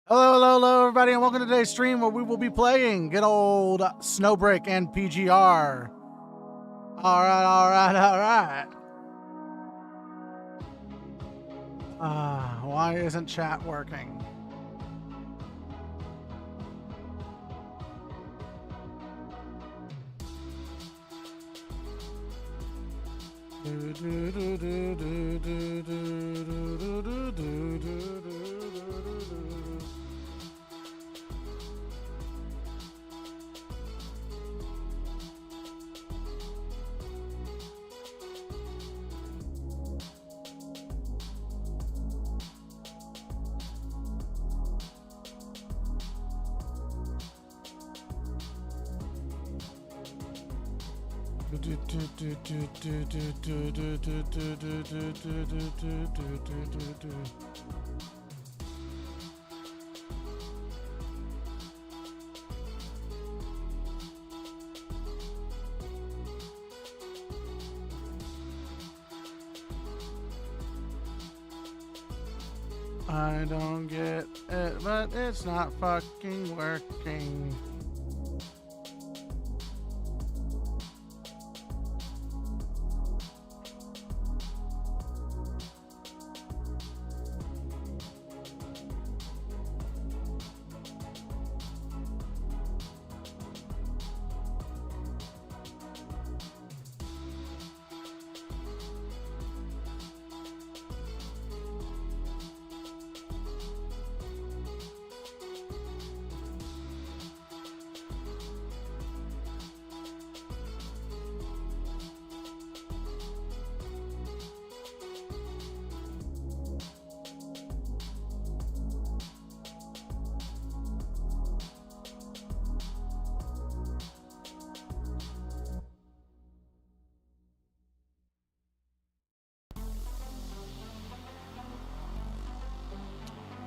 Hello, hello, hello, everybody, and welcome to today's stream where we will be playing good old Snowbreak and PGR. Alright. Why isn't chat working? I don't get it, but it's not fucking working.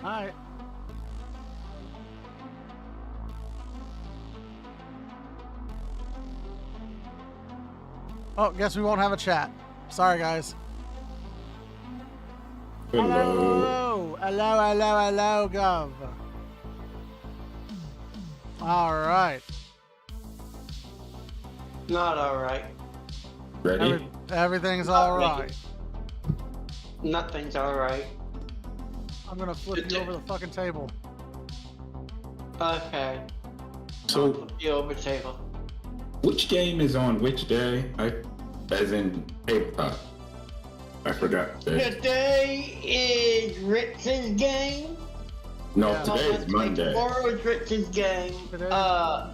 Alright. Oh, guess we won't have a chat. Sorry, guys. Hello, Gov. Alright. Not alright. Ready? Everything's alright. Nothing's alright. I'm gonna flip you over the fucking table. Okay. So, I'll flip you over the table. which game is on which day? As in tabletop. I forgot. Today is Ritz's game. No, Yeah. today is Monday. Tomorrow is Ritz's game.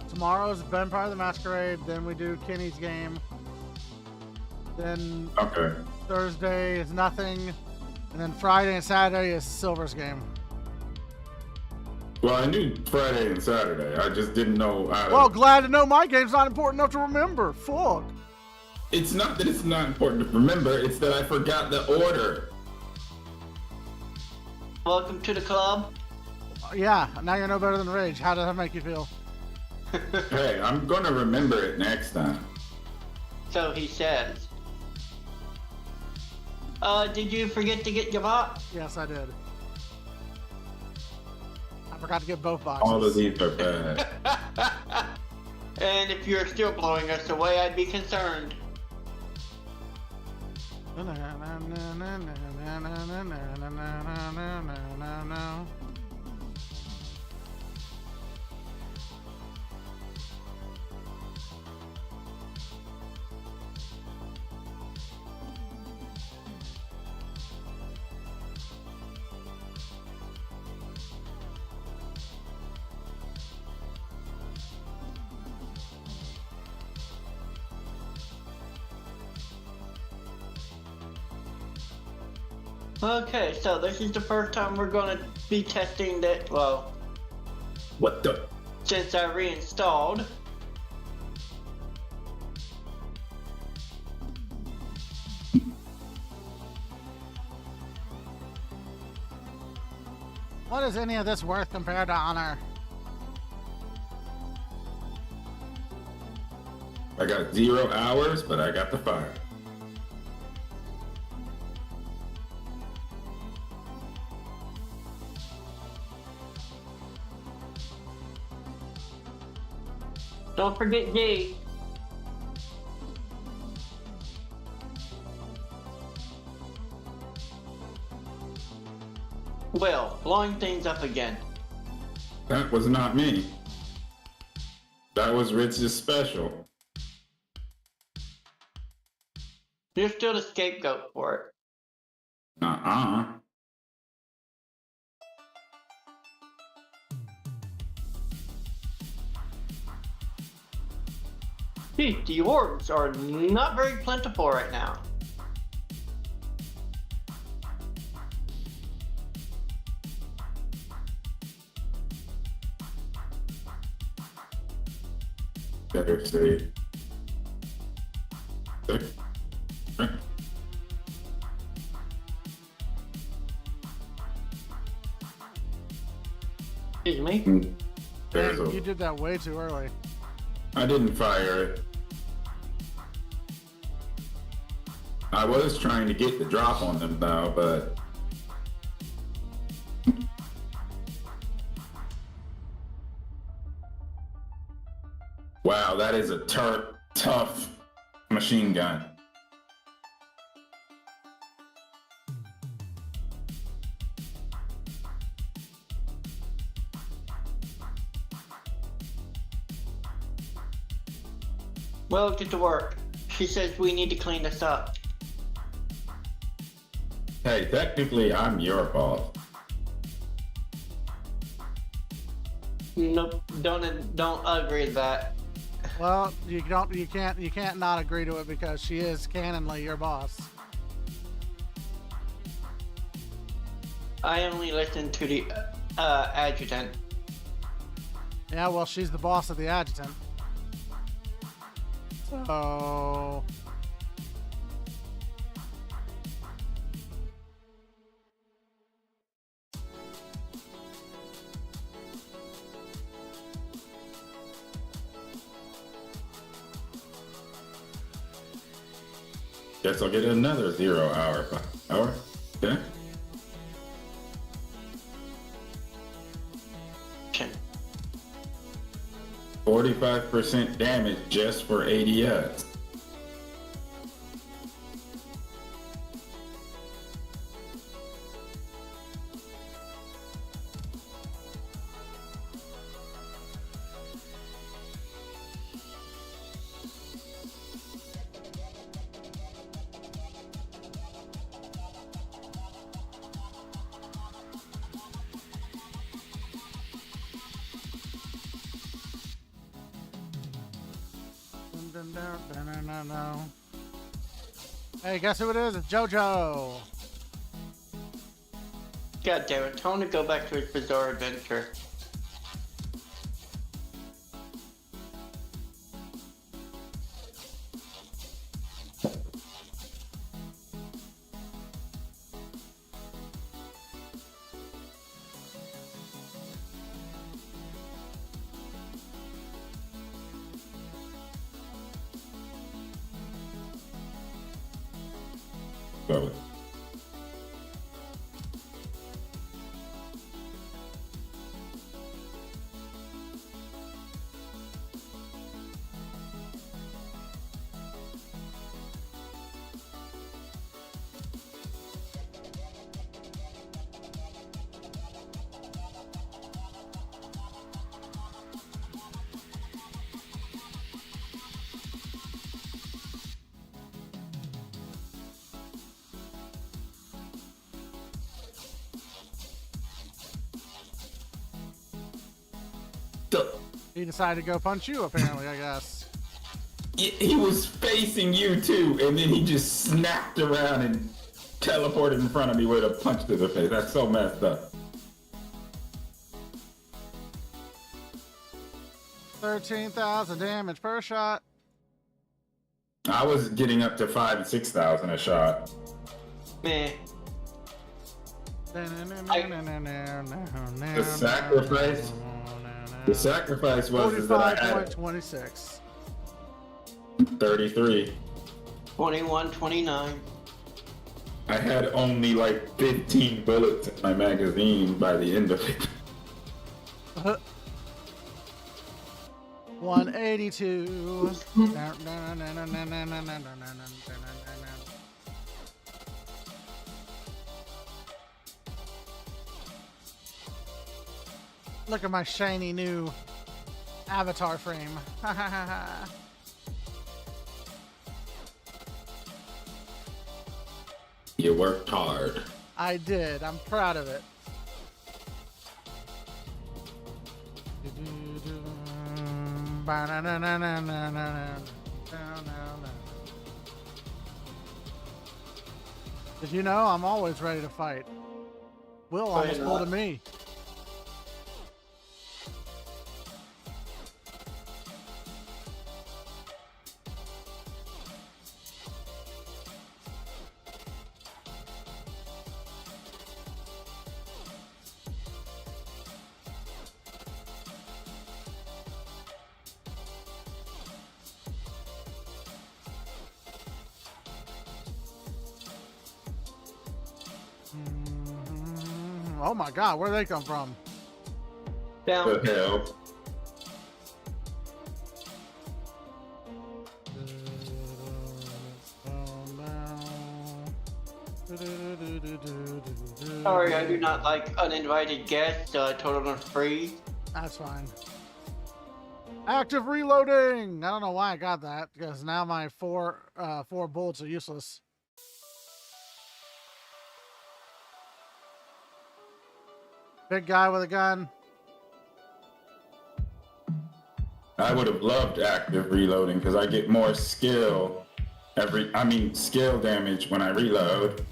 Tomorrow's Vampire the Masquerade, then we do Kenny's game. Then Okay. Thursday is nothing. And then Friday and Saturday is Silver's game. Well, I knew Friday and Saturday. I just didn't know. Well, glad to know my game's not important enough to remember. Fuck. It's not that it's not important to remember. It's that I forgot the order. Welcome to the club. Yeah, now you know better than Rage. How does that make you feel? Hey, I'm gonna remember it next time. So he says. Did you forget to get your bot? Yes, I did. I forgot to get both boxes. All of these are bad. And if you're still blowing us away, I'd be concerned. Okay, so this is the first time we're gonna be testing that, well, What the? since I reinstalled. What is any of this worth compared to Honor? I got 0 hours, but I got the fire. Don't forget G. Well, blowing things up again. That was not me. That was Rich's special. You're still the scapegoat for it. Geez, the orbs are not very plentiful right now. Better say. Excuse me? You did that way too early. I didn't fire it. I was trying to get the drop on them though, but wow, that is a tough machine gun. Well, get to work. She says we need to clean this up. Hey, technically I'm your boss. Nope, don't agree to that. Well, you can't not agree to it because she is canonly your boss. I only listen to the adjutant. Yeah, well, she's the boss of the adjutant. So... Guess I'll get another 0 hour. Okay. 45% damage just for ADS. Hey, guess who it is? It's JoJo. God damn it, tell him to go back to his bizarre adventure. Go. He decided to go punch you, apparently, I guess. He was facing you too, and then he just snapped around and teleported in front of me with a punch to the face. That's so messed up. 13,000 damage per shot. I was getting up to 5,000 and 6,000 a shot. Meh. The sacrifice. The sacrifice was that I had 45.26. 33. 21, 29. I had only like 15 bullets in my magazine by the end of it. 182. Look at my shiny new avatar frame. You worked hard. I did. I'm proud of it. Did you know I'm always ready to fight? Will almost pulled at me. Oh my god, where do they come from? Down. The hell? Sorry, I do not like uninvited guests, so I told them to freeze. That's fine. Active reloading! I don't know why I got that, because now my four bullets are useless. Big guy with a gun. I would have loved active reloading because I get more skill skill damage when I reload.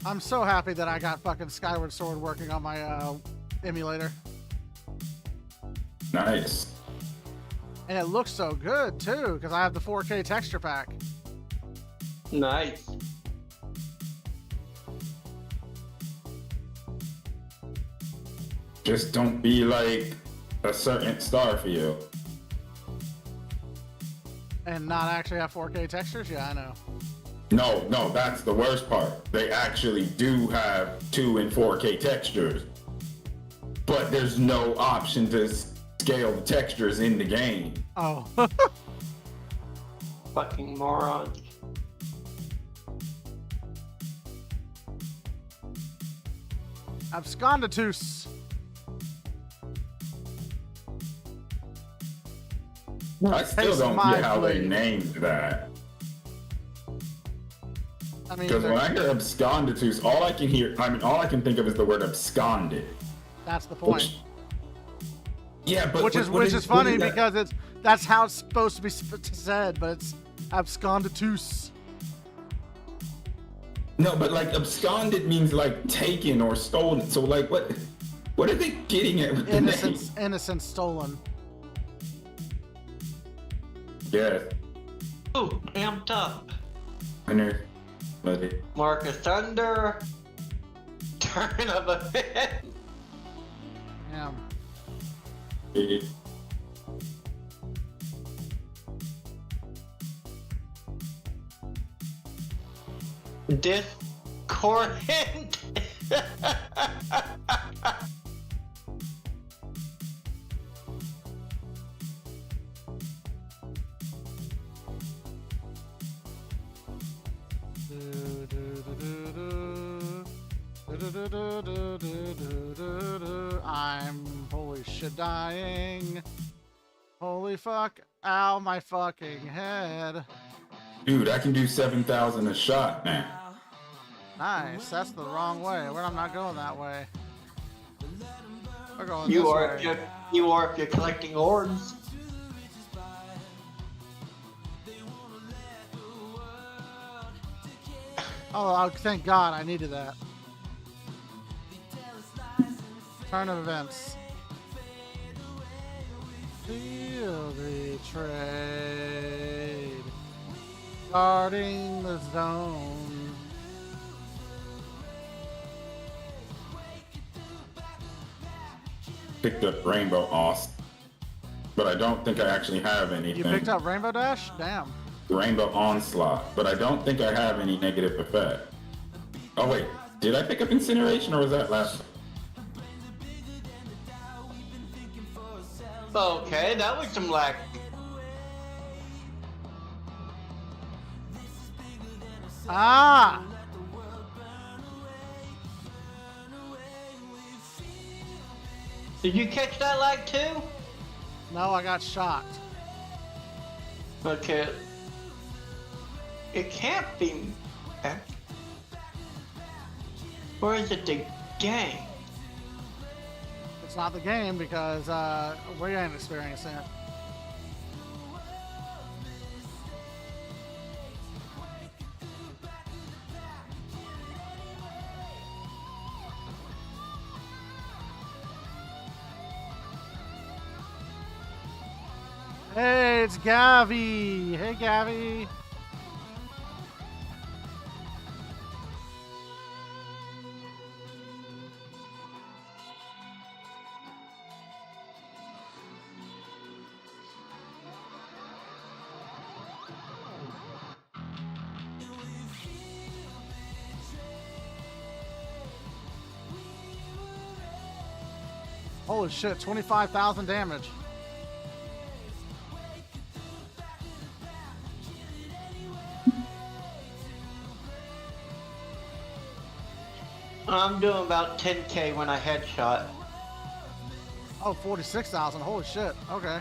I'm so happy that I got fucking Skyward Sword working on my emulator. Nice. And it looks so good too, because I have the 4K texture pack. Nice. Just don't be like a certain Starfield. And not actually have 4K textures? Yeah, I know. No, that's the worst part. They actually do have 2 and 4K textures, but there's no option to scale the textures in the game. Oh. Fucking morons. Absconditus. I still Taste don't my get how they blade. named that. I mean, Because when I hear absconditus, all I can think of is the word absconded. that's the point. Which Which is funny because that's how it's supposed to be said, but it's absconditus. No, but like absconded means like taken or stolen. So like what are they getting at with the name? Innocent stolen. Yes. Ooh, amped up. Winner. Buddy. Mark of Thunder. Turn of Event. Yeah. Discordant. I'm holy shit dying. Holy fuck. Ow, my fucking head. Dude, I can do 7,000 a shot now. Nice. That's the wrong way. I'm not going that way. We're going You this are way. if you're collecting orbs. Oh, thank God I needed that. Turn of events. Feel betrayed. Guarding the zone. Picked up Rainbow Awesome. But I don't think I actually have anything. You picked up Rainbow Dash? Damn. Rainbow Onslaught, but I don't think I have any negative effect. Oh wait, did I pick up Incineration or was that last? Okay, that was some lag. Ah! Did you catch that lag too? No, I got shocked. Okay. It can't be. Or is it the game? It's not the game because we ain't experiencing it. Hey, it's Gavi. Hey, Gavi. Holy shit, 25,000 damage. I'm doing about 10k when I headshot. Oh, 46,000. Holy shit. Okay.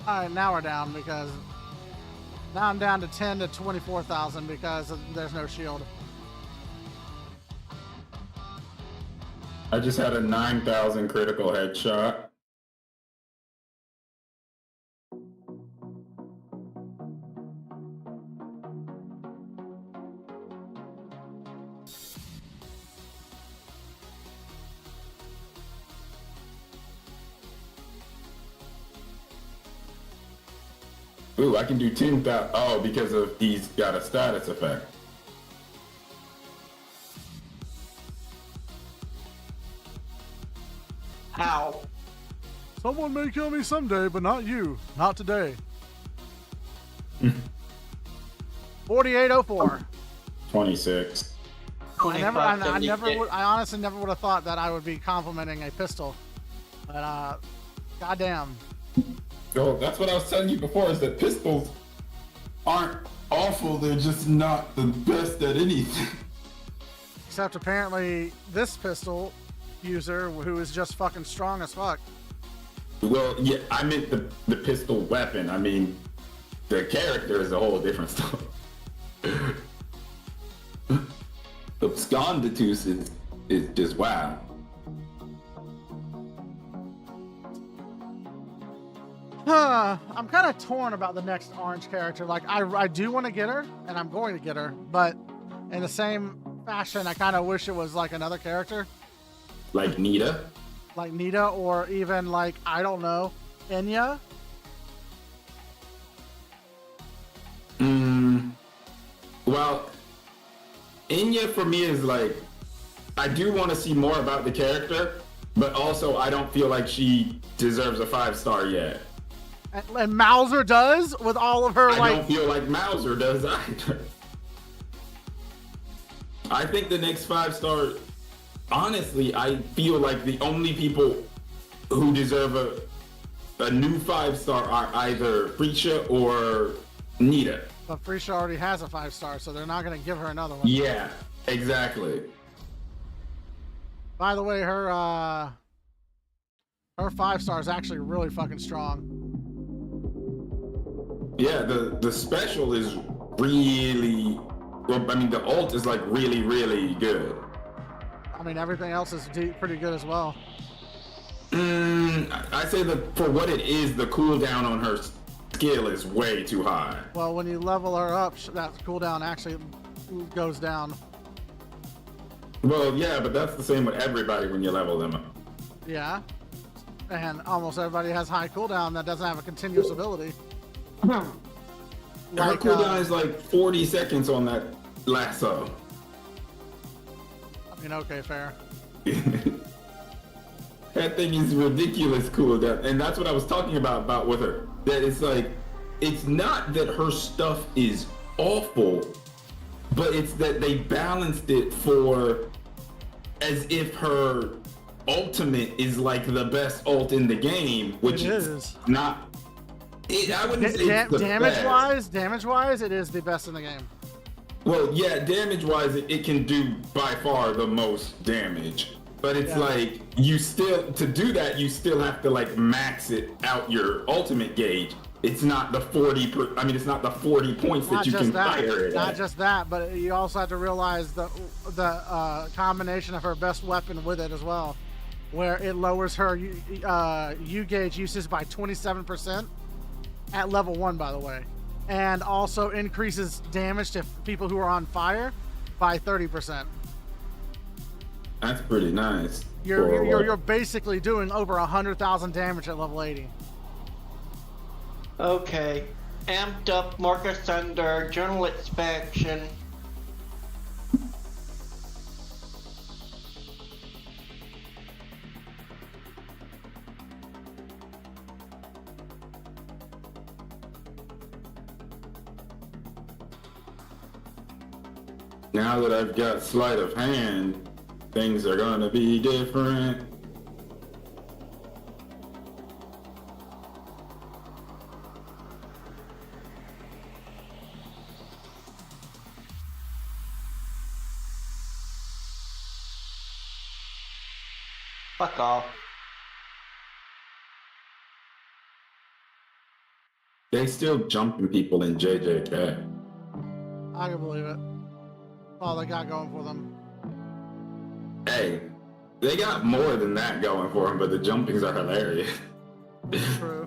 Alright, now we're down because now I'm down to 10 to 24,000 because there's no shield. I just had a 9,000 critical headshot. Ooh, I can do 10,000. Oh, because of he's got a status effect. Ow. Someone may kill me someday, but not you. Not today. 4804. 26. I honestly never would have thought that I would be complimenting a pistol. But, goddamn. Oh, that's what I was telling you before, is that pistols aren't awful, they're just not the best at anything. Except apparently this pistol user who is just fucking strong as fuck. Well, yeah, I meant the pistol weapon. I mean, the character is a whole different story. The Scondatus is just wow. I'm kind of torn about the next orange character. Like, I do want to get her, and I'm going to get her, but in the same fashion, I kind of wish it was like another character. Like Nita? Like Nita, or even like, I don't know, Enya? Well, Enya for me is like, I do want to see more about the character, but also I don't feel like she deserves a 5-star yet. And Mauser does, with all of her I don't feel like Mauser does either. I think the next 5-star, honestly, I feel like the only people who deserve a new 5-star are either Prisha or Nita. But Prisha already has a 5-star, so they're not going to give her another one. Yeah, exactly. By the way, her 5-star is actually really fucking strong. Yeah, the special is really, well, I mean, the ult is like really, really good. I mean, everything else is pretty good as well. I say that for what it is, the cooldown on her skill is way too high. Well, when you level her up, that cooldown actually goes down. Well, yeah, but that's the same with everybody when you level them up. Yeah. And almost everybody has high cooldown that doesn't have a continuous ability. Her cooldown is like 40 seconds on that lasso. I mean, okay, fair. That thing is ridiculous cooldown. And that's what I was talking about with her. That it's like, it's not that her stuff is awful, but it's that they balanced it for as if her ultimate is like the best ult in the game, which is not. I wouldn't say it's the best. Damage-wise, it is the best in the game. Well, yeah, damage-wise, it can do by far the most damage. But it's like, to do that, you still have to like max it out your ultimate gauge. It's not the 40, it's not the 40 points that you can fire it at. Not just that, but you also have to realize the combination of her best weapon with it as well, where it lowers her U gauge usage by 27% at level 1, by the way. And also increases damage to people who are on fire by 30%. That's pretty nice. You're basically doing over 100,000 damage at level 80. Okay. Amped up, Marcus Thunder, Journal Expansion. Now that I've got sleight of hand, things are gonna be different. Fuck off. They still jumping people in JJK. I can believe it. All they got going for them. Hey, they got more than that going for them, but the jumpings are hilarious. True.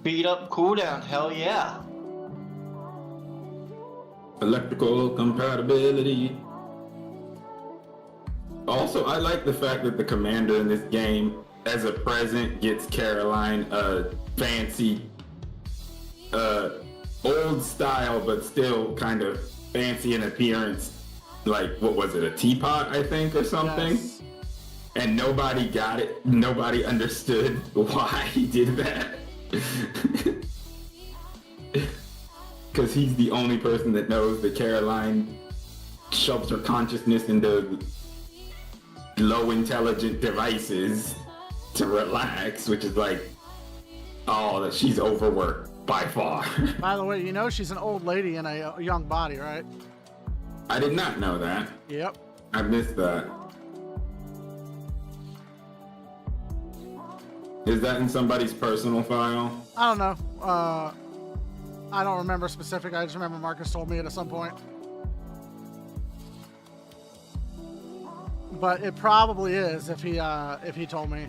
Beat up cooldown, hell yeah. Electrical compatibility. Also, I like the fact that the commander in this game, as a present, gets Caroline a fancy, old style, but still kind of fancy in appearance. Like, what was it, a teapot, I think, or something? Yes. And nobody got it. Nobody understood why he did that. Because he's the only person that knows that Caroline shoves her consciousness into low intelligent devices to relax, which is like, oh, that she's overworked by far. By the way, you know she's an old lady in a young body, right? I did not know that. Yep. I missed that. Is that in somebody's personal file? I don't know. I don't remember specific. I just remember Marcus told me it at some point. But it probably is if he told me.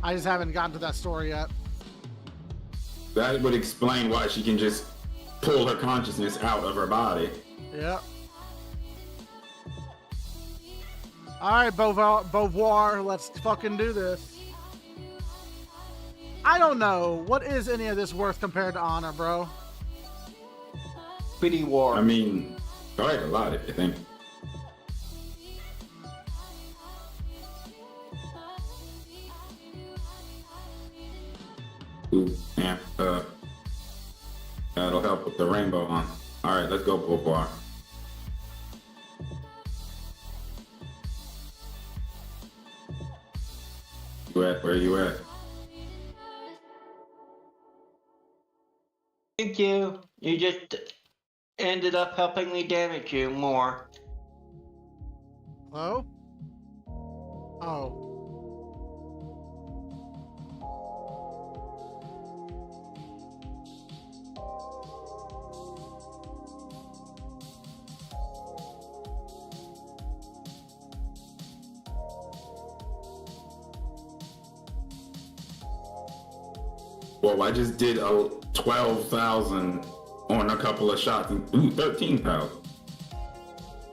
I just haven't gotten to that story yet. That would explain why she can just pull her consciousness out of her body. Yep. Alright, Beauvoir, let's fucking do this. I don't know. What is any of this worth compared to Honor, bro? Pity war. I mean, quite a lot, if you think. Ooh, yeah, that'll help with the rainbow, huh? Alright, let's go, Beauvoir. Where you at? Thank you. You just ended up helping me damage you more. Hello? Oh. Well, I just did a 12,000 on a couple of shots, and ooh, 13,000.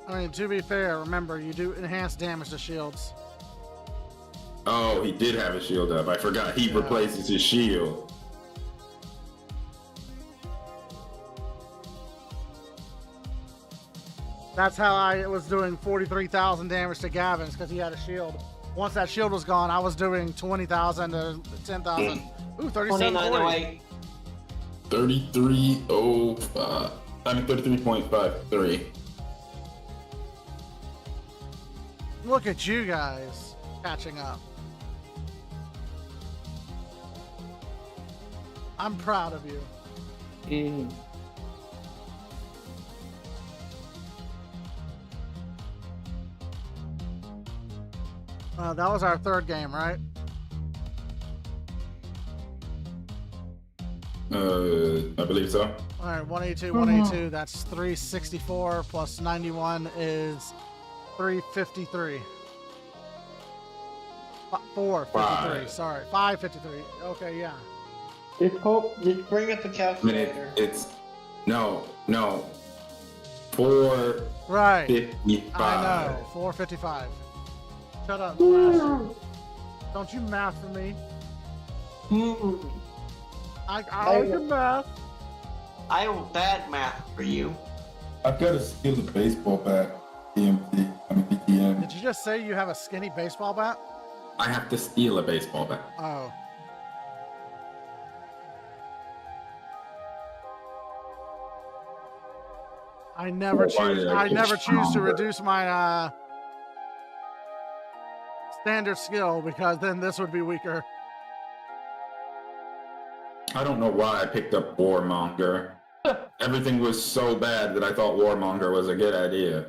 I mean, to be fair, remember, you do enhanced damage to shields. Oh, he did have a shield up. I forgot. He replaces his shield. That's how I was doing 43,000 damage to Gavin's, because he had a shield. Once that shield was gone, I was doing 20,000 to 10,000. Ooh, 37.40. 33.05. I mean 33.53. Look at you guys catching up. I'm proud of you. Mm. That was our third game, right? I believe so. All right, 182, 182. That's 364 plus 91 is 353. 453. Sorry, 553. Okay, yeah. Just bring up a I mean, calculator. it's no. 455. Right. I know. 455. Shut up, Nebraska. Don't you math for me. I can math. I have bad math for you. I've got to steal the baseball bat. BTM. Did you just say you have a skinny baseball bat? I have to steal a baseball bat. Oh. I never choose to reduce my standard skill because then this would be weaker. I don't know why I picked up Warmonger. Everything was so bad that I thought Warmonger was a good idea.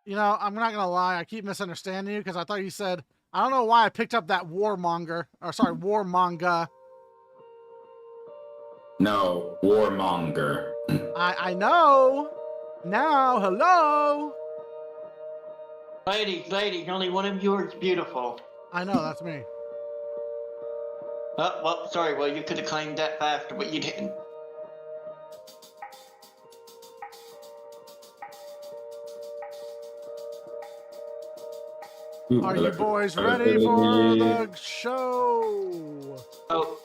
You know, I'm not gonna lie, I keep misunderstanding you because I thought you said I don't know why I picked up that Warmanga. No, Warmonger. I know. Now, hello. Ladies, only one of you is beautiful. I know, that's me. Oh, well, sorry. Well, you could have claimed that faster, but you didn't. Ooh, Are you boys ready for the show? Oh,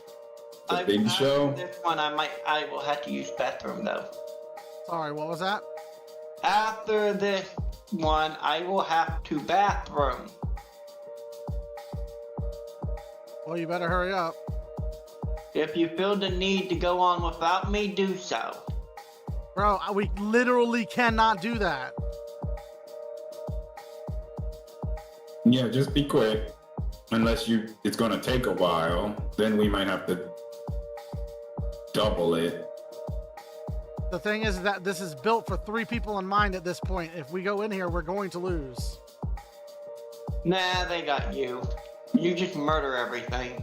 the big show? This one, I will have to use bathroom though. Sorry, what was that? After this one, I will have to bathroom. Well, you better hurry up. If you feel the need to go on without me, do so. Bro, we literally cannot do that. Yeah, just be quick. Unless it's gonna take a while, then we might have to double it. The thing is that this is built for 3 people in mind at this point. If we go in here, we're going to lose. Nah, they got you. You just murder everything.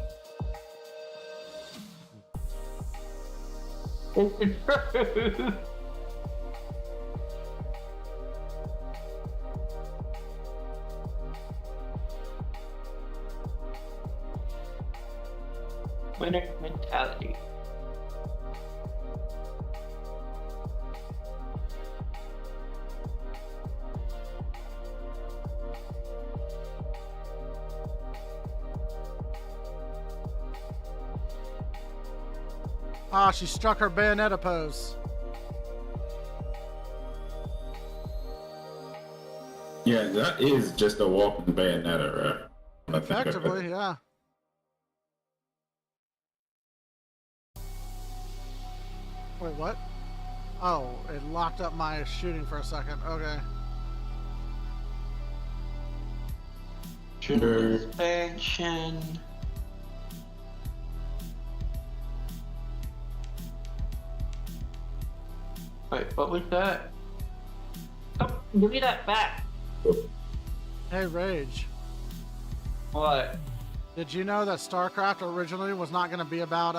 Winner mentality. Ah, she struck her Bayonetta pose. Yeah, that is just a walking Bayonetta, right? Effectively, yeah. Wait, what? Oh, it locked up my shooting for a second. Okay. Sure. Expansion. Wait, what was that? Oh, give me that back. Hey, Rage. What? Did you know that StarCraft originally was not going to be about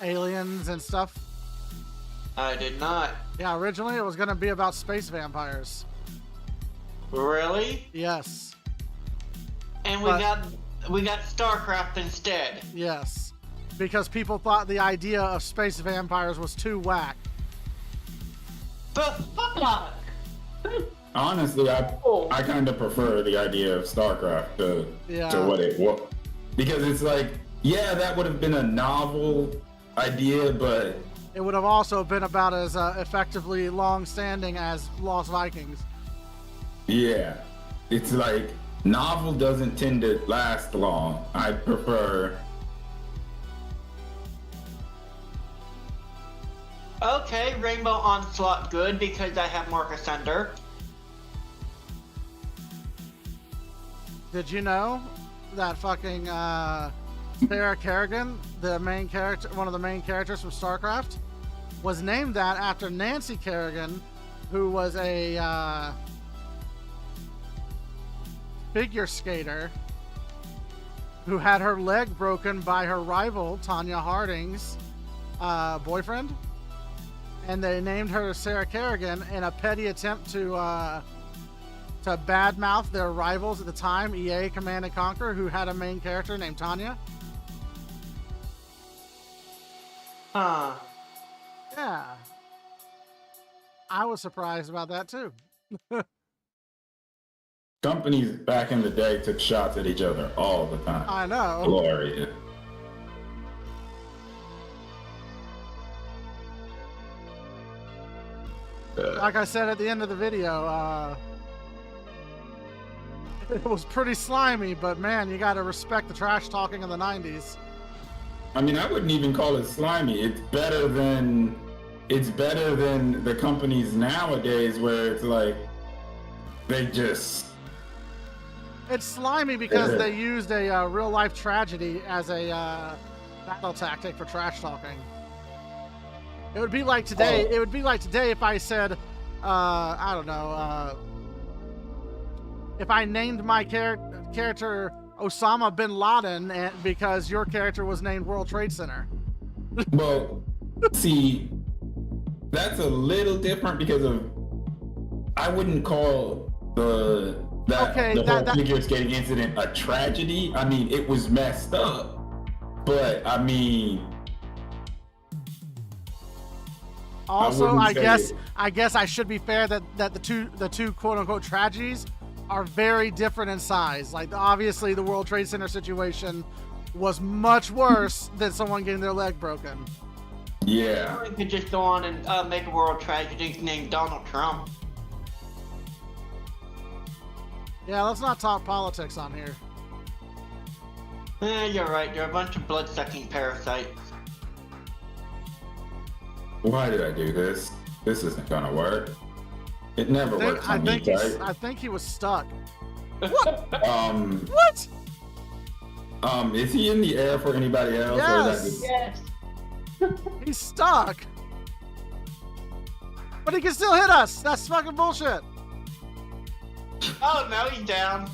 aliens and stuff? I did not. Yeah, originally it was going to be about space vampires. Really? Yes. And we got StarCraft instead. Yes. Because people thought the idea of space vampires was too whack. The fuck? Honestly, I kind of prefer the idea of StarCraft to what it was. Because it's like, yeah, that would have been a novel idea, but it would have also been about as effectively long-standing as Lost Vikings. Yeah. It's like, novel doesn't tend to last long. I prefer Okay, Rainbow Onslaught good because I have Marcus Ender. Did you know that fucking Sarah Kerrigan, the main character, one of the main characters from StarCraft, was named that after Nancy Kerrigan, who was a figure skater who had her leg broken by her rival Tanya Harding's boyfriend, and they named her Sarah Kerrigan in a petty attempt to badmouth their rivals at the time, EA Command and Conquer, who had a main character named Tanya. Huh. Yeah, I was surprised about that too. Companies back in the day took shots at each other all the time. I know. Glorious. Like I said at the end of the video, it was pretty slimy, but man, you gotta respect the trash talking in the 90s. I mean, I wouldn't even call it slimy. It's better than the companies nowadays where it's like they just. It's slimy because they used a real life tragedy as a battle tactic for trash talking. It would be like today. It would be like today if I said, I don't know, if I named my character Osama bin Laden because your character was named World Trade Center. Well, see, that's a little different because of I wouldn't call the whole figure skating incident a tragedy. I mean, it was messed up, but I mean. Also, I guess I should be fair that the two quote unquote tragedies are very different in size. Like obviously the World Trade Center situation was much worse than someone getting their leg broken. Yeah. We could just go on and make a world tragedy named Donald Trump. Yeah, let's not talk politics on here. You're right. They're a bunch of blood-sucking parasites. Why did I do this? This isn't gonna work. It never works on me, right? I think he was stuck. What? What? Is he in the air for anybody else? Yes. Or is that Yes. He's stuck. But he can still hit us. That's fucking bullshit. Oh, now he's down.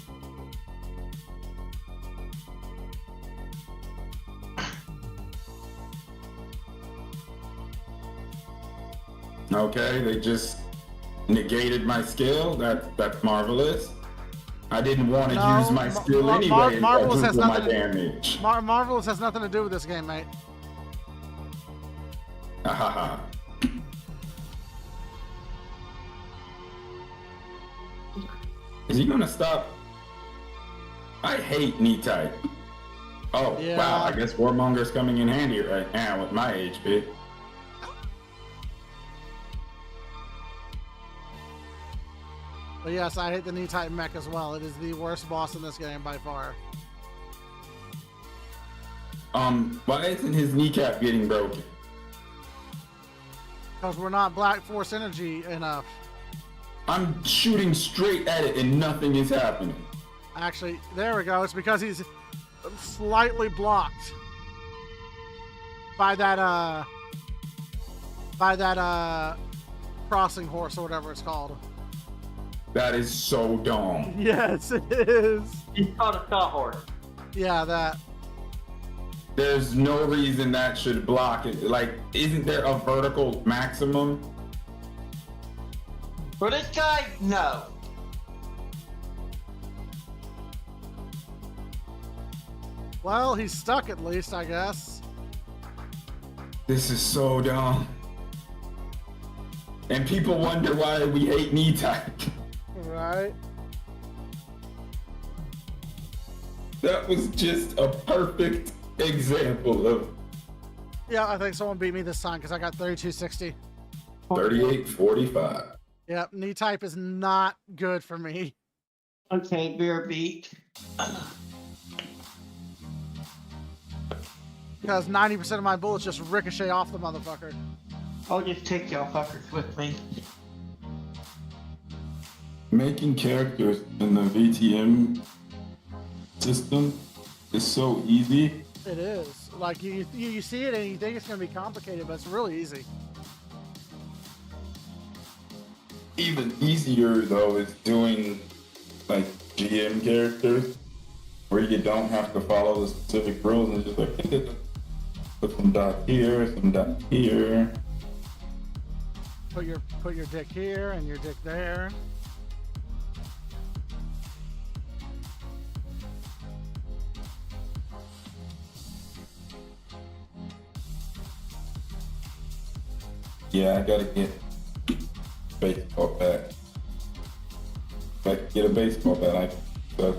Okay, they just negated my skill. That's marvelous. I didn't want to use my skill anyway. Marvelous has my nothing. Damage. Marvelous has nothing to do with this game, mate. Haha. Is he gonna stop? I hate knee type. Oh Yeah. wow! I guess Warmonger's coming in handy right now with my HP. But yes, I hate the knee type mech as well. It is the worst boss in this game by far. Why isn't his kneecap getting broken? Because we're not Black Force energy enough. I'm shooting straight at it and nothing is happening. Actually, there we go. It's because he's slightly blocked by that crossing horse or whatever it's called. That is so dumb. Yes, it is. He's called a sawhorse. Yeah, that. There's no reason that should block it. Like, isn't there a vertical maximum? For this guy, no. Well, he's stuck at least, I guess. This is so dumb. And people wonder why we hate knee type. Right. That was just a perfect example of Yeah, I think someone beat me this time because I got 3260. 3845. Yep, knee type is not good for me. Okay, beer beat. Because 90% of my bullets just ricochet off the motherfucker. I'll just take y'all fuckers with me. Making characters in the VTM system is so easy. It is. Like you see it and you think it's gonna be complicated, but it's really easy. Even easier though is doing like GM characters where you don't have to follow the specific rules and just like put some dots here, some dots here. Put your dick here and your dick there. Yeah, I gotta get baseball bat. If I could get a baseball bat, crap.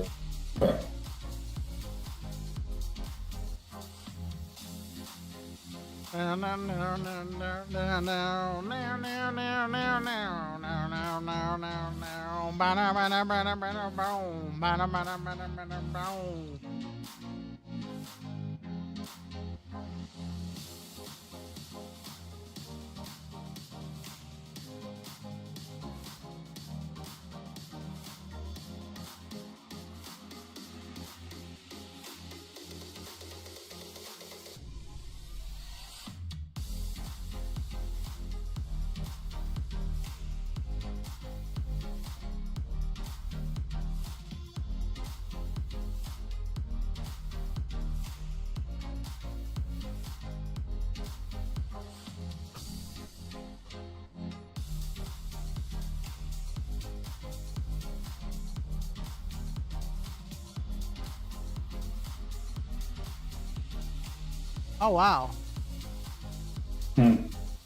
Oh wow.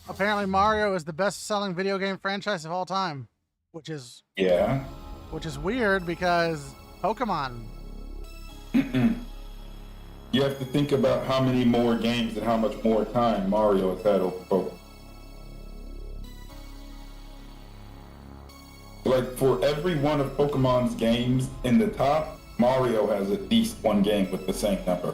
Apparently Mario is the best-selling video game franchise of all time, which is weird because Pokemon. You have to think about how many more games and how much more time Mario has had over Pokemon. Like for every one of Pokemon's games in the top, Mario has at least one game with the same number.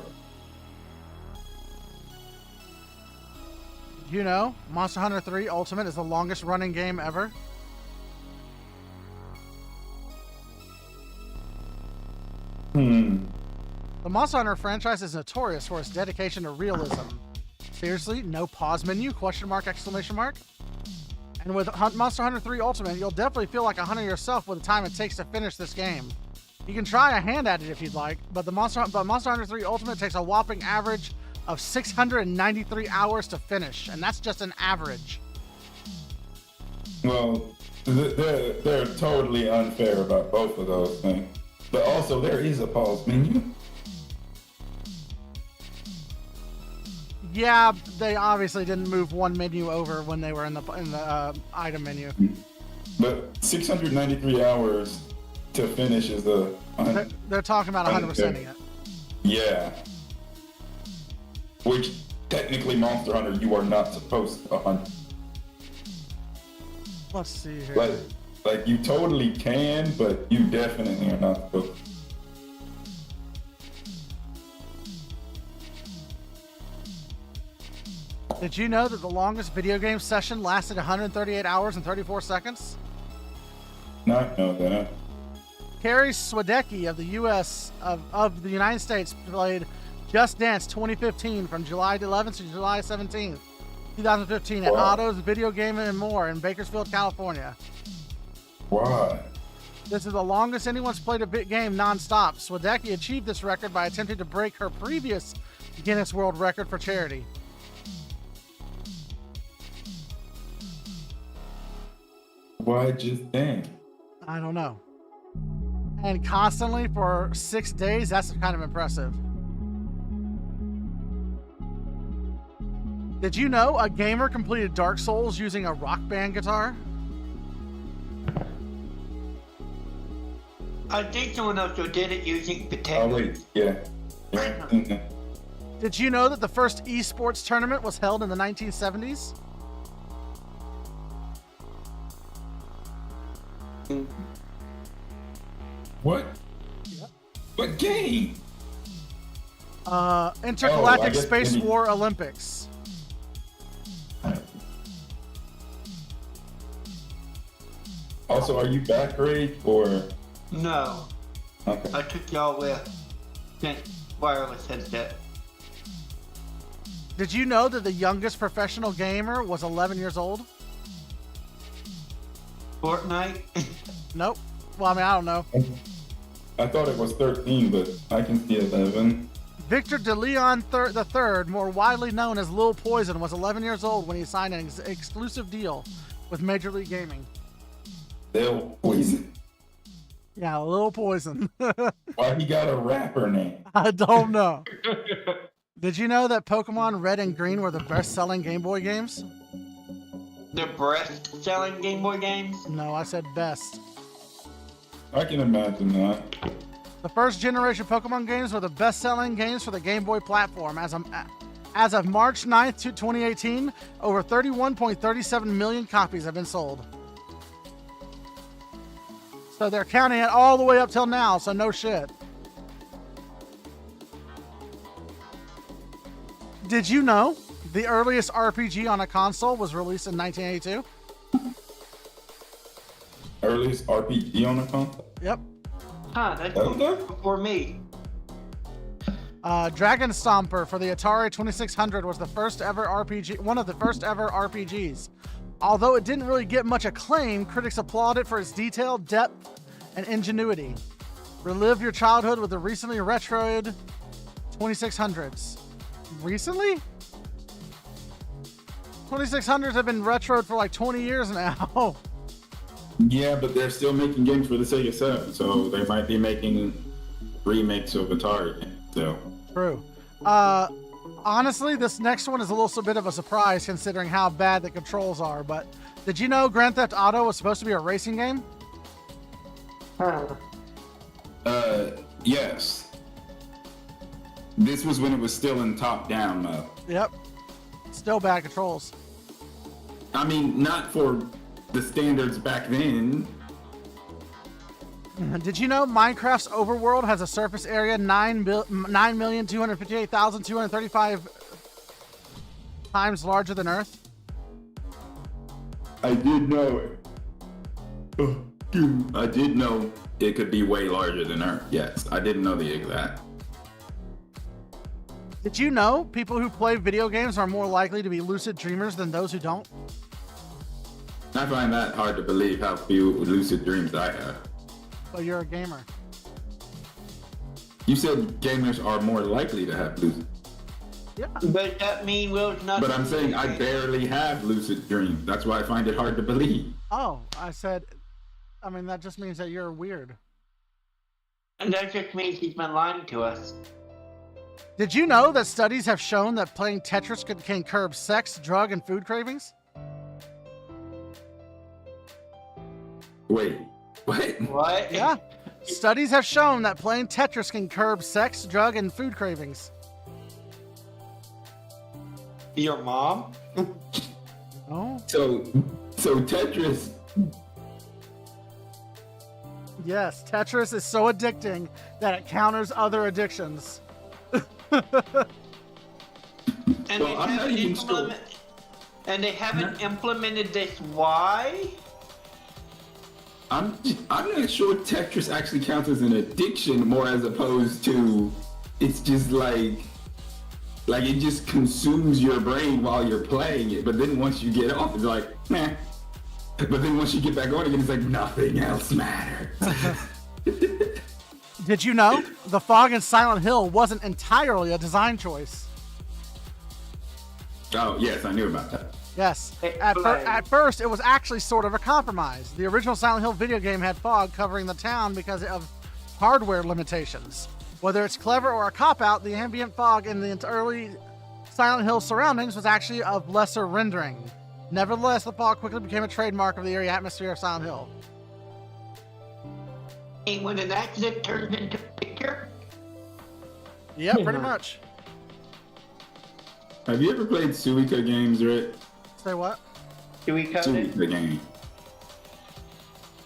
You know, Monster Hunter 3 Ultimate is the longest running game ever. The Monster Hunter franchise is notorious for its dedication to realism. Seriously, no pause menu, question mark, exclamation mark. And with Monster Hunter 3 Ultimate, you'll definitely feel like a hunter yourself with the time it takes to finish this game. You can try a hand at it if you'd like, but Monster Hunter 3 Ultimate takes a whopping average of 693 hours to finish, and that's just an average. Well, they're totally unfair about both of those things. But also, there is a pause menu. Yeah, they obviously didn't move one menu over when they were in the item menu. But 693 hours to finish is They're talking about 100%ing it. Yeah. Which, technically, Monster Hunter, you are not supposed to hunt. Let's see here. Like you totally can, but you definitely are not supposed to. Did you know that the longest video game session lasted 138 hours and 34 seconds? Not know that. Carrie Swadecki of the United States played Just Dance 2015 from July 11th to July 17th, 2015 at Otto's Video Game and More in Bakersfield, California. Why? This is the longest anyone's played a bit game non-stop. Swadecki achieved this record by attempting to break her previous Guinness World Record for charity. Why Just Dance? I don't know. And constantly for 6 days, that's kind of impressive. Did you know a gamer completed Dark Souls using a Rock Band guitar? I think someone else who did it using potato. Oh wait, yeah. Did you know that the first esports tournament was held in the 1970s? What? Yep. What game? Intergalactic Space War Olympics. Also, are you back, Ray, or? No, Okay. I took y'all with wireless headset. Did you know that the youngest professional gamer was 11 years old? Fortnite? Nope. Well, I mean, I don't know. I thought it was 13, but I can see 11. Victor De Leon III, more widely known as Lil Poison, was 11 years old when he signed an exclusive deal with Major League Gaming. They'll poison. Yeah, Lil Poison. Why he got a rapper name? I don't know. Did you know that Pokemon Red and Green were the best-selling Game Boy games? The breast-selling Game Boy games? No, I said best. I can imagine that. The first generation Pokemon games were the best-selling games for the Game Boy platform. As of March 9th, 2018, over 31.37 million copies have been sold. So they're counting it all the way up till now, so no shit. Did you know the earliest RPG on a console was released in 1982? Earliest RPG on the console? Yep. Huh, that's Okay. before me. Dragon Stomper for the Atari 2600 was the first ever RPG, one of the first ever RPGs. Although it didn't really get much acclaim, critics applaud it for its detail, depth, and ingenuity. Relive your childhood with the recently retroed 2600s. Recently? 2600s have been retroed for like 20 years now. Yeah, but they're still making games for the Sega Saturn, so they might be making remakes of Atari games. So True. Honestly, this next one is a little bit of a surprise considering how bad the controls are, but did you know Grand Theft Auto was supposed to be a racing game? Huh. yes. This was when it was still in top-down mode. Yep. Still bad controls. I mean, not for the standards back then. Did you know Minecraft's overworld has a surface area 9,258,235 times larger than Earth? I did know it. I did know it could be way larger than Earth. Yes, I didn't know the exact. Did you know people who play video games are more likely to be lucid dreamers than those who don't? I find that hard to believe how few lucid dreams I have. Well, you're a gamer. You said gamers are more likely to have lucid. Yeah. But that mean Will's not. But I'm saying I barely have lucid dreams. That's why I find it hard to believe. Oh, I said, I mean, that just means that you're weird. And that just means he's been lying to us. Did you know that studies have shown that playing Tetris can curb sex, drug, and food cravings? Wait, what? What? Yeah. Studies have shown that playing Tetris can curb sex, drug, and food cravings. Your mom? Oh, So Tetris. yes. Tetris is so addicting that it counters other addictions. And Well, I'm not even sure. And they haven't implemented this. Why? I'm not sure Tetris actually counts as an addiction more as opposed to it's just like it just consumes your brain while you're playing it, but then once you get off it's like meh. But then once you get back on again it's like nothing else matters. Did you know the fog in Silent Hill wasn't entirely a design choice? Oh yes, I knew about that. Yes. Explain. At first, it was actually sort of a compromise. The original Silent Hill video game had fog covering the town because of hardware limitations. Whether it's clever or a cop-out, the ambient fog in the early Silent Hill surroundings was actually of lesser rendering. Nevertheless, the fog quickly became a trademark of the eerie atmosphere of Silent Hill. And when an accident turns into a picture? Yeah, pretty much. Have you ever played Suika games, Rick? Say what? Do we code it? Suika game.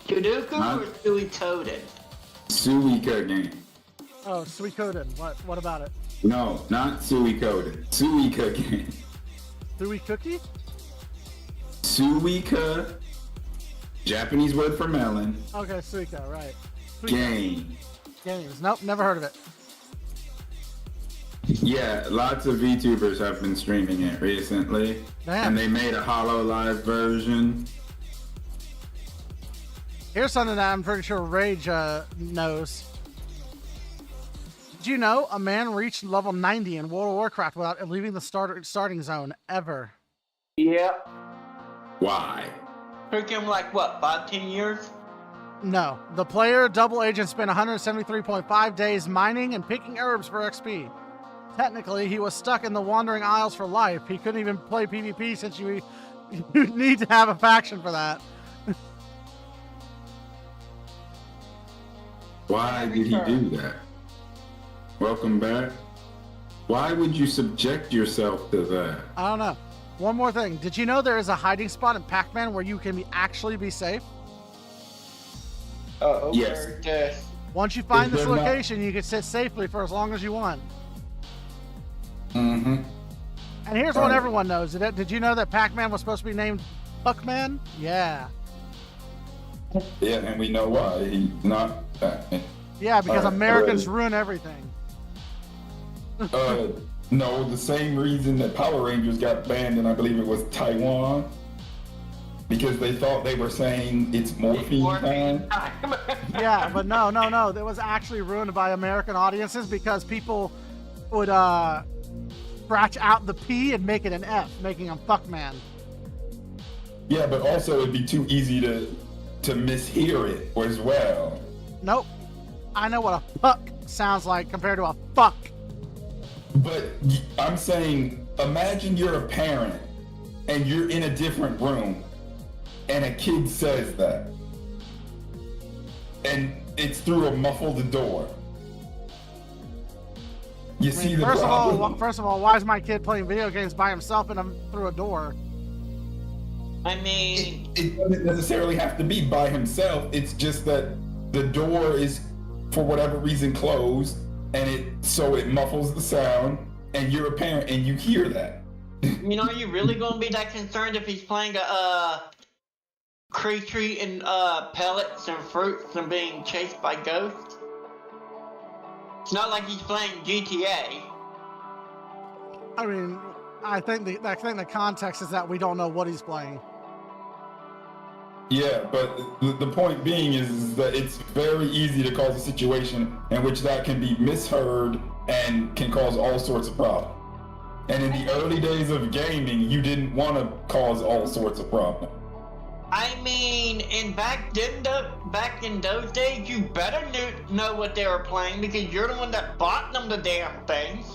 Sudoku Huh? or do we code it? Suika game. Oh, Suikoden. What about it? No, not Suikoden. Suika game. Sui Cookie? Suika Japanese word for melon. Okay, Suika, right. Suika. Game. Games. Nope, never heard of it. Yeah, lots of VTubers have been streaming it recently. Damn. And they made a Hollow Live version. Here's something that I'm pretty sure Rage knows. Did you know a man reached level 90 in World of Warcraft without leaving the starting zone ever? Yep. Why? Took him like what, 5-10 years? No. The player, Double Agent, spent 173.5 days mining and picking herbs for XP. Technically, he was stuck in the Wandering Isles for life. He couldn't even play PvP since you need to have a faction for that. Why did he do that? Welcome back. Why would you subject yourself to that? I don't know. One more thing. Did you know there is a hiding spot in Pac-Man where you can actually be safe? Yes. Once you find Is this there not- location, you can sit safely for as long as you want. Mm-hmm. And here's what everyone knows. Did you know that Pac-Man was supposed to be named Puckman? Yeah. Yeah, and we know why he's not that. Yeah, because Alright, Americans ruin everything. No, the same reason that Power Rangers got banned in, I believe it was Taiwan, because they thought they were saying it's morphine time. Yeah, but no. It was actually ruined by American audiences because people would scratch out the P and make it an F, making him Fuckman. Yeah, but also it'd be too easy to mishear it as well. Nope. I know what a puck sounds like compared to a fuck. But I'm saying, imagine you're a parent and you're in a different room and a kid says that. And it's through a muffled door. You see the problem? First of all, why is my kid playing video games by himself and through a door? I mean, It doesn't necessarily have to be by himself. It's just that the door is, for whatever reason, closed, and it muffles the sound, and you're a parent and you hear that. you know, are you really gonna be that concerned if he's playing a creature eating pellets and fruits and being chased by ghosts? It's not like he's playing GTA. I mean, I think the context is that we don't know what he's playing. Yeah, but the point being is that it's very easy to cause a situation in which that can be misheard and can cause all sorts of problems. And in the early days of gaming, you didn't want to cause all sorts of problems. I mean, back in those days, you better know what they were playing because you're the one that bought them the damn things.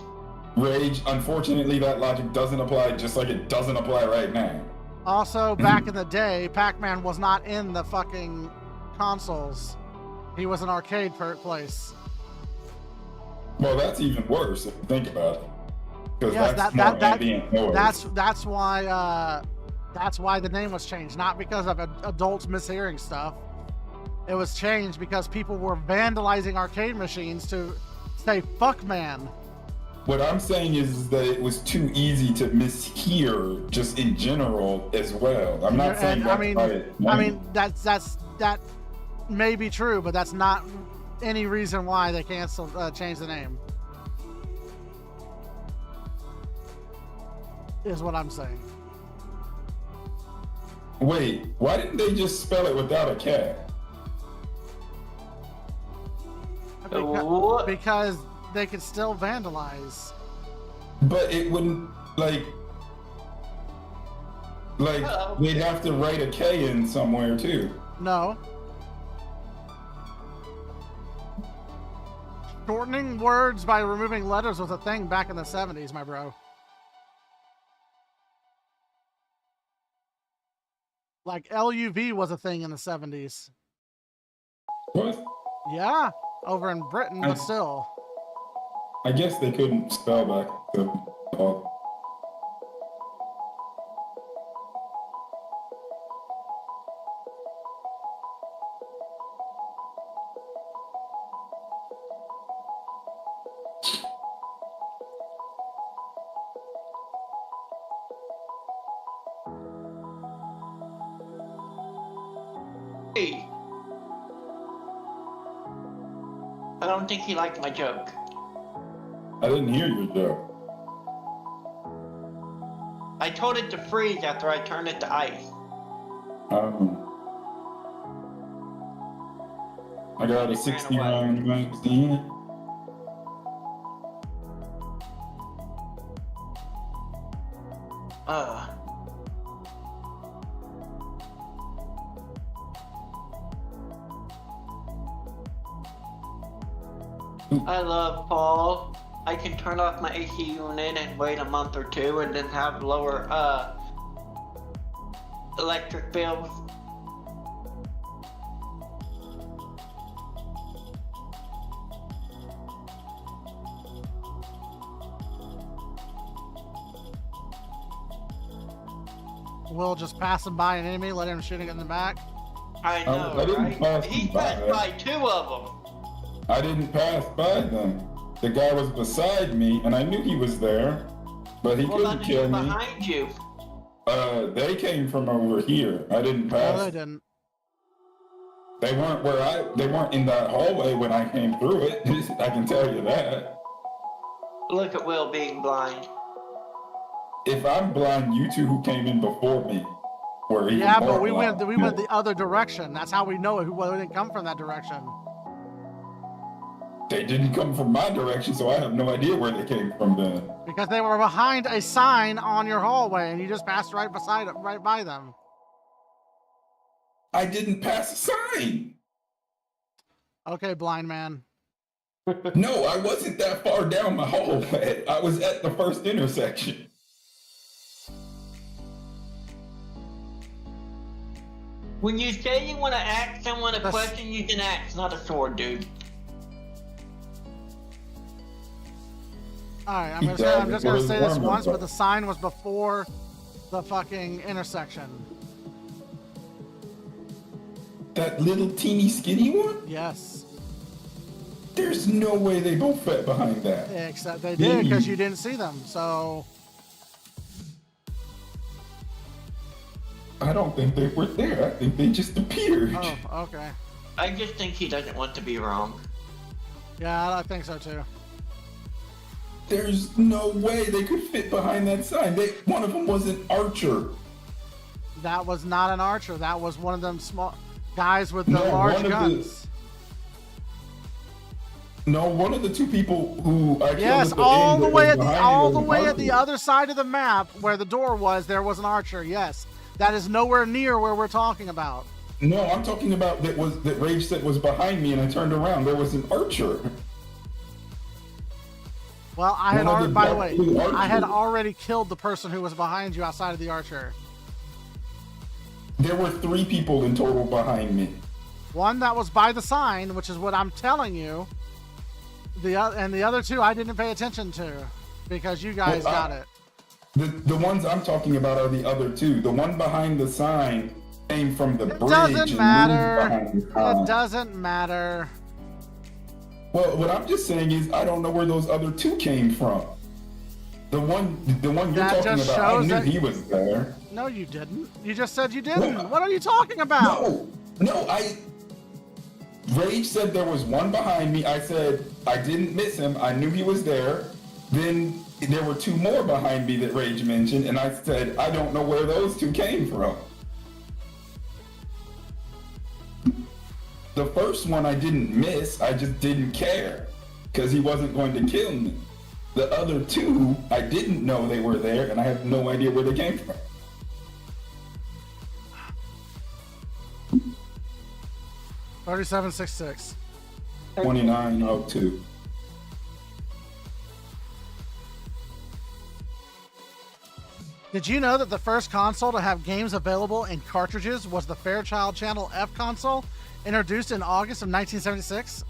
Rage, unfortunately, that logic doesn't apply, just like it doesn't apply right now. Also, back in the day, Pac-Man was not in the fucking consoles. He was an arcade place. Well, that's even worse if you think about it. Because Yes, that's more ambient noise. that's why the name was changed, not because of adults mishearing stuff. It was changed because people were vandalizing arcade machines to say "fuck man." What I'm saying is that it was too easy to mishear, just in general as well. I'm not saying And, I mean that may be true, but that's not any reason why they can't still change the name. Is what I'm saying. Wait, why didn't they just spell it without a cat? What? Because they could still vandalize. But it wouldn't, like Hello. they'd have to write a K in somewhere too. No. Shortening words by removing letters was a thing back in the 70s, my bro. Like LUV was a thing in the 70s. What? Yeah, over in Britain, but still. I guess they couldn't spell back to all. Hey. I don't think he liked my joke. I didn't hear your joke. I told it to freeze after I turned it to ice. I got a It ran 60 away. round magazine. I love fall. I can turn off my AC unit and wait a month or two and then have lower electric bills. Will just passing by an enemy, let him shooting in the back. I know, I didn't right? pass He them by. passed by 2 of them. I didn't pass by them. The guy was beside me, and I knew he was there, but he Well, couldn't then kill he's me. behind you. They came from over here. I didn't No, pass. they didn't. They weren't in that hallway when I came through it. I can tell you that. Look at Will being blind. If I'm blind, you two who came in before me were even Yeah, more but we went blind. the other direction. That's how we know it. We didn't come from that direction. They didn't come from my direction, so I have no idea where they came from then. Because they were behind a sign on your hallway, and you just passed right by them. I didn't pass a sign. Okay, blind man. No, I wasn't that far down the hallway. I was at the first intersection. When you say you want to ask someone a That's- question, you can ask, not a sword, dude. All right, I'm He just died gonna before his say this warm-up, once, but though. the sign was before the fucking intersection. That little teeny skinny one? Yes, There's no way they both fit behind that. except they did because you didn't see them. So I don't think they were there. I think they just appeared. oh, okay. I just think he doesn't want to be wrong. Yeah, I think so too. There's no way they could fit behind that sign. One of them was an archer. That was not an archer. That was one of them small guys with the No, large one of guns. One of the two people who I killed Yes, at the all end the that way was at the behind me all was the an way at the archer. other side of the map where the door was. There was an archer. Yes, that is nowhere near where we're talking about. No, I'm talking about that Rage said was behind me, and I turned around. There was an archer. Well, I had One of already, the by the dark way, blue I had archers. already killed the person who was behind you outside of the archer. There were 3 people in total behind me. One that was by the sign, which is what I'm telling you. The other 2 I didn't pay attention to because you guys Well, got it. The ones I'm talking about are the other 2. The one behind the sign came from the It bridge doesn't and moved matter. behind the sign. It doesn't matter. Well, what I'm just saying is I don't know where those other 2 came from. The one you're That talking just about, I shows knew that- he was there. No, you didn't. You just said you didn't. Well, What are you talking about? No, Rage said there was one behind me. I said I didn't miss him. I knew he was there. Then there were 2 more behind me that Rage mentioned, and I said I don't know where those 2 came from. The first one I didn't miss. I just didn't care because he wasn't going to kill me. The other 2, I didn't know they were there, and I have no idea where they came from. $37.66. 2902. Did you know that the first console to have games available in cartridges was the Fairchild Channel F console, introduced in August of 1976?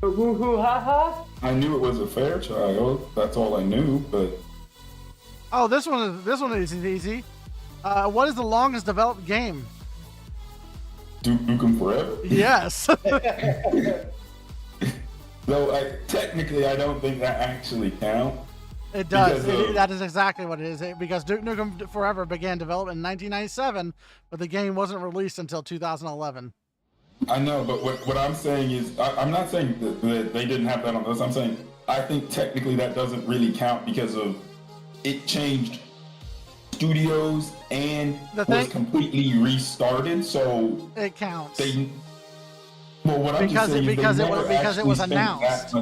Woohoo, haha. I knew it was a Fairchild. That's all I knew, but Oh, this one is easy. What is the longest developed game? Duke Nukem Forever. Yes. Though technically I don't think that actually counts It does. Because, That is exactly what it is. Because Duke Nukem Forever began development in 1997, but the game wasn't released until 2011. I know, but what I'm saying is, I'm not saying that they didn't have that on those. I'm saying I think technically that doesn't really count because of it changed studios and was completely restarted. So it counts. What I'm just saying is because it was announced.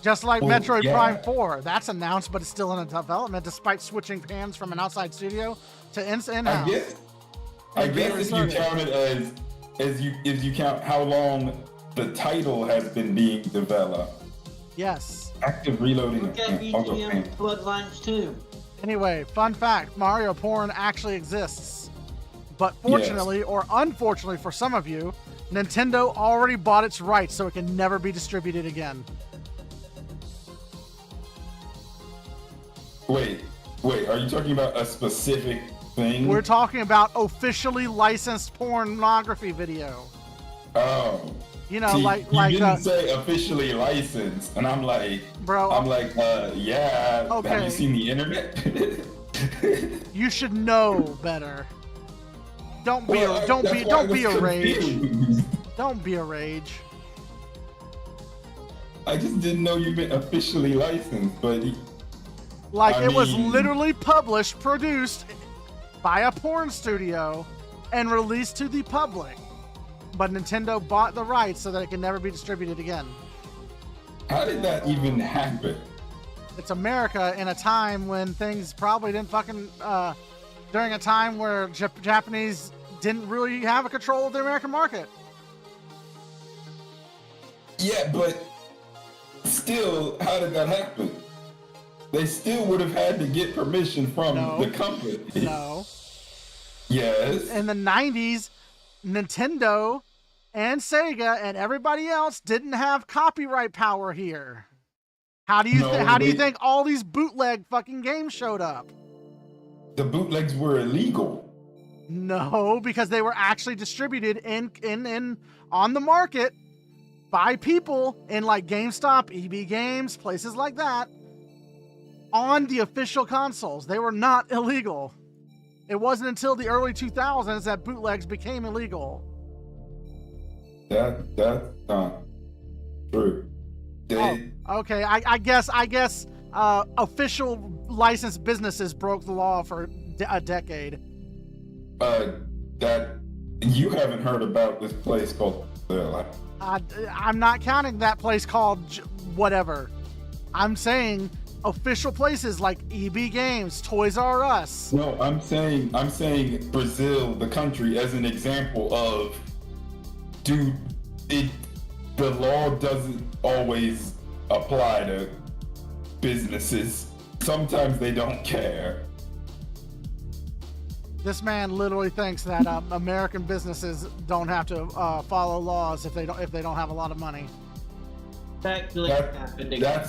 Just like Metroid Prime 4, that's announced, but it's still in development, despite switching hands from an outside studio to in-house. I guess if you count it as you count how long the title has been being developed. Yes. Active reloading. Look at BGM Bloodlines 2. Anyway, fun fact: Mario porn actually exists, but fortunately or unfortunately for some of you, Nintendo already bought its rights, so it can never be distributed again. Wait, are you talking about a specific thing? We're talking about officially licensed pornography video. Oh. You know, you didn't say officially licensed, and I'm like, bro. Yeah. Okay. Have you seen the internet? You should know better. Don't be a rage. Don't be a rage. I just didn't know you meant officially licensed, but it was literally published, produced by a porn studio, and released to the public. But Nintendo bought the rights so that it can never be distributed again. How did that even happen? It's America in a time when things probably didn't during a time where Japanese didn't really have a control of the American market. Yeah, but still, how did that happen? They still would have had to get permission from the company. No. Yes. In the 90s, Nintendo and Sega and everybody else didn't have copyright power here. How do you think all these bootleg fucking games showed up? The bootlegs were illegal. No, because they were actually distributed in on the market by people in like GameStop, EB Games, places like that, on the official consoles. They were not illegal. It wasn't until the early 2000s that bootlegs became illegal. That's not true. Okay. I guess official licensed businesses broke the law for a decade. That you haven't heard about this place called I'm not counting that place called whatever. I'm saying official places like EB Games, Toys R Us. No, I'm saying Brazil, the country, as an example of, dude, the law doesn't always apply to businesses. Sometimes they don't care. This man literally thinks that American businesses don't have to follow laws if they don't have a lot of money. That's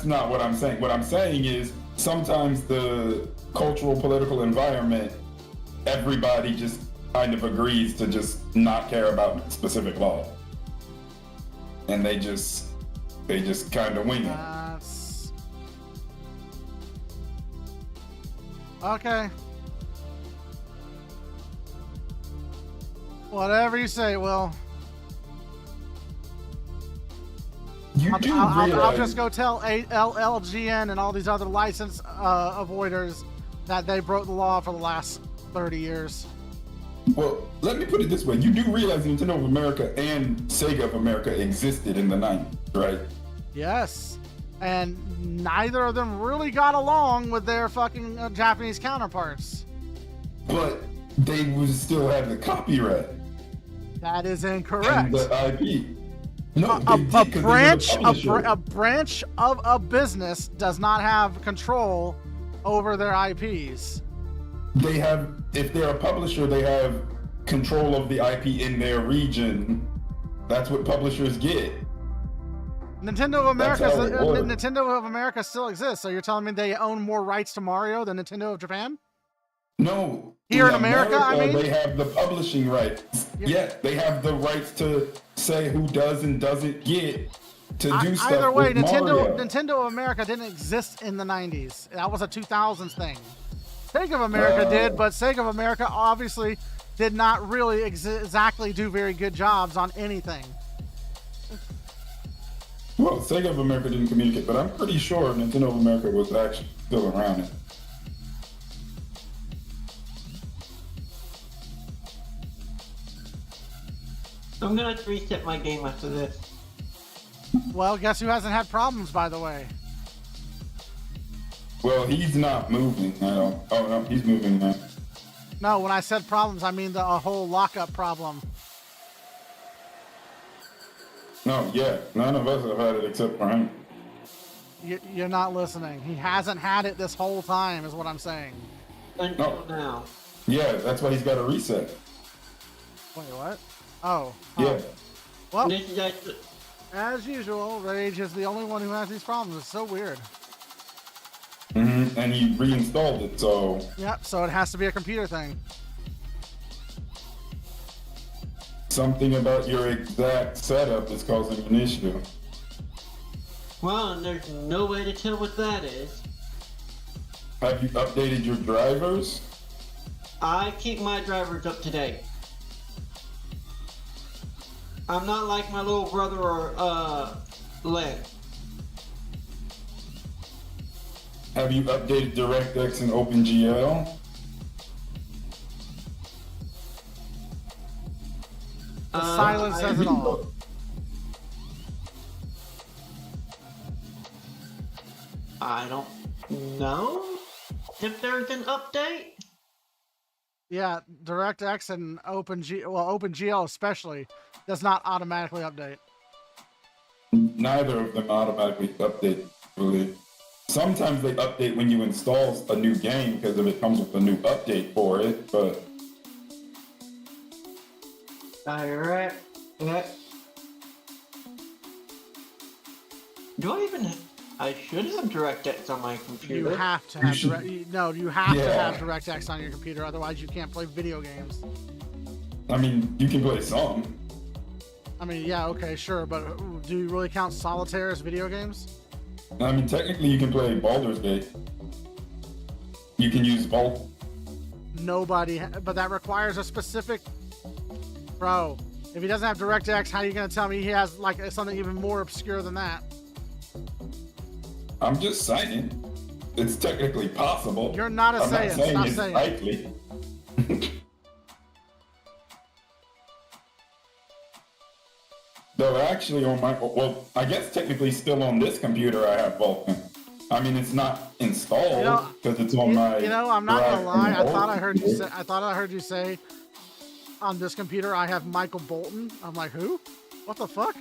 not what I'm saying. What I'm saying is sometimes the cultural, political environment, everybody just kind of agrees to just not care about specific law. And they just kind of wing it. Okay. Whatever you say, Will. I'll just go tell LGN and all these other license avoiders that they broke the law for the last 30 years. Well, let me put it this way. You do realize Nintendo of America and Sega of America existed in the 90s, right? Yes. And neither of them really got along with their fucking Japanese counterparts. But they would still have the copyright. That is incorrect. And the IP. No, a branch of a business does not have control over their IPs. They have, if they're a publisher, they have control of the IP in their region. That's what publishers get. Nintendo of America still exists, so you're telling me they own more rights to Mario than Nintendo of Japan? No. Here in America, I mean? They have the publishing rights. Yeah, they have the rights to say who does and doesn't get to do stuff Either way, with Mario. Nintendo of America didn't exist in the 90s. That was a 2000s thing. Sega of America did, but Sega of America obviously did not really exactly do very good jobs on anything. Well, Sega of America didn't communicate, but I'm pretty sure Nintendo of America was actually still around. I'm gonna reset my game after this. Well, guess who hasn't had problems, by the way? Well, he's not moving now. Oh no, he's moving now. No, when I said problems, I mean the whole lockup problem. No, yeah, none of us have had it except for him. You're not listening. He hasn't had it this whole time, is what I'm saying. Until now. Yeah, that's why he's got to reset. Wait, what? Oh. Yeah. Well, This is actually, as usual, Rage is the only one who has these problems. It's so weird. And he reinstalled it, so Yep, so it has to be a computer thing. something about your exact setup is causing an issue. well, and there's no way to tell what that is. Have you updated your drivers? I keep my drivers up to date. I'm not like my little brother or Len. Have you updated DirectX and OpenGL? The silence says it all. I don't know if there's an update. Yeah, DirectX and OpenGL especially does not automatically update. Neither of them automatically update, really. Sometimes they update when you install a new game because if it comes with a new update for it, but Direct. Do I even? I should have DirectX on my computer. You have to have should- you have to Yeah. have DirectX on your computer, otherwise you can't play video games. I mean, you can play some. I mean, yeah, okay, sure, but do you really count solitaire as video games? I mean, technically you can play Baldur's Gate. You can use Vault. But that requires a specific. Bro, if he doesn't have DirectX, how are you going to tell me he has like something even more obscure than that? I'm just saying. It's technically possible. You're not a I'm Saiyan. not saying Stop it's saying. likely. Though actually on my, well, I guess technically still on this computer I have Vulkan. I mean, it's not installed because it's on my. I'm not gonna drive lie. from the I thought old I heard you computer. say. I thought I heard you say, on this computer I have Michael Bolton. I'm like, who? What the fuck?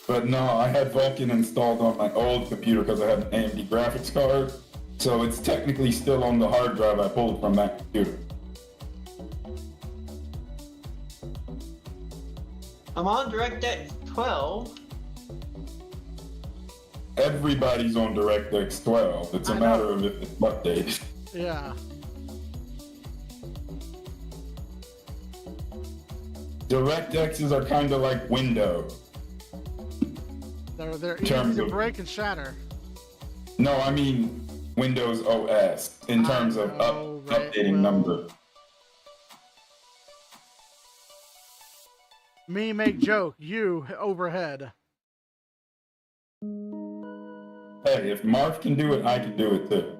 But no, I had Vulkan installed on my old computer because I have an AMD graphics card. So it's technically still on the hard drive I pulled from that computer. I'm on DirectX 12. Everybody's on DirectX 12. It's a I matter know. of if it's updated. Yeah. DirectXs are kind of like Windows. They're terms easy to of- break and shatter. No, I mean Windows OS in terms of know, right, updating well- number. Me make joke. You overhead. Hey, if Marv can do it, I can do it too.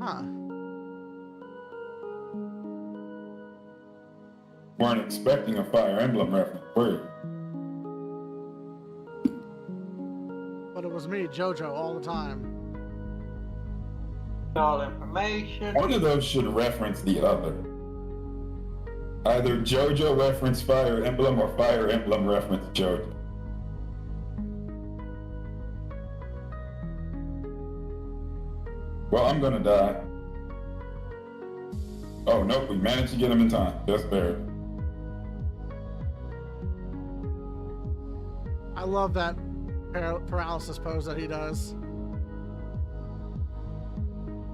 Huh. Weren't expecting a Fire Emblem reference, were you? But it was me, JoJo, all the time. All information. One of those should reference the other. Either JoJo reference Fire Emblem or Fire Emblem reference JoJo. Well, I'm gonna die. Oh, nope, we managed to get him in time. Just barely. I love that paralysis pose that he does.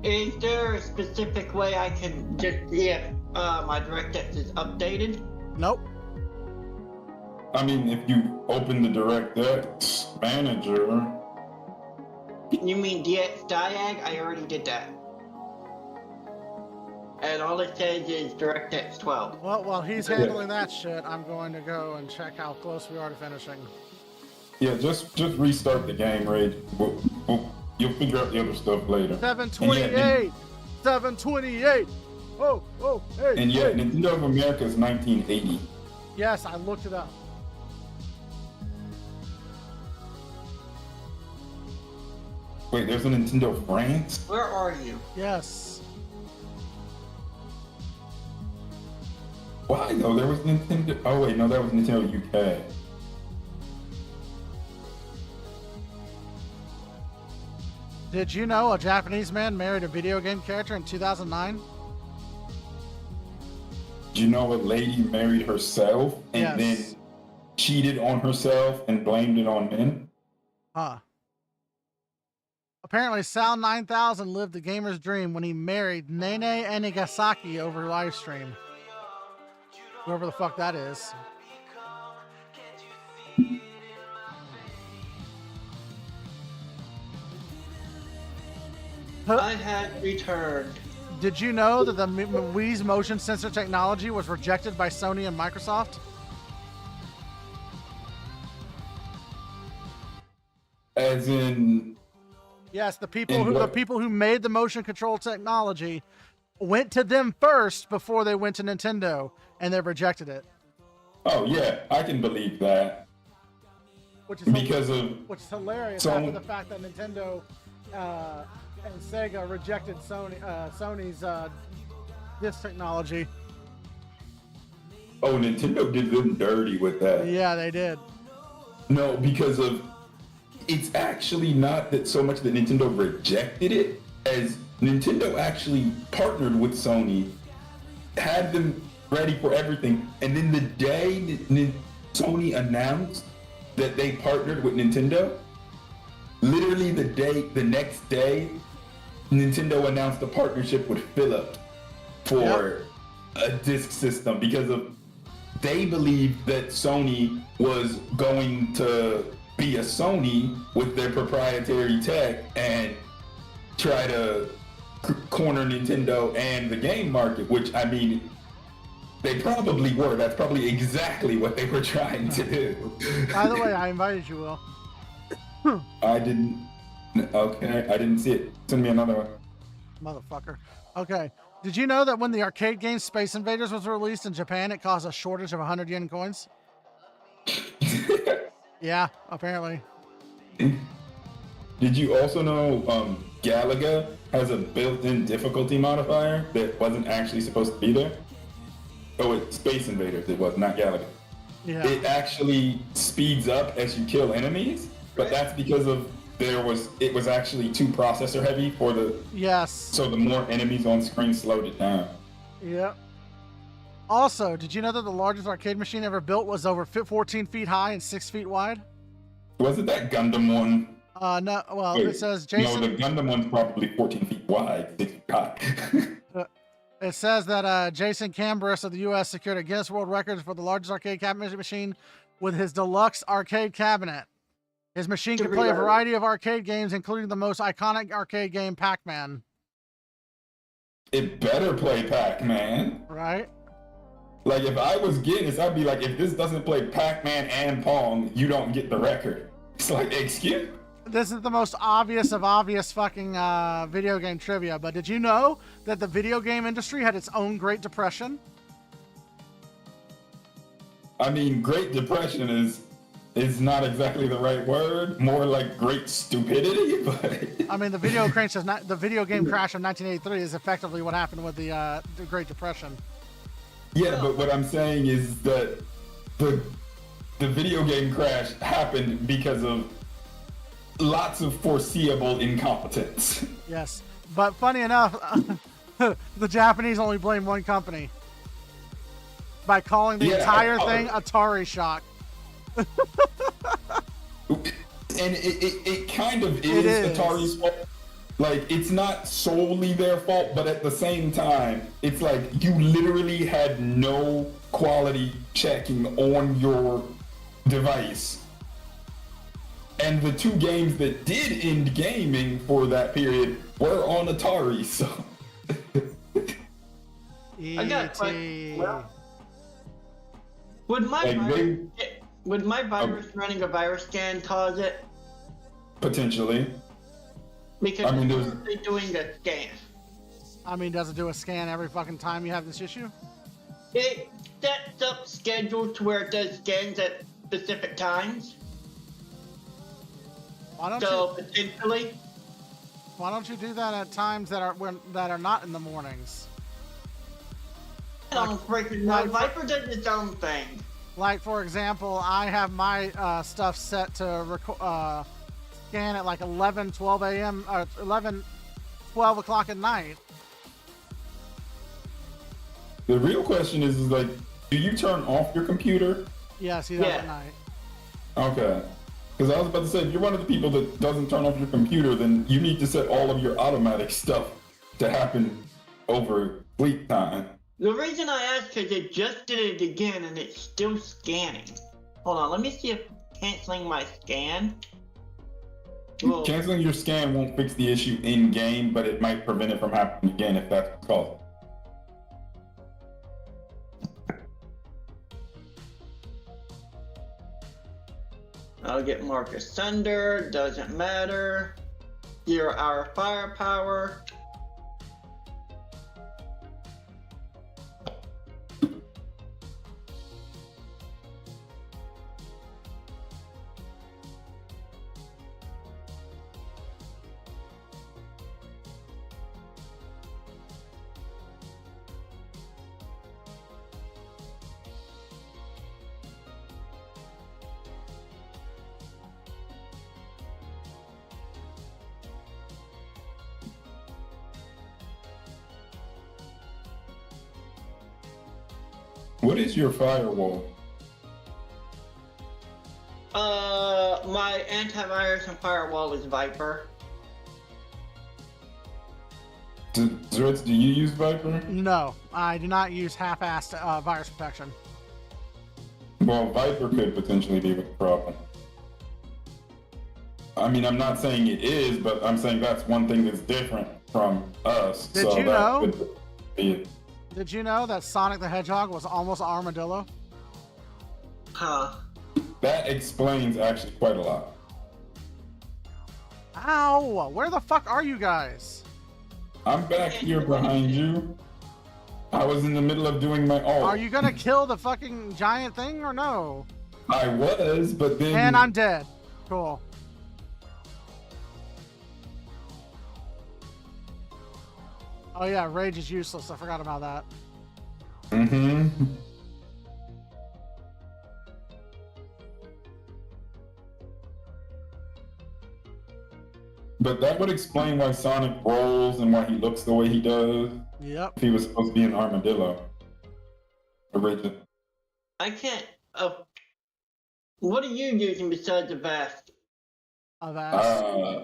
Is there a specific way I can just see if my DirectX is updated? Nope. I mean, if you open the DirectX manager. You mean DX Diag? I already did that. And all it says is DirectX 12. Well, while he's handling that shit, I'm going to go and check how close we are to finishing. Yeah, just restart the game, Rage. You'll figure out the other stuff later. 728! 728! Oh, hey! And yeah, hey. Nintendo of America is 1980. Yes, I looked it up. Wait, there's a Nintendo France? Where are you? Yes. Why though? There was Nintendo. Oh wait, no, that was Nintendo UK. Did you know a Japanese man married a video game character in 2009? Do you know a lady married herself and then cheated on herself and blamed it on men? Huh. Apparently, Sal 9000 lived the gamer's dream when he married Nene Enigasaki over live stream. Whoever the fuck that is. I had returned. Did you know that the Wii's motion sensor technology was rejected by Sony and Microsoft? As in, Yes, the people who made the motion control technology went to them first before they went to Nintendo, and they rejected it. oh yeah, I can believe that. Which is Which is hilarious So- after the fact that Nintendo and Sega rejected Sony's this technology. Oh, Nintendo did them dirty with that. Yeah, they did. No, because of it's actually not that so much that Nintendo rejected it, as Nintendo actually partnered with Sony, had them ready for everything, and then the day that Sony announced that they partnered with Nintendo, literally the next day, Nintendo announced a partnership with Philips for a disc system because of they believed that Sony was going to be a Sony with their proprietary tech and try to corner Nintendo and the game market, which I mean, they probably were. That's probably exactly what they were trying to do. By the way, I invited you, Will. I didn't. Okay, I didn't see it. Send me another one. Motherfucker. Okay. Did you know that when the arcade game Space Invaders was released in Japan, it caused a shortage of 100 yen coins? Yeah, apparently. Did you also know Galaga has a built-in difficulty modifier that wasn't actually supposed to be there? Oh, it's Space Invaders. It was not Galaga. Yeah. It actually speeds up as you kill enemies, but that's because of it was actually too processor heavy for the. Yes. So the more enemies on screen slowed it down. Yep. Also, did you know that the largest arcade machine ever built was over 14 feet high and 6 feet wide? Wasn't that Gundam one? No. Well, Wait, it says Jason. No, the Gundam one's probably 14 feet wide, 6 feet high. It says that Jason Cambris of the U.S. secured a Guinness World Record for the largest arcade cabinet machine with his deluxe arcade cabinet. His machine can play a variety of arcade games, including the most iconic arcade game, Pac-Man. It better play Pac-Man. Right? Like, if I was Guinness, I'd be like, if this doesn't play Pac-Man and Pong, you don't get the record. It's like, excuse me? This is the most obvious of obvious fucking video game trivia, but did you know that the video game industry had its own Great Depression? I mean, Great Depression is not exactly the right word. More like great stupidity, but... I mean, the video game crash of 1983 is effectively what happened with the Great Depression. Yeah, but what I'm saying is that the video game crash happened because of lots of foreseeable incompetence. Yes, but funny enough, the Japanese only blame one company by calling the entire thing Atari Shock. And it kind of is Atari's fault. Like, it's not solely their fault, but at the same time, it's like you literally had no quality checking on your device. And the two games that did end gaming for that period were on Atari, so. I got a question. Well, would my Like, virus, would my virus running a virus scan cause it? Potentially. Because I mean, they're doing a scan. I mean, does it do a scan every fucking time you have this issue? It sets up schedules to where it does scans at specific times. Why don't So you? potentially, Why don't you do that at times that are not in the mornings? I don't freaking know. Viper does its own thing. Like, for example, I have my stuff set to scan at like 11, 12 a.m. or 11, 12 o'clock at night. The real question is like, do you turn off your computer? Yes, he does at night. Okay. Because I was about to say, if you're one of the people that doesn't turn off your computer, then you need to set all of your automatic stuff to happen over sleep time. The reason I asked is it just did it again and it's still scanning. Hold on, let me see if canceling my scan. Well, Canceling your scan won't fix the issue in game, but it might prevent it from happening again if that's what's caused. I'll get Marcus Thunder, doesn't matter. 0 hour firepower. What is your firewall? My antivirus and firewall is Viper. Zritz, do you use Viper? No, I do not use half-assed virus protection. Well, Viper could potentially be the problem. I mean, I'm not saying it is, but I'm saying that's one thing that's different from us. Did so you that know? could be it. Did you know that Sonic the Hedgehog was almost an armadillo? Huh. That explains actually quite a lot. Ow! Where the fuck are you guys? I'm back here behind you. I was in the middle of doing my ult. Are you gonna kill the fucking giant thing or no? I was, but then... And I'm dead. Cool. Oh yeah, rage is useless. I forgot about that. Mm-hmm. But that would explain why Sonic rolls and why he looks the way he does. Yep. If he was supposed to be an armadillo. Original. I can't. What are you using besides the vest? Of ass.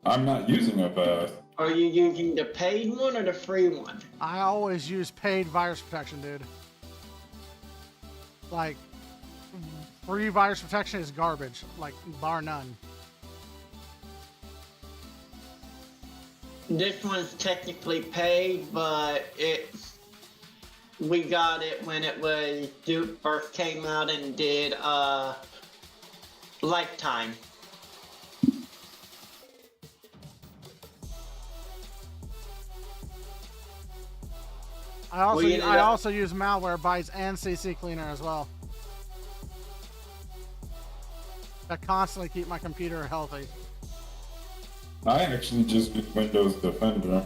I'm not using a vest. Are you using the paid one or the free one? I always use paid virus protection, dude. Like, free virus protection is garbage, like, bar none. This one's technically paid, but we got it when it was Duke first came out and did Lifetime. I also use malware bytes and CC cleaner as well. To constantly keep my computer healthy. I actually just use Windows Defender.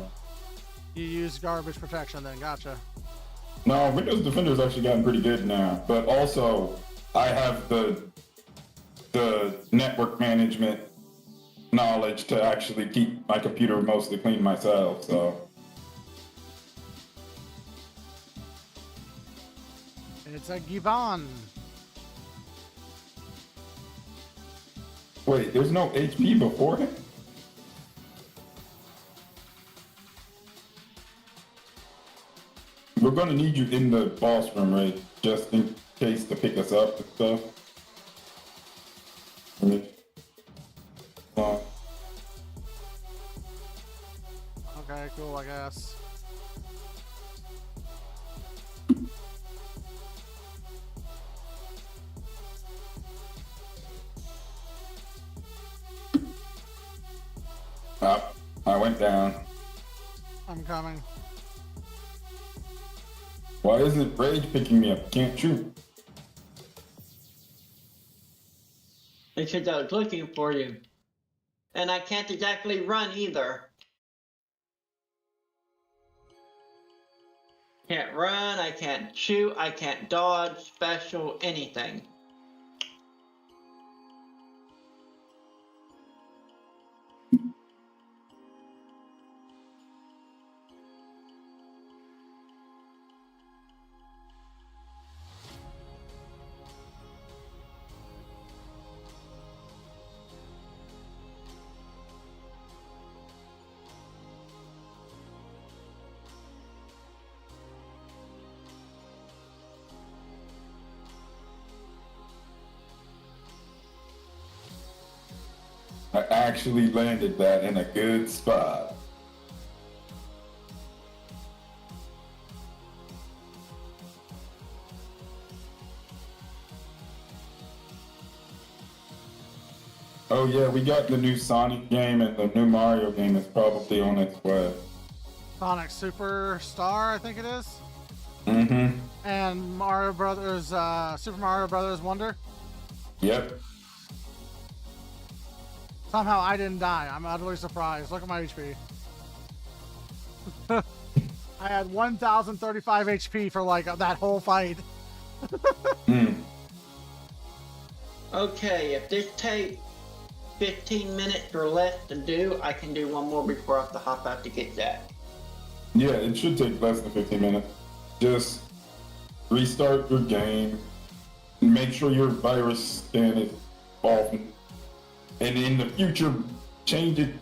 You use garbage protection then, gotcha. No, Windows Defender's actually gotten pretty good now. But also, I have the network management knowledge to actually keep my computer mostly clean myself, so. It's a Giban. Wait, there's no HP before him? We're gonna need you in the boss room, right? Just in case to pick us up and stuff. Okay, cool, I guess. Up. I went down. I'm coming. Why isn't Rage picking me up? Can't shoot. Because I was looking for you. And I can't exactly run either. Can't run, I can't shoot, I can't dodge, special, anything. I actually landed that in a good spot. Oh yeah, we got the new Sonic game and the new Mario game is probably on its way. Sonic Superstar, I think it is. Mm-hmm. And Mario Brothers, Super Mario Brothers Wonder. Yep. Somehow I didn't die. I'm utterly surprised. Look at my HP. I had 1,035 HP for like that whole fight. Okay, if this takes 15 minutes or less to do, I can do one more before I have to hop out to get that. Yeah, it should take less than 15 minutes. Just restart your game. Make sure your virus scan is off. And in the future, change it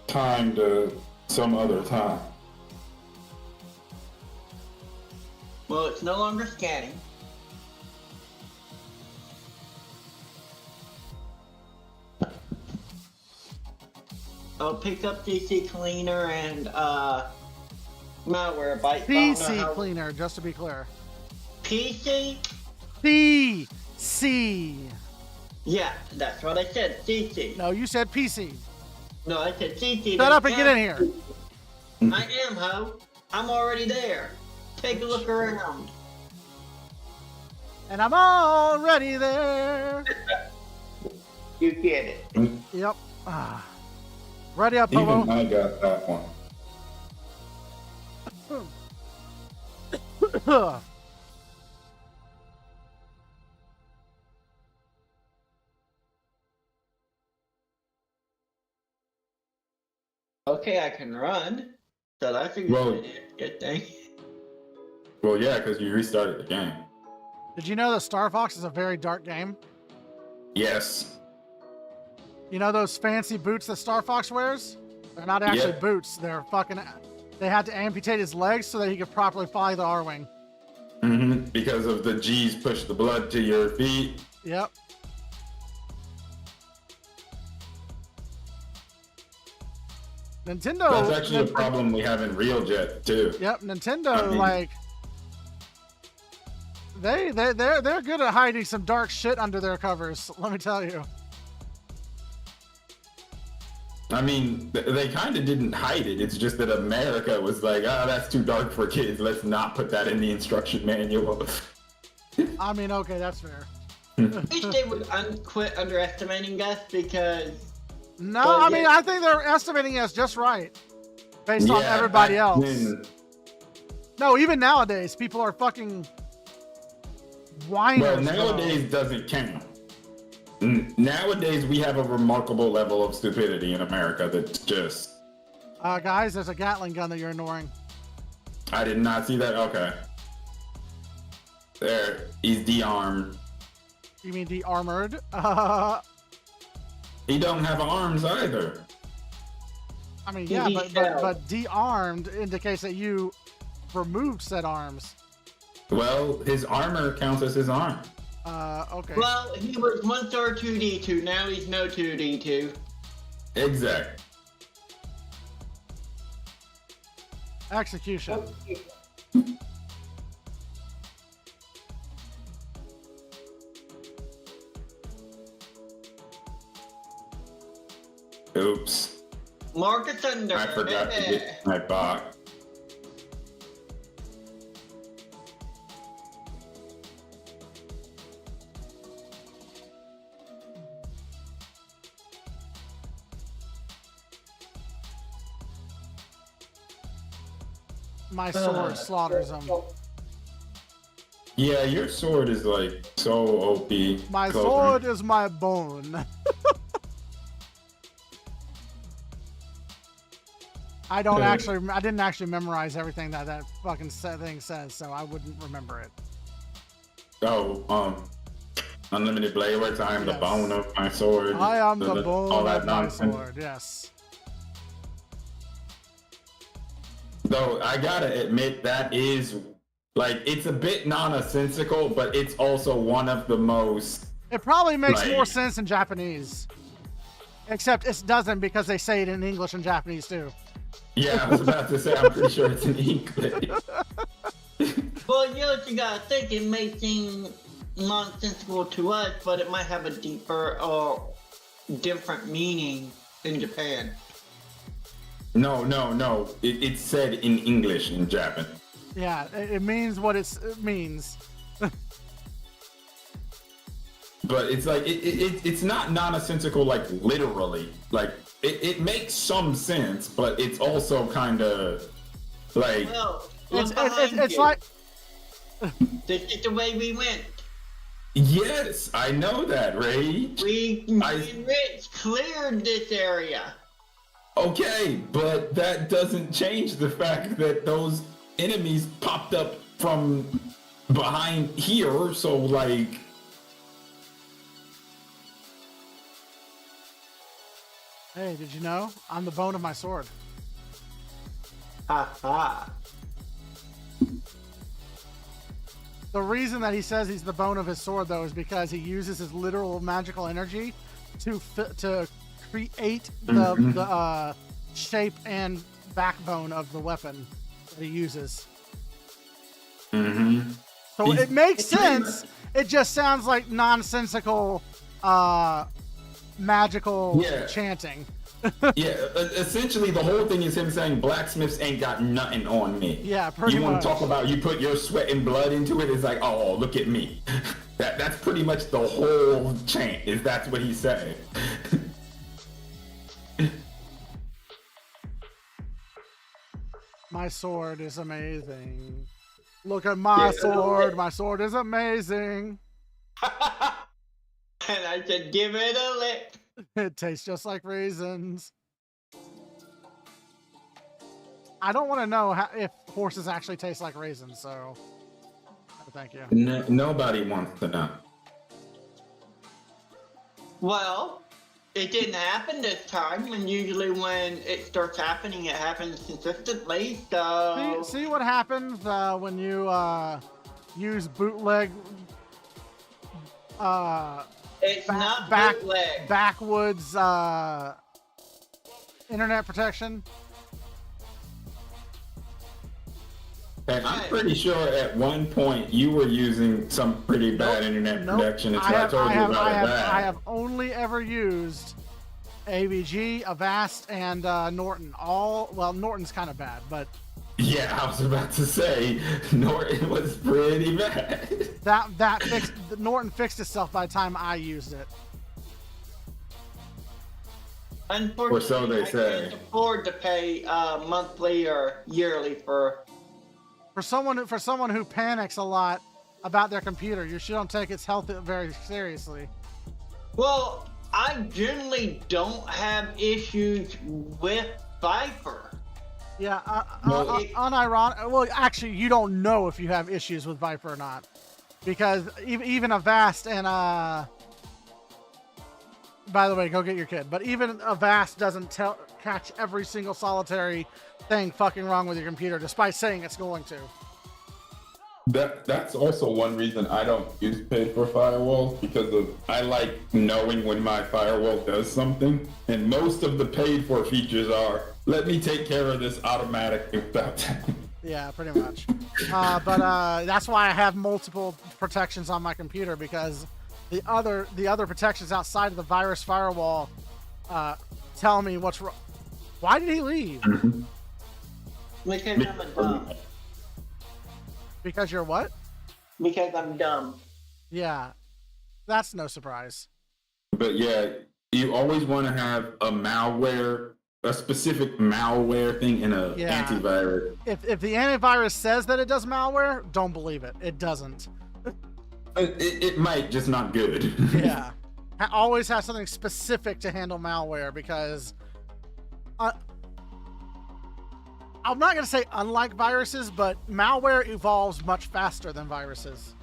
time to some other time. Well, it's no longer scanning. I'll pick up DC Cleaner and Malware Byte. PC Cleaner, just to be clear. PC? PC. Yeah, that's what I said. CC. No, you said PC. No, I said CC. Shut up and get in here. I am, ho. I'm already there. Take a look around. And I'm already there. You get it. Yep. Ready up, Even Pomo. I got that one. Okay, I can run. So that's a good thing. Well, yeah, because you restarted the game. Did you know that Star Fox is a very dark game? Yes. You know those fancy boots that Star Fox wears? They're not actually boots. They're fucking... They had to amputate his legs so that he could properly fly the R-Wing. Mm-hmm. Because of the G's push the blood to your feet. Yep. Nintendo... That's actually a problem we have in RealJet, too. Yep, Nintendo, like... They're good at hiding some dark shit under their covers, let me tell you. I mean, they kind of didn't hide it. It's just that America was like, oh, that's too dark for kids. Let's not put that in the instruction manual. I mean, okay, that's fair. I wish they would quit underestimating us because... No, I mean, I think they're estimating us just right. Based on everybody else. No, even nowadays, people are fucking... whiners. Well, nowadays doesn't count. Nowadays, we have a remarkable level of stupidity in America that's just... Guys, there's a Gatling gun that you're ignoring. I did not see that. Okay. There. He's de-armed. You mean de-armored? He don't have arms either. I mean, yeah, but de-armed indicates that you removed said arms. Well, his armor counts as his arm. Okay. Well, he was 1 star 2D2. Now he's no 2D2. Exact. Execution. Oops. Marcus Thunder. I forgot to get my box. My sword slaughters him. Yeah, your sword is like so OP. My Close sword range. is my bone. I didn't actually memorize everything that fucking thing says, so I wouldn't remember it. Oh, unlimited blade works. I am the bone of my sword. I am the all bone that of my nonsense. sword, yes. Though I gotta admit that is like it's a bit nonsensical, but it's also one of the most. It probably makes Like- more sense in Japanese. Except it doesn't because they say it in English and Japanese too. Yeah, I was about to say I'm pretty sure it's in English. Well, you gotta think it may seem nonsensical to us, but it might have a deeper or different meaning in Japan. No. It's said in English in Japan. Yeah, it means what it means. But it's like it's not nonsensical like literally. Like it makes some sense, but it's also kind of like Well, It's like this is the way we went. yes, I know that, Rage. We Rich cleared this area. Okay, but that doesn't change the fact that those enemies popped up from behind here. So like. hey, did you know? I'm the bone of my sword. Ha ha. The reason that he says he's the bone of his sword, though, is because he uses his literal magical energy to create the shape and backbone of the weapon that he uses. Mm-hmm. So it makes sense. It just sounds like nonsensical, magical chanting. Yeah, essentially the whole thing is him saying blacksmiths ain't got nothing on me. Yeah, pretty You want much. to talk about you put your sweat and blood into it? It's like, oh, look at me. That's pretty much the whole chant. Is that's what he's saying? My sword is amazing. Look at my sword. My sword is amazing. And I said, give it a lick. It tastes just like raisins. I don't want to know if horses actually taste like raisins, so thank you. Nobody wants to know. Well, it didn't happen this time, and usually when it starts happening, it happens consistently, so... See what happens when you use bootleg It's not bootleg. backwoods internet protection. And I'm pretty sure at one point you were using some pretty bad internet protection until I told you about that. I have only ever used AVG, Avast, and Norton. Norton's kind of bad, but yeah, I was about to say Norton was pretty bad. Norton fixed itself by the time I used it. Unfortunately, Or so they say. I can't afford to pay monthly or yearly for someone who panics a lot about their computer. You shouldn't take its health very seriously. Well, I generally don't have issues with Viper. Yeah, unironic. Well, actually, you don't know if you have issues with Viper or not, because even Avast and by the way, go get your kid. But even Avast doesn't catch every single solitary thing fucking wrong with your computer, despite saying it's going to. That's also one reason I don't use paid for firewalls, because I like knowing when my firewall does something, and most of the paid for features are let me take care of this automatically without time. Yeah, pretty much. But that's why I have multiple protections on my computer, because the other protections outside of the virus firewall tell me what's wrong. Why did he leave? Because I'm a dumb. Because you're what? Because I'm dumb. Yeah, that's no surprise. But yeah, you always want to have a specific malware thing in a antivirus. If the antivirus says that it does malware, don't believe it. It doesn't. It might, just not good. Yeah. Always have something specific to handle malware, because I'm not going to say unlike viruses, but malware evolves much faster than viruses.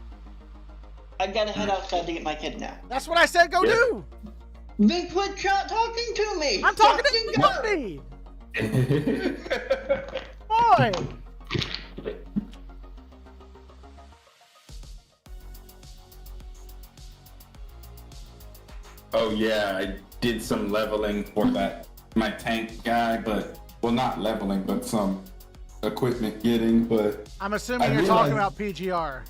I gotta head outside to get my kid now. That's what I said go do! Then quit talking to me! I'm talking to Cody! Boy! Oh yeah, I did some leveling for my tank guy, but well, not leveling, but some equipment getting. But I'm assuming you're talking about PGR.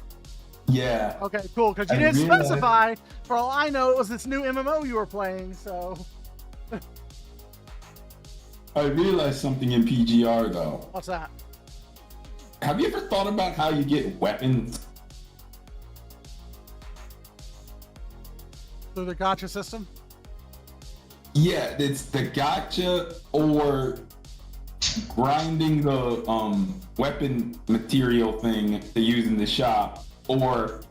Yeah. Okay, cool, because you didn't specify. For all I know, it was this new MMO you were playing, so... I realized something in PGR though. What's that? Have you ever thought about how you get weapons? Through the gacha system? Yeah, it's the gacha or grinding the weapon material thing to use in the shop, or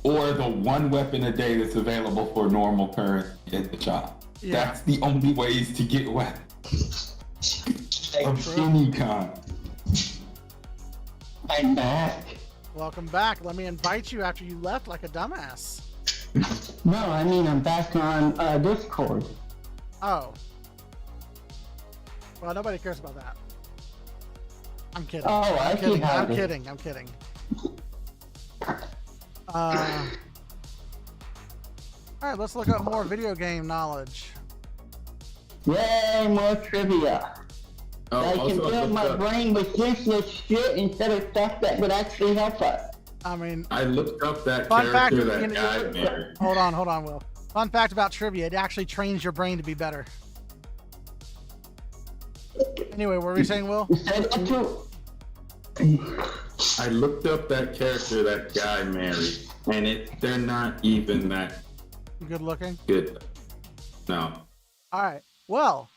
the one weapon a day that's available for normal currency at the shop. Yeah. That's the only ways to get weapons of any kind. I'm back. Welcome back. Let me invite you after you left like a dumbass. No, I mean I'm back on Discord. Oh. Well, nobody cares about that. I'm kidding. Oh, I'm kidding. I'm kidding. Alright, let's look up more video game knowledge. Yay, more trivia. I can fill my brain with useless shit instead of stuff that would actually help us. I mean, I looked up that fun character fact, that guy married. Hold on, Will. Fun fact about trivia, it actually trains your brain to be better. Anyway, what were we saying, Will? I looked up that character that guy married, and they're not even that good looking. Good. No. All right. Well,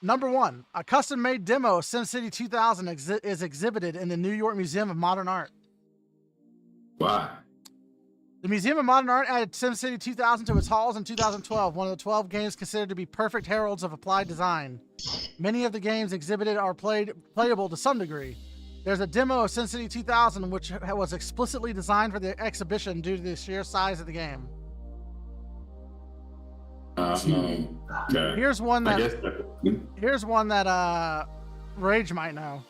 number one, a custom-made demo of SimCity 2000 is exhibited in the New York Museum of Modern Art. Why? The Museum of Modern Art added SimCity 2000 to its halls in 2012, one of the 12 games considered to be perfect heralds of applied design. Many of the games exhibited are playable to some degree. There's a demo of SimCity 2000 which was explicitly designed for the exhibition due to the sheer size of the game. Okay. Here's one that Rage might know.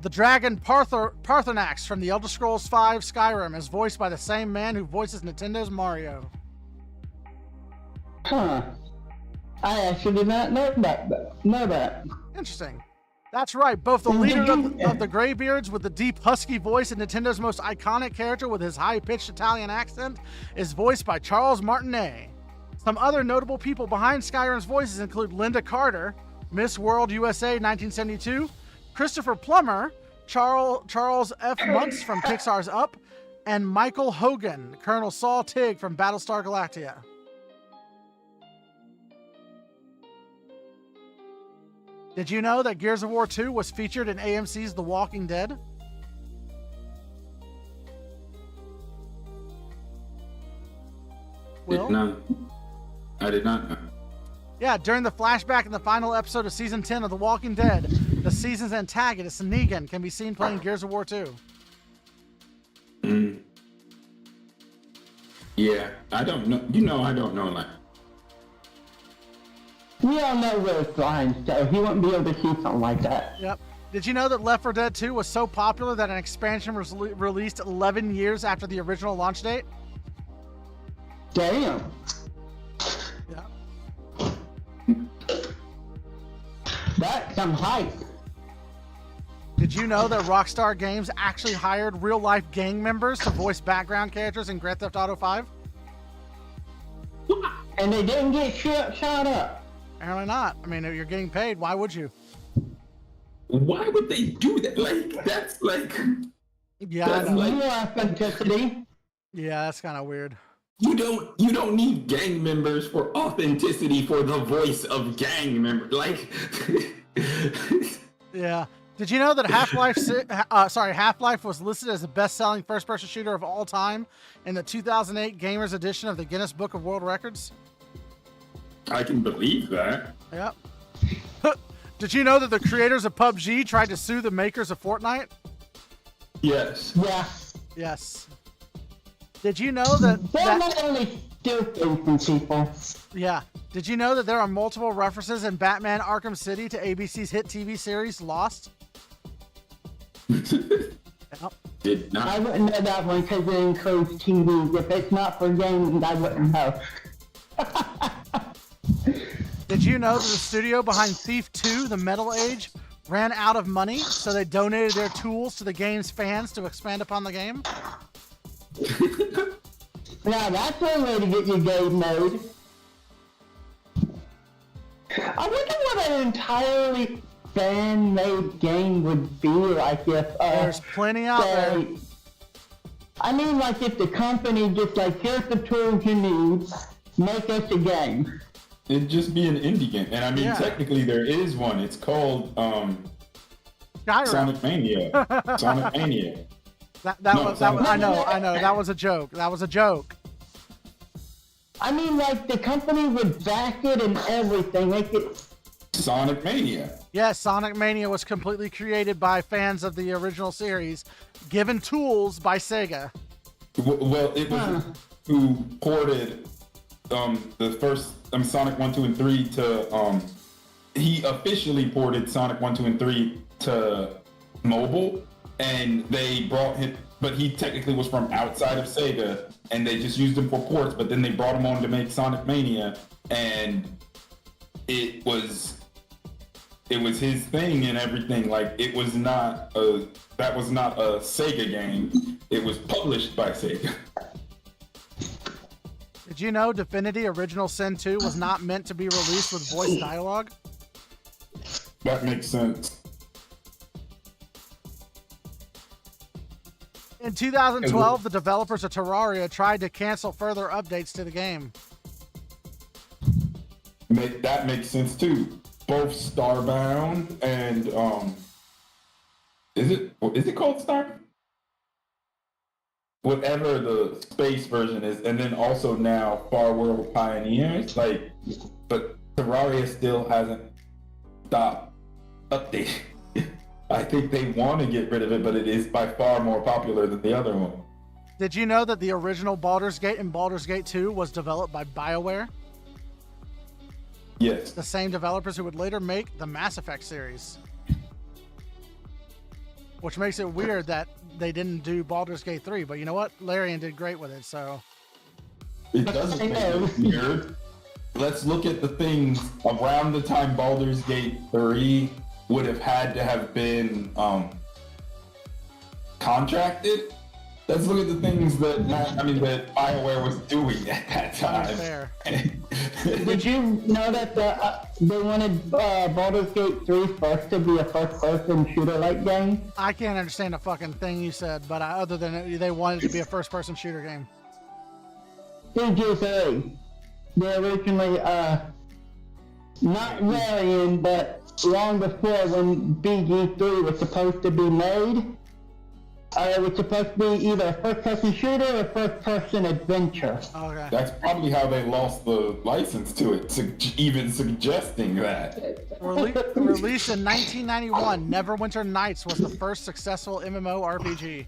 The dragon Parthenax from the Elder Scrolls V Skyrim is voiced by the same man who voices Nintendo's Mario. Huh. I actually did not know that. Interesting. That's right. Both the leader of the Greybeards with the deep husky voice and Nintendo's most iconic character with his high-pitched Italian accent is voiced by Charles Martinet. Some other notable people behind Skyrim's voices include Linda Carter, Miss World USA 1972, Christopher Plummer, Charles F. Muntz from Pixar's Up, and Michael Hogan, Colonel Saul Tigg from Battlestar Galactica. Did you know that Gears of War 2 was featured in AMC's The Walking Dead? Will? I did not know. Yeah, during the flashback in the final episode of Season 10 of The Walking Dead, the season's antagonist, Negan, can be seen playing Gears of War 2. Yeah, I don't know. I don't know that. We all know Will's blind, so he won't be able to see something like that. Yep. Did you know that Left 4 Dead 2 was so popular that an expansion was released 11 years after the original launch date? Damn. Yeah. That's some hype. Did you know that Rockstar Games actually hired real-life gang members to voice background characters in Grand Theft Auto 5? And they didn't get shot up. Apparently not. I mean, if you're getting paid, why would you? Why would they do that? Like, that's like... Yeah, That's I know. like- More authenticity. Yeah, that's kind of weird. You don't need gang members for authenticity for the voice of gang member. Like... Yeah. Did you know that Half-Life was listed as the best-selling first-person shooter of all time in the 2008 Gamers Edition of the Guinness Book of World Records? I can believe that. Yep. Did you know that the creators of PUBG tried to sue the makers of Fortnite? Yes. Yeah. Yes. Did you know that... They're not only stupid from people. Yeah. Did you know that there are multiple references in Batman Arkham City to ABC's hit TV series Lost? Yep. Did I not. wouldn't know that one because it includes TVs. If it's not for gaming, I wouldn't know. Did you know that the studio behind Thief 2, The Metal Age, ran out of money, so they donated their tools to the game's fans to expand upon the game? Now that's one way to get your game mode. I wonder what an entirely fan-made game would be like if There's plenty out there. I mean, like if the company just like, here's the tools you need, make us a game. It'd just be an indie game. And I mean, Yeah. technically there is one. It's called Skyrim. Sonic Mania. Sonic Mania. That No, was, Sonic- I know. That was a joke. That was a joke. I mean, like the company would back it and everything. Make it. Sonic Mania. Yes, Sonic Mania was completely created by fans of the original series, given tools by Sega. Well, it was who ported the first Sonic 1, 2, and 3 to he officially ported Sonic 1, 2, and 3 to mobile, and they brought him, but he technically was from outside of Sega, and they just used him for ports, but then they brought him on to make Sonic Mania, and it was his thing and everything. Like, that was not a Sega game. It was published by Sega. Did you know Divinity Original Sin 2 was not meant to be released with voice dialogue? That makes sense. In 2012, the developers of Terraria tried to cancel further updates to the game. That makes sense too. Both Starbound and is it called Star? Whatever the space version is, and then also now Far World Pioneers. Like, but Terraria still hasn't stopped updating. I think they want to get rid of it, but it is by far more popular than the other one. Did you know that the original Baldur's Gate and Baldur's Gate 2 was developed by BioWare? Yes. The same developers who would later make the Mass Effect series. Which makes it weird that they didn't do Baldur's Gate 3, but you know what? Larian did great with it, so... It doesn't make it weird. Let's look at the things around the time Baldur's Gate 3 would have had to have been contracted. Let's look at the things that BioWare was doing at that time. Fair. Did you know that they wanted Baldur's Gate 3 first to be a first-person shooter-like game? I can't understand a fucking thing you said, but other than they wanted it to be a first-person shooter game. CG3. They originally, not Larian, but long before when BG3 was supposed to be made, it was supposed to be either a first-person shooter or a first-person adventure. Okay. That's probably how they lost the license to it, even suggesting that. Released in 1991, Neverwinter Nights was the first successful MMORPG.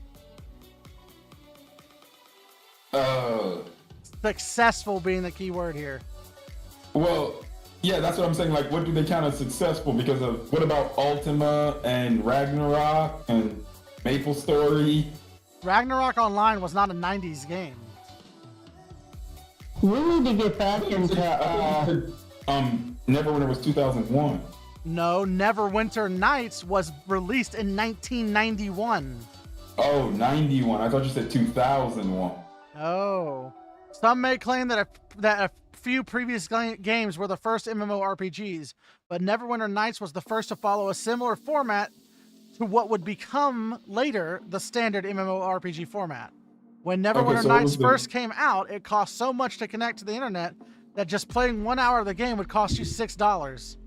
Uh, Successful being the key word here. well, Yeah, that's what I'm saying. Like, what do they count as successful? Because of what about Ultima and Ragnarok and Maple Story? Ragnarok Online was not a 90s game. We need to get back into, Neverwinter was 2001. No, Neverwinter Nights was released in 1991. Oh, 91. I thought you said 2001. Oh. Some may claim that a few previous games were the first MMORPGs, but Neverwinter Nights was the first to follow a similar format to what would become later the standard MMORPG format. When Neverwinter Nights first came out, it cost so much to connect to the internet that just playing 1 hour of the game would cost you $6.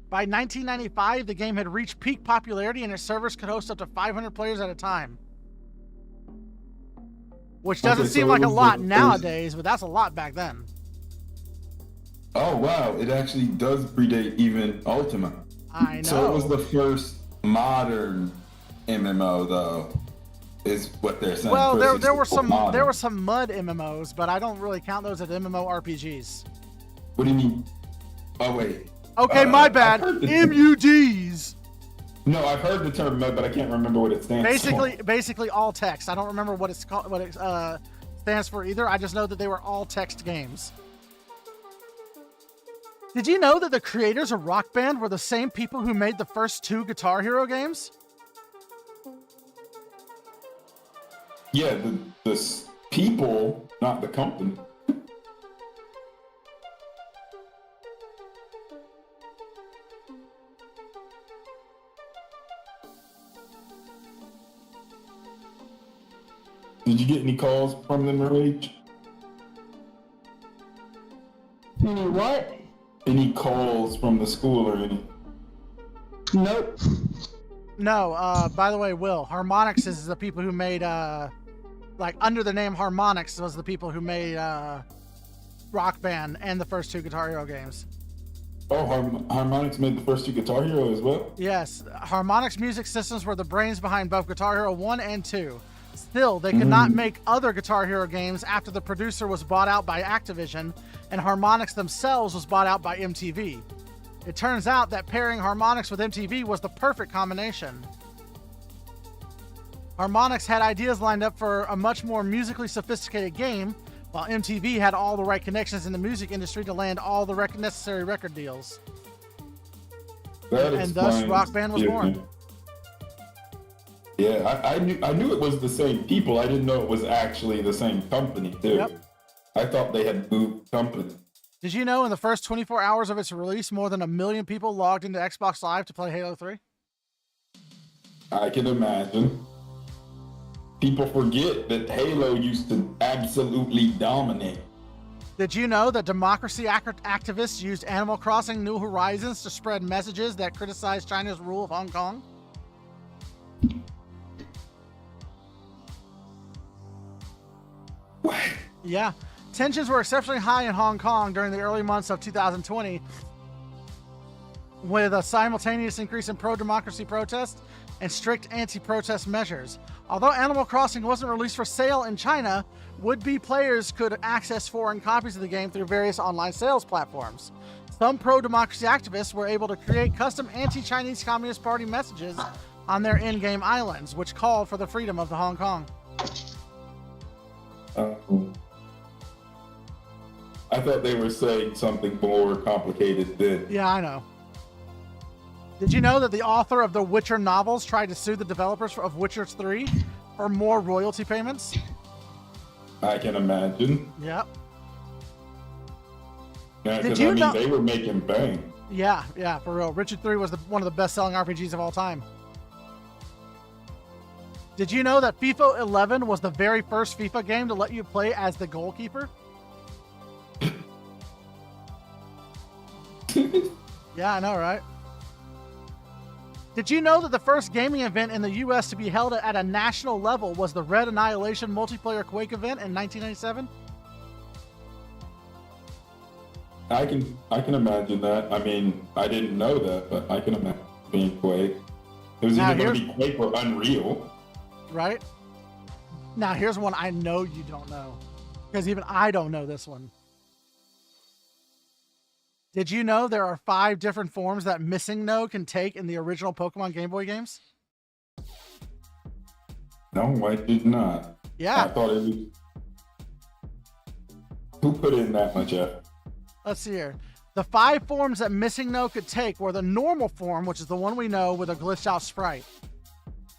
By 1995, the game had reached peak popularity and its servers could host up to 500 players at a time. Which doesn't seem like a lot nowadays, but that's a lot back then. Oh, wow. It actually does predate even Ultima. I know. So it was the first modern MMO, though, is what they're saying. Well, there were some mud MMOs, but I don't really count those as MMORPGs. What do you mean? Oh, wait. Okay, my bad. MUDs. No, I've heard the term mud, but I can't remember what it stands for. Basically all text. I don't remember what it's called, what it stands for either. I just know that they were all text games. Did you know that the creators of Rock Band were the same people who made the first 2 Guitar Hero games? Yeah, the people, not the company. Did you get any calls from them, Rage? Any what? Any calls from the school or any? Nope. No, by the way, Will, Harmonix is the people who made, like, under the name Harmonix was the people who made Rock Band and the first 2 Guitar Hero games. Oh, Harmonix made the first 2 Guitar Hero as well? Yes, Harmonix Music Systems were the brains behind both Guitar Hero 1 and 2. Still, they could not make other Guitar Hero games after the producer was bought out by Activision, and Harmonix themselves was bought out by MTV. It turns out that pairing Harmonix with MTV was the perfect combination. Harmonix had ideas lined up for a much more musically sophisticated game, while MTV had all the right connections in the music industry to land all the necessary record deals. And thus, Rock Band was born. Yeah, I knew it was the same people. I didn't know it was actually the same company, too. Yep. I thought they had moved company. Did you know in the first 24 hours of its release, more than 1 million people logged into Xbox Live to play Halo 3? I can imagine. People forget that Halo used to absolutely dominate. Did you know that democracy activists used Animal Crossing New Horizons to spread messages that criticized China's rule of Hong Kong? What? Yeah. Tensions were exceptionally high in Hong Kong during the early months of 2020, with a simultaneous increase in pro-democracy protests and strict anti-protest measures. Although Animal Crossing wasn't released for sale in China, would-be players could access foreign copies of the game through various online sales platforms. Some pro-democracy activists were able to create custom anti-Chinese Communist Party messages on their in-game islands, which called for the freedom of the Hong Kong. I thought they were saying something more complicated than... Yeah, I know. Did you know that the author of the Witcher novels tried to sue the developers of Witcher 3 for more royalty payments? I can imagine. Yep. Yeah, because I mean, they were making bank. Yeah, for real. Witcher 3 was one of the best-selling RPGs of all time. Did you know that FIFA 11 was the very first FIFA game to let you play as the goalkeeper? Yeah, I know, right? Did you know that the first gaming event in the U.S. to be held at a national level was the Red Annihilation multiplayer Quake event in 1997? I can imagine that. I mean, I didn't know that, but I can imagine being Quake. It was either going to be Quake or Unreal. Right? Now, here's one I know you don't know, because even I don't know this one. Did you know there are 5 different forms that Missing No can take in the original Pokemon Game Boy games? No, I did not. Yeah. I thought it was. Who put in that much effort? Let's see here. The 5 forms that Missing No could take were the normal form, which is the one we know with a glitched out sprite.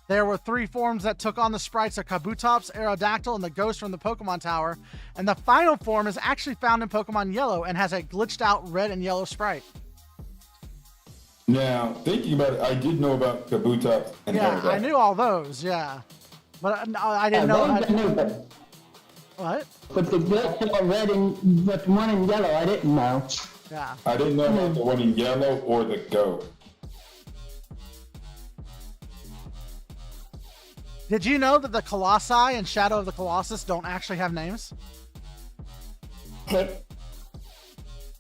There were 3 forms that took on the sprites of Kabutops, Aerodactyl, and the Ghost from the Pokemon Tower. And the final form is actually found in Pokemon Yellow and has a glitched out red and yellow sprite. Now, thinking about it, I did know about Kabutops and Yeah, Aerodactyl. I knew all those, yeah. But I didn't know. I knew that. What? But the glitch red and but the one in yellow, I didn't know. Yeah. I didn't know about the one in yellow or the Go. Did you know that the Colossi and Shadow of the Colossus don't actually have names?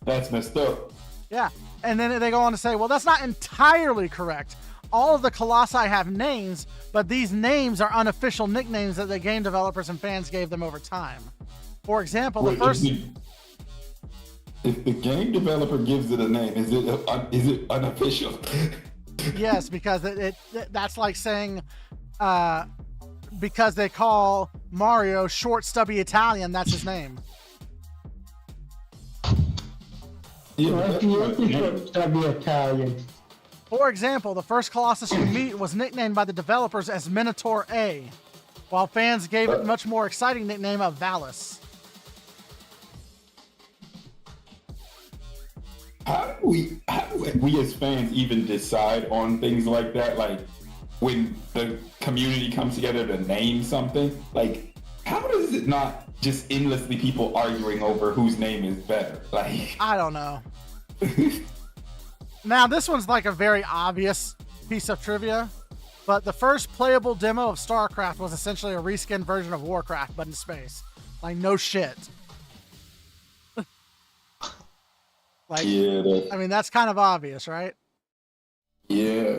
That's messed up. Yeah. And then they go on to say, well, that's not entirely correct. All of the Colossi have names, but these names are unofficial nicknames that the game developers and fans gave them over time. For example, the first... If the game developer gives it a name, is it unofficial? Yes, because that's like saying... because they call Mario short, stubby Italian, that's his name. Yeah, Well, that's if you not look name. at the Italian. For example, the first Colossus you meet was nicknamed by the developers as Minotaur A, while fans gave it much more exciting nickname of Valis. How do we as fans even decide on things like that? Like, when the community comes together to name something, like, how does it not just endlessly people arguing over whose name is better? Like, I don't know. Now, this one's like a very obvious piece of trivia, but the first playable demo of StarCraft was essentially a reskinned version of Warcraft, but in space. Like, no shit. Like, yeah, I mean, that's kind of obvious, right? yeah.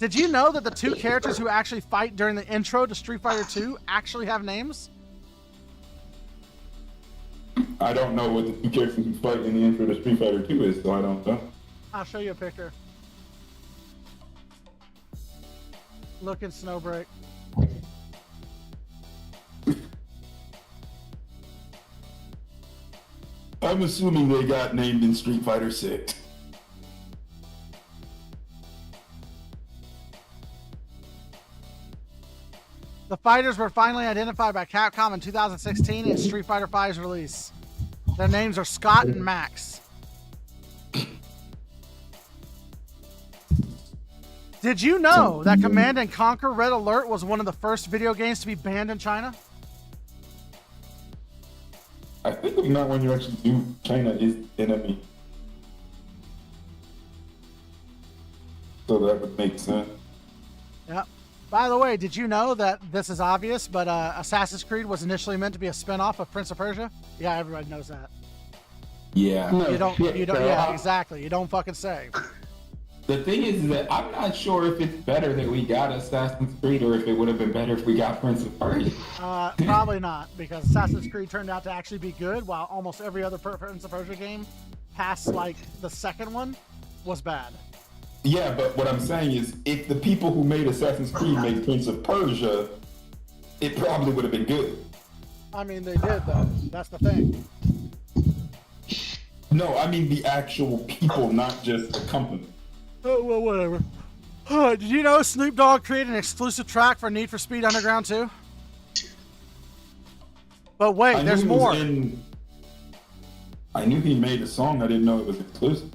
Did you know that the 2 characters who actually fight during the intro to Street Fighter 2 actually have names? I don't know what the 2 characters who fight in the intro to Street Fighter 2 is, so I don't know. I'll show you a picture. Look in Snowbreak. I'm assuming they got named in Street Fighter 6. The fighters were finally identified by Capcom in 2016 in Street Fighter V's release. Their names are Scott and Max. Did you know that Command & Conquer Red Alert was one of the first video games to be banned in China? I think not when you actually do China is enemy. So that would make sense. Yep. By the way, did you know that this is obvious, but Assassin's Creed was initially meant to be a spin-off of Prince of Persia? Yeah, everybody knows that. Yeah. No, You don't, shit, you don't, bro. yeah, exactly. You don't fucking say. The thing is that I'm not sure if it's better that we got Assassin's Creed or if it would have been better if we got Prince of Persia. Probably not, because Assassin's Creed turned out to actually be good, while almost every other Prince of Persia game past, like, the second one was bad. Yeah, but what I'm saying is, if the people who made Assassin's Creed made Prince of Persia, it probably would have been good. I mean, they did, though. That's the thing. No, I mean the actual people, not just the company. Oh, well, whatever. Did you know Snoop Dogg created an exclusive track for Need for Speed Underground 2? But wait, I there's knew it was more. I knew he made a song, I didn't know it was exclusive.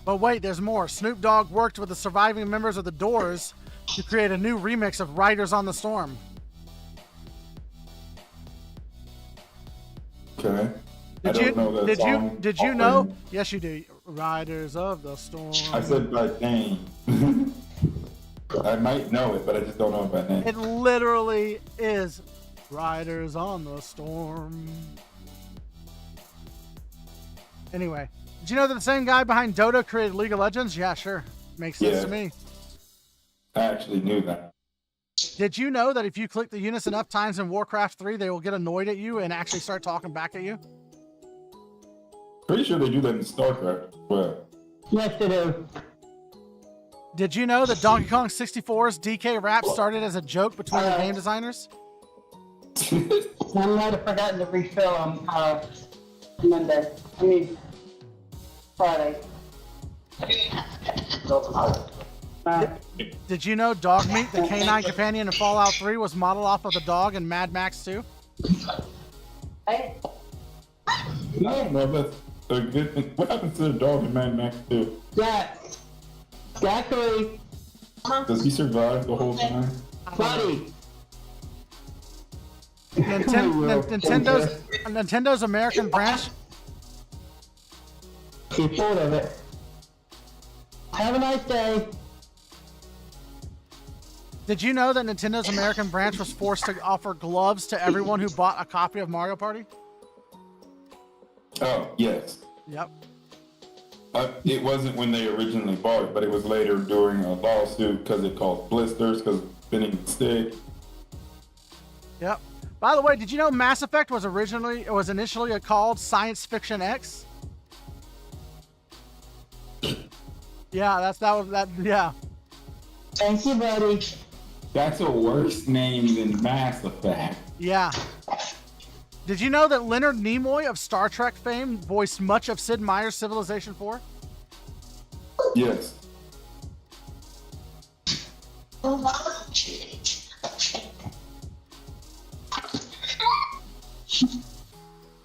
But wait, there's more. Snoop Dogg worked with the surviving members of The Doors to create a new remix of Riders on the Storm. Okay. I don't know that song. Did you know? Yes, you do. Riders of the Storm. I said by name. I might know it, but I just don't know it by name. It literally is Riders on the Storm. Anyway, did you know that the same guy behind Dota created League of Legends? Yeah, sure. Makes sense to me. I actually knew that. Did you know that if you click the units enough times in Warcraft 3, they will get annoyed at you and actually start talking back at you? Pretty sure they do that in StarCraft as well. Yes, they do. Did you know that Donkey Kong 64's DK rap started as a joke between the game designers? I might have forgotten to refill on Monday. I mean, Friday. Did you know Dogmeat, the canine companion in Fallout 3, was modeled off of the dog in Mad Max 2? Hey. I don't know if that's a good thing. What happens to the dog in Mad Max 2? Yeah. Zachary. Does he survive the whole time? Buddy. Nintendo's American branch. Keep hold of it. Have a nice day. Did you know that Nintendo's American branch was forced to offer gloves to everyone who bought a copy of Mario Party? Oh, yes. Yep. It wasn't when they originally bought it, but it was later during a lawsuit because it caused blisters because of spinning the stick. Yep. By the way, did you know Mass Effect was initially called Science Fiction X? Yeah, yeah. Thank you, buddy. That's a worse name than Mass Effect. Yeah. Did you know that Leonard Nimoy of Star Trek fame voiced much of Sid Meier's Civilization 4? Yes.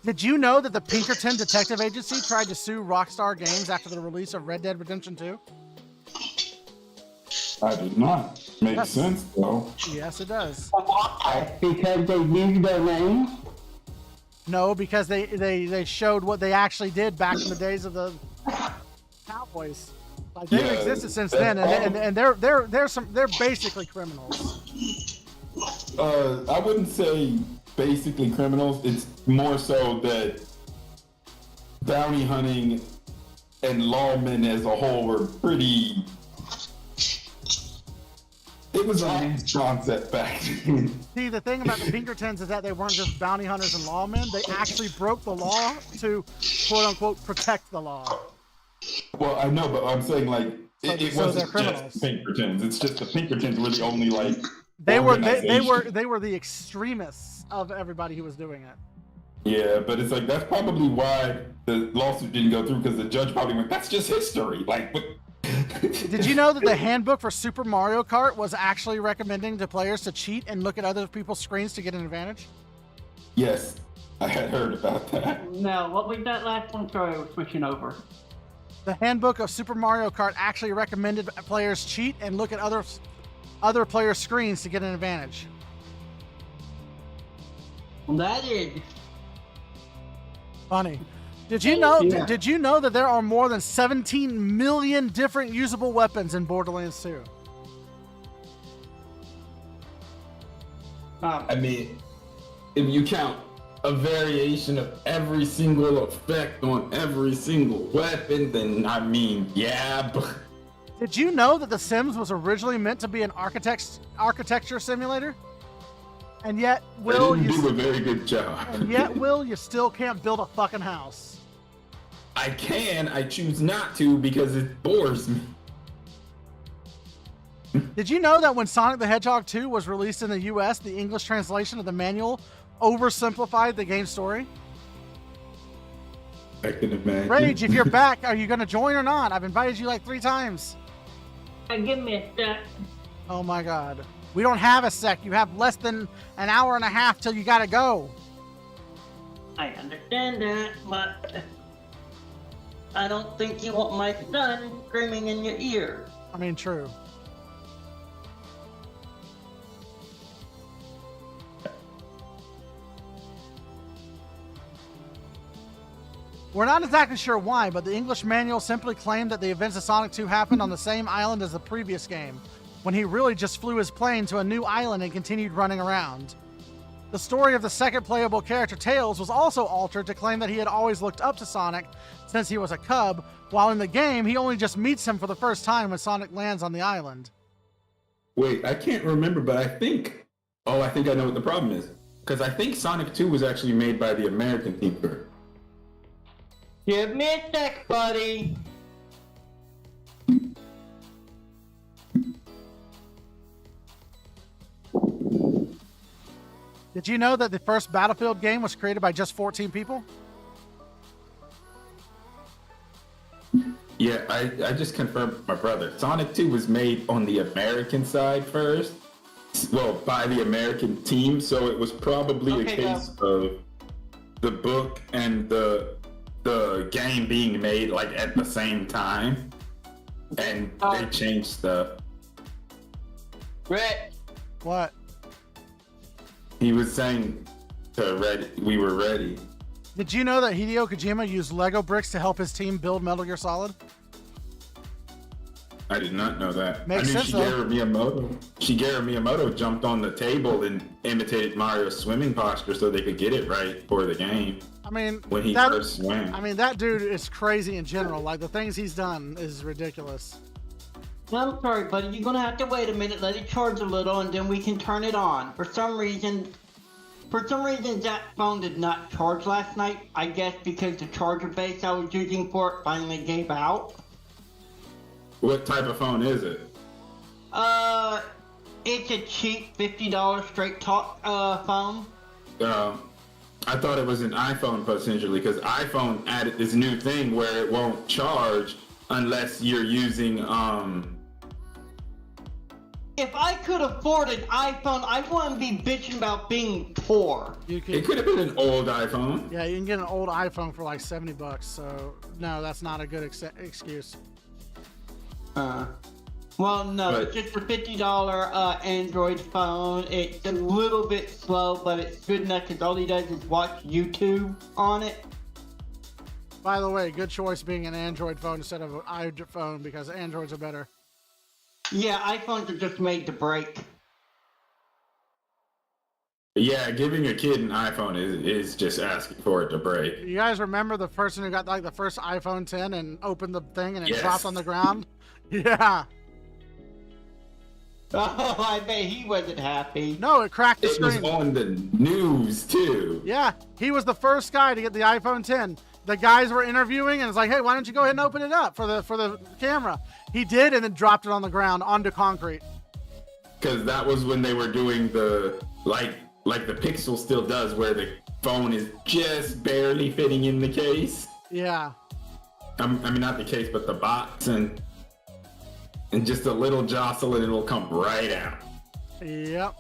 Did you know that the Pinkerton Detective Agency tried to sue Rockstar Games after the release of Red Dead Redemption 2? I did not. Makes sense, though. Yes, it does. Because they used their name? No, because they showed what they actually did back in the days of the Cowboys. Like they've existed since then, and they're basically criminals. I wouldn't say basically criminals. It's more so that bounty hunting and lawmen as a whole were pretty. It was a nice concept back then. See, the thing about the Pinkertons is that they weren't just bounty hunters and lawmen. They actually broke the law to, quote-unquote, protect the law. Well, I know, but I'm saying, like, it so wasn't just Pinkertons. It's just the Pinkertons were the only, like, they were the extremists of everybody who was doing it. Yeah, but it's like, that's probably why the lawsuit didn't go through, because the judge probably went, that's just history. Like, what? Did you know that the handbook for Super Mario Kart was actually recommending to players to cheat and look at other people's screens to get an advantage? Yes, I had heard about that. No, what was that last one? Sorry, I was switching over. The handbook of Super Mario Kart actually recommended players cheat and look at other players' screens to get an advantage. That is funny. Did you know? Did you know that there are more than 17 million different usable weapons in Borderlands 2? I mean, if you count a variation of every single effect on every single weapon, then I mean, yeah. But did you know that The Sims was originally meant to be an architecture simulator? And yet, Will, you do a very good job. And yet, Will, you still can't build a fucking house. I can. I choose not to because it bores me. Did you know that when Sonic the Hedgehog 2 was released in the US, the English translation of the manual oversimplified the game's story? I can imagine. Rage, if you're back, are you going to join or not? I've invited you like 3 times. Give me a sec. Oh my god. We don't have a sec. You have less than an hour and a half till you gotta go. I understand that, but I don't think you want my son screaming in your ear. I mean, true. We're not exactly sure why, but the English manual simply claimed that the events of Sonic 2 happened on the same island as the previous game, when he really just flew his plane to a new island and continued running around. The story of the second playable character, Tails, was also altered to claim that he had always looked up to Sonic since he was a cub, while in the game, he only just meets him for the first time when Sonic lands on the island. Wait, I can't remember, but I think I know what the problem is. Because I think Sonic 2 was actually made by the American team first. Give me a sec, buddy. Did you know that the first Battlefield game was created by just 14 people? Yeah, I just confirmed with my brother. Sonic 2 was made on the American side first. Well, by the American team, so it was probably a case of the book and the game being made like at the same time. And they changed stuff. Rick. What? He was saying we were ready. Did you know that Hideo Kojima used Lego bricks to help his team build Metal Gear Solid? I did not know that. Makes I knew sense, though. Shigeru Miyamoto jumped on the table and imitated Mario's swimming posture so they could get it right for the game. I mean, when he first swam. I mean, that dude is crazy in general. Like, the things he's done is ridiculous. I'm sorry, buddy. You're gonna have to wait a minute, let it charge a little, and then we can turn it on. For some reason, that phone did not charge last night. I guess because the charger base I was using for it finally gave out. What type of phone is it? It's a cheap $50 straight talk phone. I thought it was an iPhone potentially, because iPhone added this new thing where it won't charge unless you're using If I could afford an iPhone, I wouldn't be bitching about being poor. It could have been an old iPhone. Yeah, you can get an old iPhone for like $70. So no, that's not a good excuse. Well, no, it's just a $50 Android phone. It's a little bit slow, but it's good enough because all he does is watch YouTube on it. By the way, good choice being an Android phone instead of an iPhone, because Androids are better. Yeah, iPhones are just made to break. Yeah, giving a kid an iPhone is just asking for it to break. You guys remember the person who got like the first iPhone 10 and opened the thing and it Yes. dropped on the ground? Yeah. Oh, I bet he wasn't happy. No, it cracked the It was screen. on the news too. Yeah, he was the first guy to get the iPhone 10. The guys were interviewing and it's like, hey, why don't you go ahead and open it up for the camera? He did, and then dropped it on the ground onto concrete. Because that was when they were doing the like the Pixel still does, where the phone is just barely fitting in the case. Yeah. I mean, not the case, but the box, and just a little jostle and it'll come right out. Yep.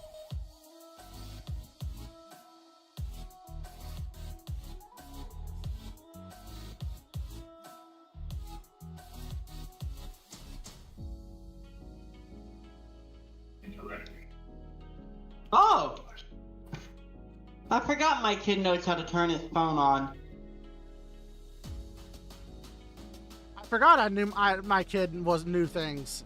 Oh! I forgot my kid knows how to turn his phone on. I forgot I knew my kid knew things.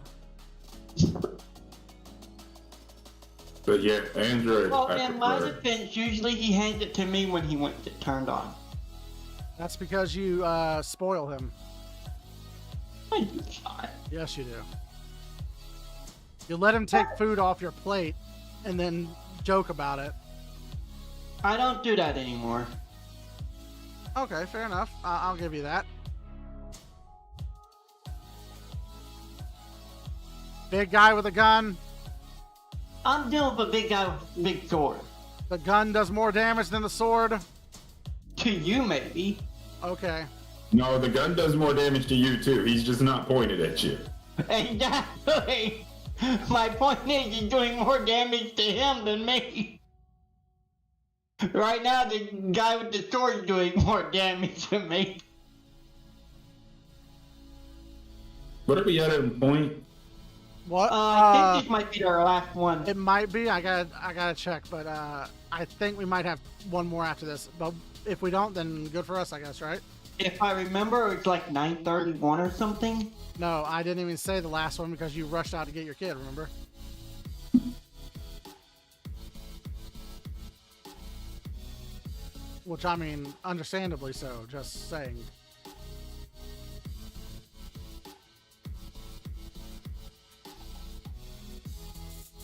But yeah, Android. Well, I in my prefer. defense, usually he hands it to me when he wants it turned on. That's because you spoil him. I do not. Yes, you do. You let him take food off your plate and then joke about it. I don't do that anymore. Okay, fair enough. I'll give you that. Big guy with a gun. I'm dealing with a big guy with a big sword. The gun does more damage than the sword. To you, maybe. Okay. No, the gun does more damage to you too. He's just not pointed at you. Exactly. My point is, he's doing more damage to him than me. Right now, the guy with the sword is doing more damage to me. What are we at a point? What? I think this might be our last one. It might be. I gotta check, but I think we might have one more after this. But if we don't, then good for us, I guess, right? If I remember, it's like 9:31 or something. No, I didn't even say the last one because you rushed out to get your kid. Remember? Which, I mean, understandably so. Just saying.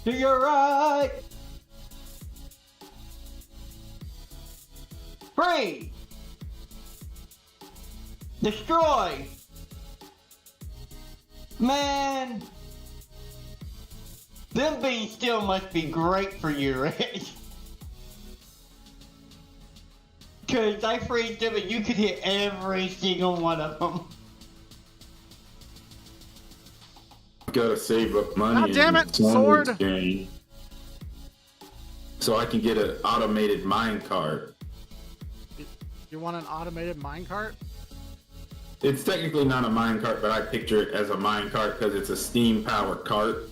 To your right. Free. Destroy! Man! Them beans still must be great for you, right? Cause I freezed them and you could hit every single one of them. Gotta save up money. God damn in it, this sword. game so I can get an automated mine cart. You want an automated minecart? It's technically not a mine cart, but I picture it as a mine cart because it's a steam powered cart.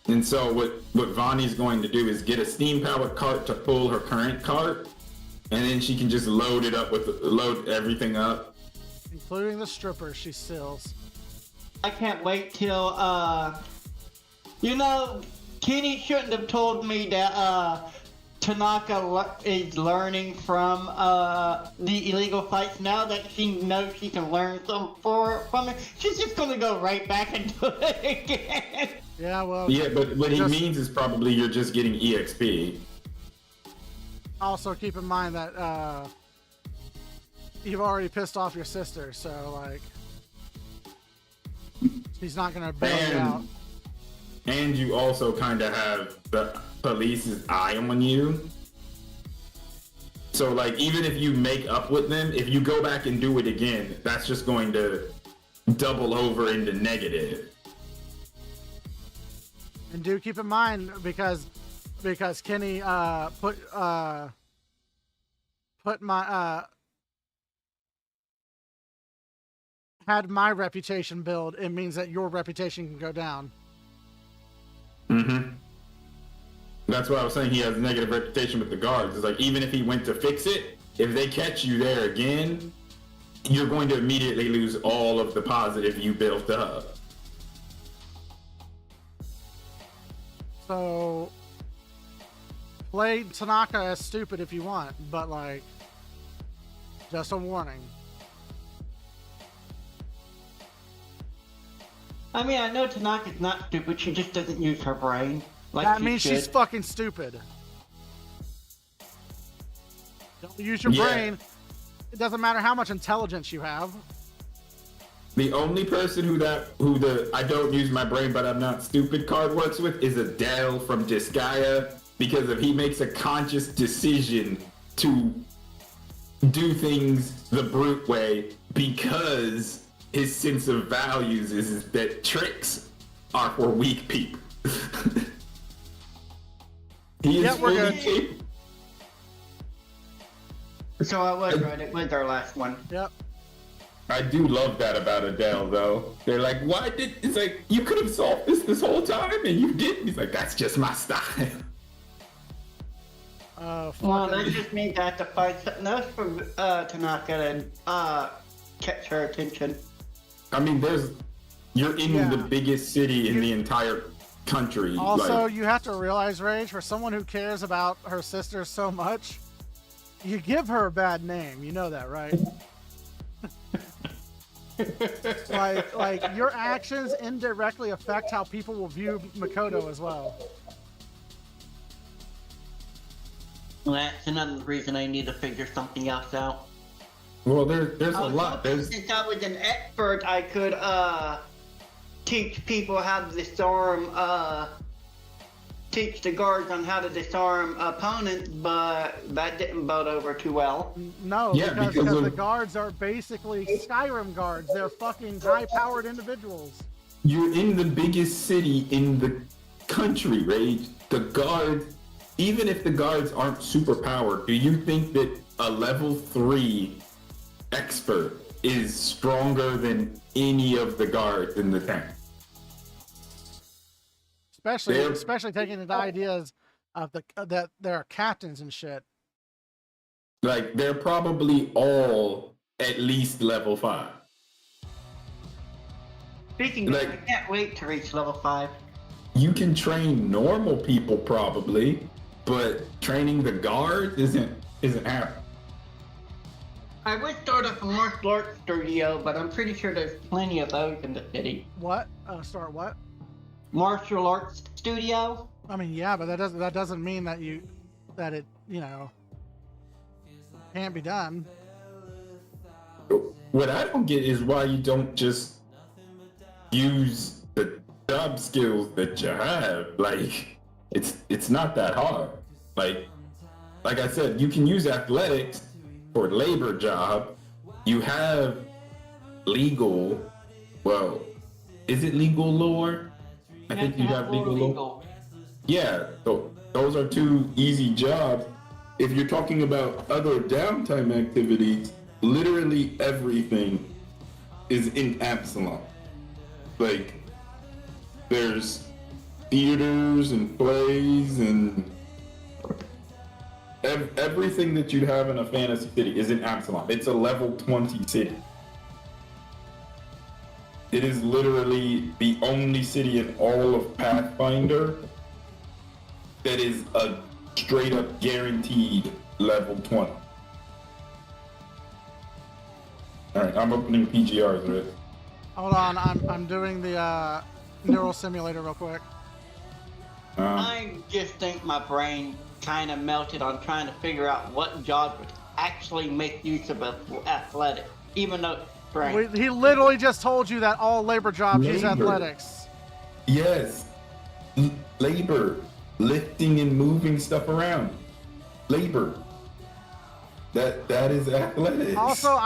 And so what Vonnie's going to do is get a steam-powered cart to pull her current cart, and then she can just load it up load everything up. Including the strippers she steals. I can't wait till, you know, Kenny shouldn't have told me that, Tanaka is learning from, the illegal fights. Now that she knows she can learn some from it, she's just gonna go right back into it again. Yeah, well. Yeah, but what he means is probably you're just getting EXP. Also, keep in mind that you've already pissed off your sister, so like she's not gonna bail you out. And you also kind of have the police's eye on you. So like, even if you make up with them, if you go back and do it again, that's just going to double over into negative. And do keep in mind because Kenny put my had my reputation build, it means that your reputation can go down. Mm-hmm. That's why I was saying he has a negative reputation with the guards. It's like, even if he went to fix it, if they catch you there again, you're going to immediately lose all of the positive you built up. So, play Tanaka as stupid if you want, but like, just a warning. I mean, I know Tanaka's not stupid, she just doesn't use her brain. Like That she means should. she's fucking stupid. Don't use your Yeah. brain. It doesn't matter how much intelligence you have. The only person who the I don't use my brain but I'm not stupid card works with is Adele from Disgaea, because if he makes a conscious decision to do things the brute way because his sense of values is that tricks are for weak people. He Yeah, is we're fully good. capable. So I was right, it was our last one. Yep. I do love that about Adele, though. They're like, why did... It's like, you could have solved this whole time, and you didn't. He's like, that's just my style. Well, that just means I have to find something else for Tanaka to catch her attention. I mean, you're in Yeah. the biggest city in the entire country. Also, like, you have to realize, Rage, for someone who cares about her sister so much, you give her a bad name. You know that, right? like your actions indirectly affect how people will view Makoto as well. Well, that's another reason I need to figure something else out. well, there's a I was lot. hoping There's since I was an expert, I could teach people how to disarm, teach the guards on how to disarm opponents, but that didn't boat over too well. No, Yeah, because because the of- guards are basically Skyrim guards. They're fucking high-powered individuals. You're in the biggest city in the country, Rage. The guards, even if the guards aren't super powered, do you think that a level 3 expert is stronger than any of the guards in the town? Especially taking into ideas of that there are captains and shit. Like, they're probably all at least level 5. Speaking of, Like- I can't wait to reach level 5. You can train normal people probably, but training the guards isn't happening. I would start up a martial arts studio, but I'm pretty sure there's plenty of those in the city. What? Start what? Martial arts studio? I mean, yeah, but that doesn't mean that it can't be done. What I don't get is why you don't just use the job skills that you have. Like, it's not that hard. Like I said, you can use athletics for labor job. You have legal. Well, is it legal lore? I think you have legal lore. Yeah, so those are two easy jobs. If you're talking about other downtime activities, literally everything is in Absalom. Like, there's theaters and plays and everything that you'd have in a fantasy city is in Absalom. It's a level 20 city. It is literally the only city in all of Pathfinder that is a straight up guaranteed level 20. Alright, I'm opening PGRs, right? Hold on, I'm doing the neural simulator real quick. I just think my brain kind of melted on trying to figure out what job would actually make use of athletics, even though brain. He literally just told you that all labor jobs use athletics. Yes. Labor. Lifting and moving stuff around. Labor. That is athletics. Also,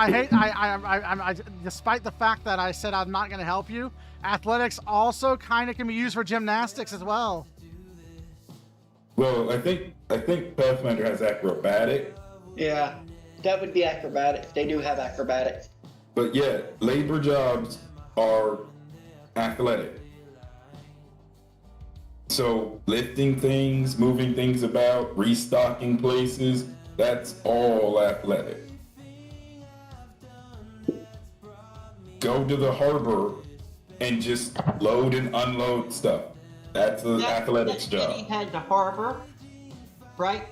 despite the fact that I said I'm not going to help you, athletics also kind of can be used for gymnastics as well. Well, I think Pathfinder has acrobatic. Yeah, that would be acrobatics. They do have acrobatics. But yeah, labor jobs are athletic. So lifting things, moving things about, restocking places, that's all athletic. Go to the harbor and just load and unload stuff. That's an athletics job. City had the harbor, right?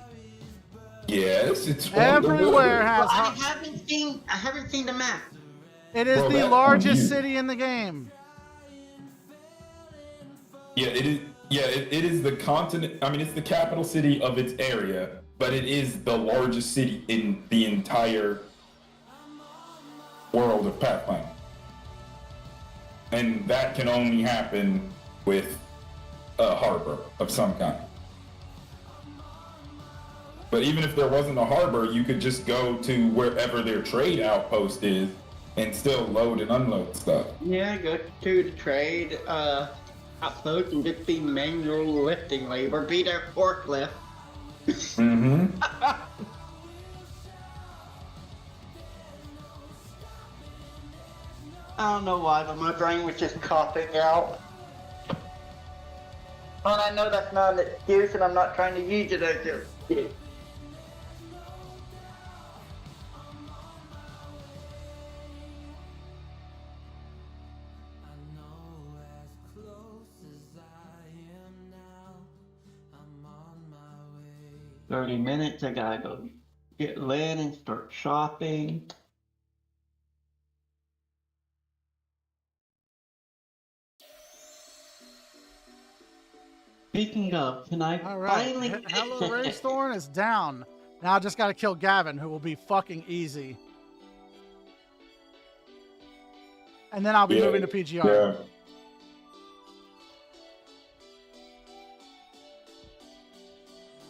Yes, it's everywhere has. I haven't seen the map. It is the largest city in the game. Yeah, it is. Yeah, it is the continent. I mean, it's the capital city of its area, but it is the largest city in the entire world of Pathfinder. And that can only happen with a harbor of some kind. But even if there wasn't a harbor, you could just go to wherever their trade outpost is and still load and unload stuff. Yeah, go to the trade outpost and just be manual lifting labor, be their forklift. Mm-hmm. I don't know why, but my brain was just coughing out. And I know that's not an excuse, and I'm not trying to use it as an excuse. I know as close as I am now, I'm on my way. 30 minutes, I gotta go get lit and start shopping. Speaking of, can I All right. finally... Hello, Raystorm is down. Now I just got to kill Gavin, who will be fucking easy. And then I'll be moving to PGR. Yeah.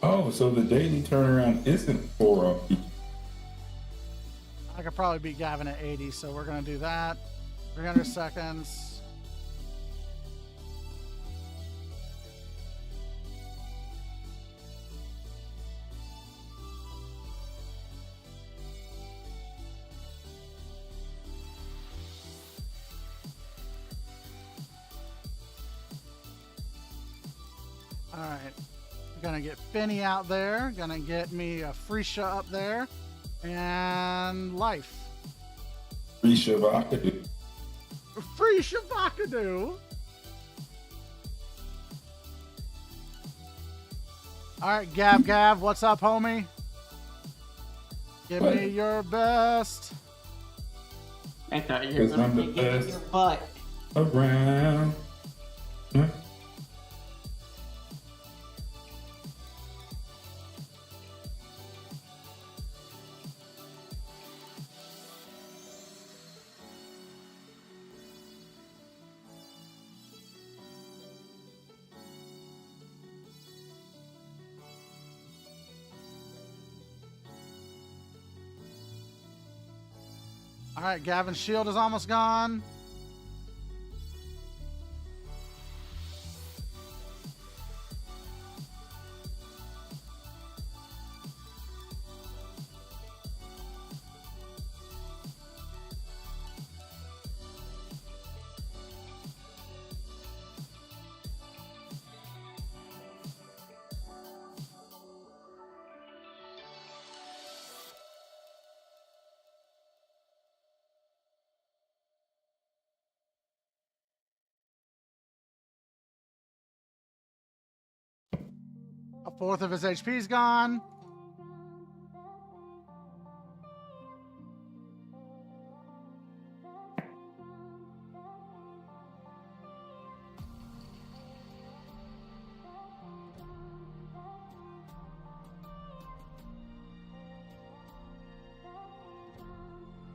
Oh, so the daily turnaround isn't 4 up. I could probably beat Gavin at 80, so we're going to do that. 300 seconds. All right. Gonna get Finny out there. Gonna get me a Frisha up there. And Life. Frisha Vakadu. Frisha Vakadu. Alright, Gav, what's up, homie? Give me your best. I thought you were Because I'm going the to give best. your butt. Around. Huh? All right, Gavin's shield is almost gone. A fourth of his HP's gone.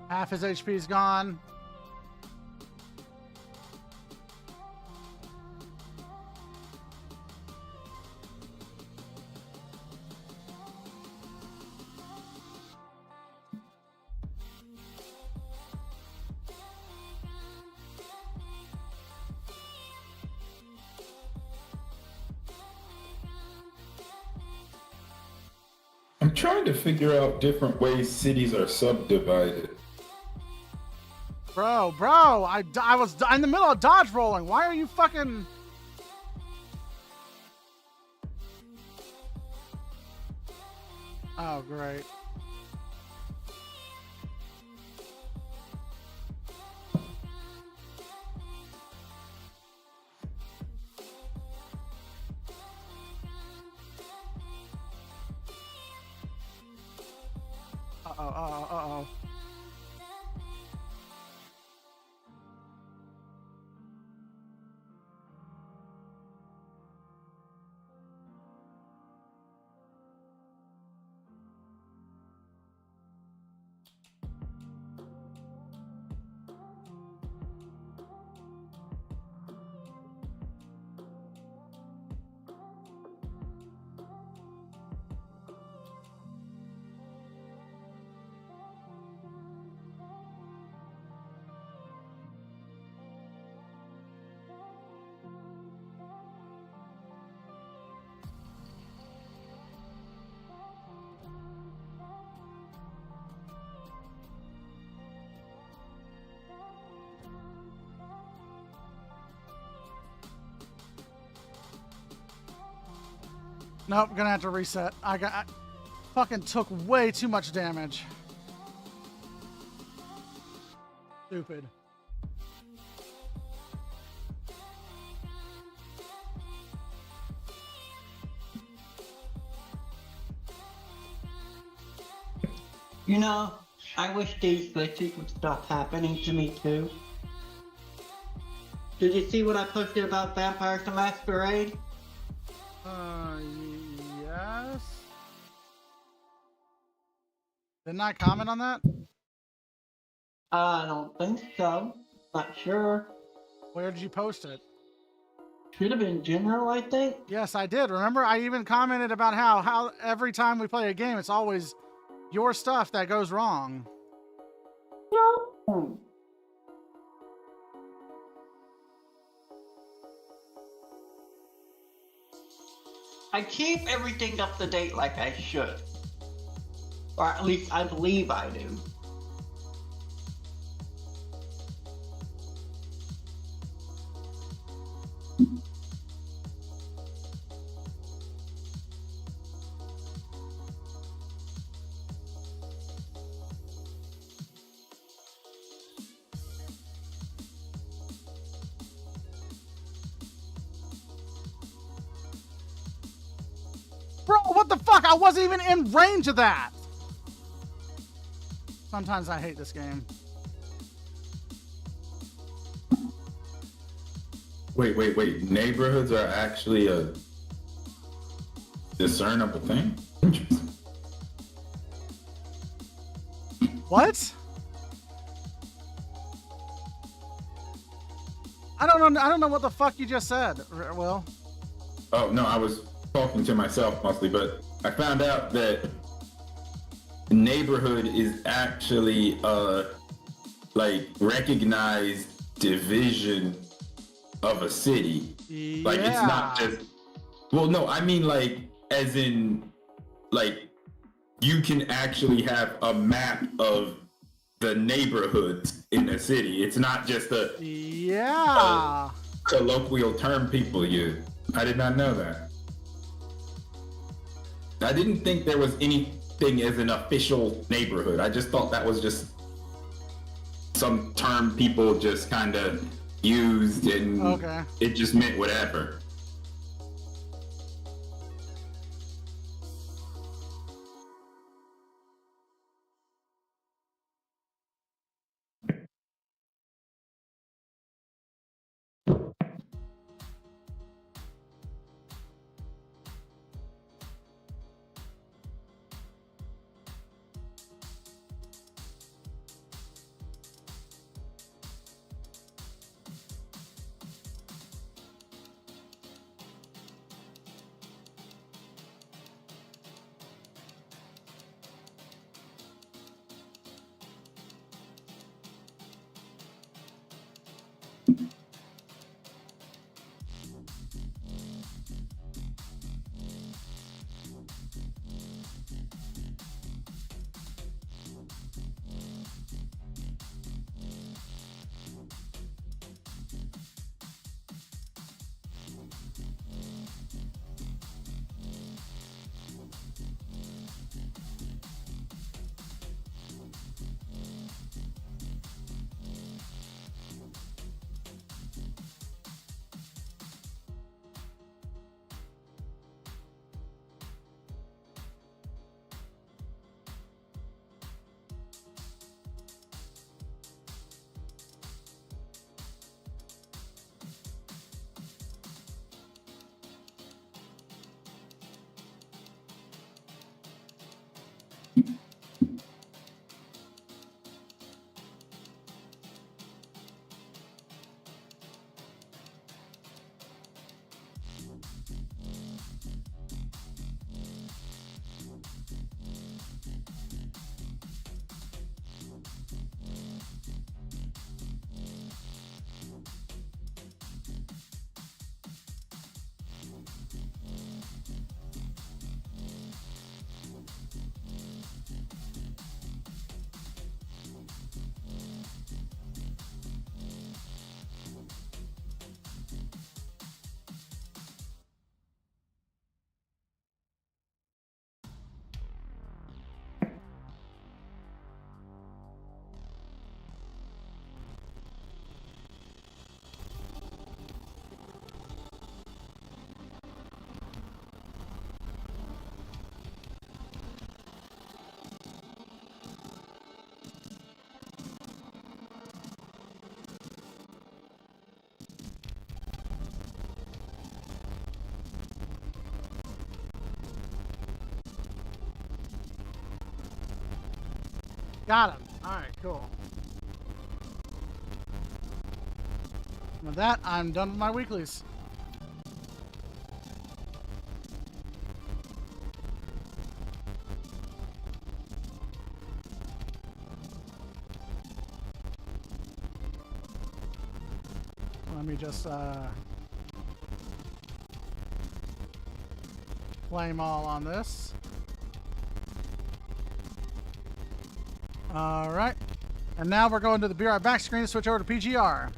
Half his HP's gone. I'm trying to figure out different ways cities are subdivided. Bro, I was in the middle of dodge rolling. Why are you fucking... Oh, great. Uh-oh. Nope, gonna have to reset. I fucking took way too much damage. Stupid. You know, I wish these glitches would stop happening to me too. Did you see what I posted about Vampires the Masquerade? Yes. Didn't I comment on that? I don't think so. Not sure. Where did you post it? Should have been general, I think. Yes, I did. Remember, I even commented about how every time we play a game, it's always your stuff that goes wrong. Hmm. I keep everything up to date like I should. Or at least I believe I do. Bro, what the fuck? I wasn't even in range of that. Sometimes I hate this game. Wait. Neighborhoods are actually a discernible thing? Interesting. What? I don't know what the fuck you just said, Will. Oh, no, I was talking to myself mostly, but I found out that neighborhood is actually like recognized division of a city. Like it's not just, well, no, I mean like as in like you can actually have a map of the neighborhoods in a city. It's not just a colloquial term people use. I did not know that. I didn't think there was anything as an official neighborhood. I just thought that was just some term people just kind of used and it just meant whatever. Got him. All right, cool. With that, I'm done with my weeklies. Let me just claim all on this. All right. And now we're going to the Be Right Back screen to switch over to PGR.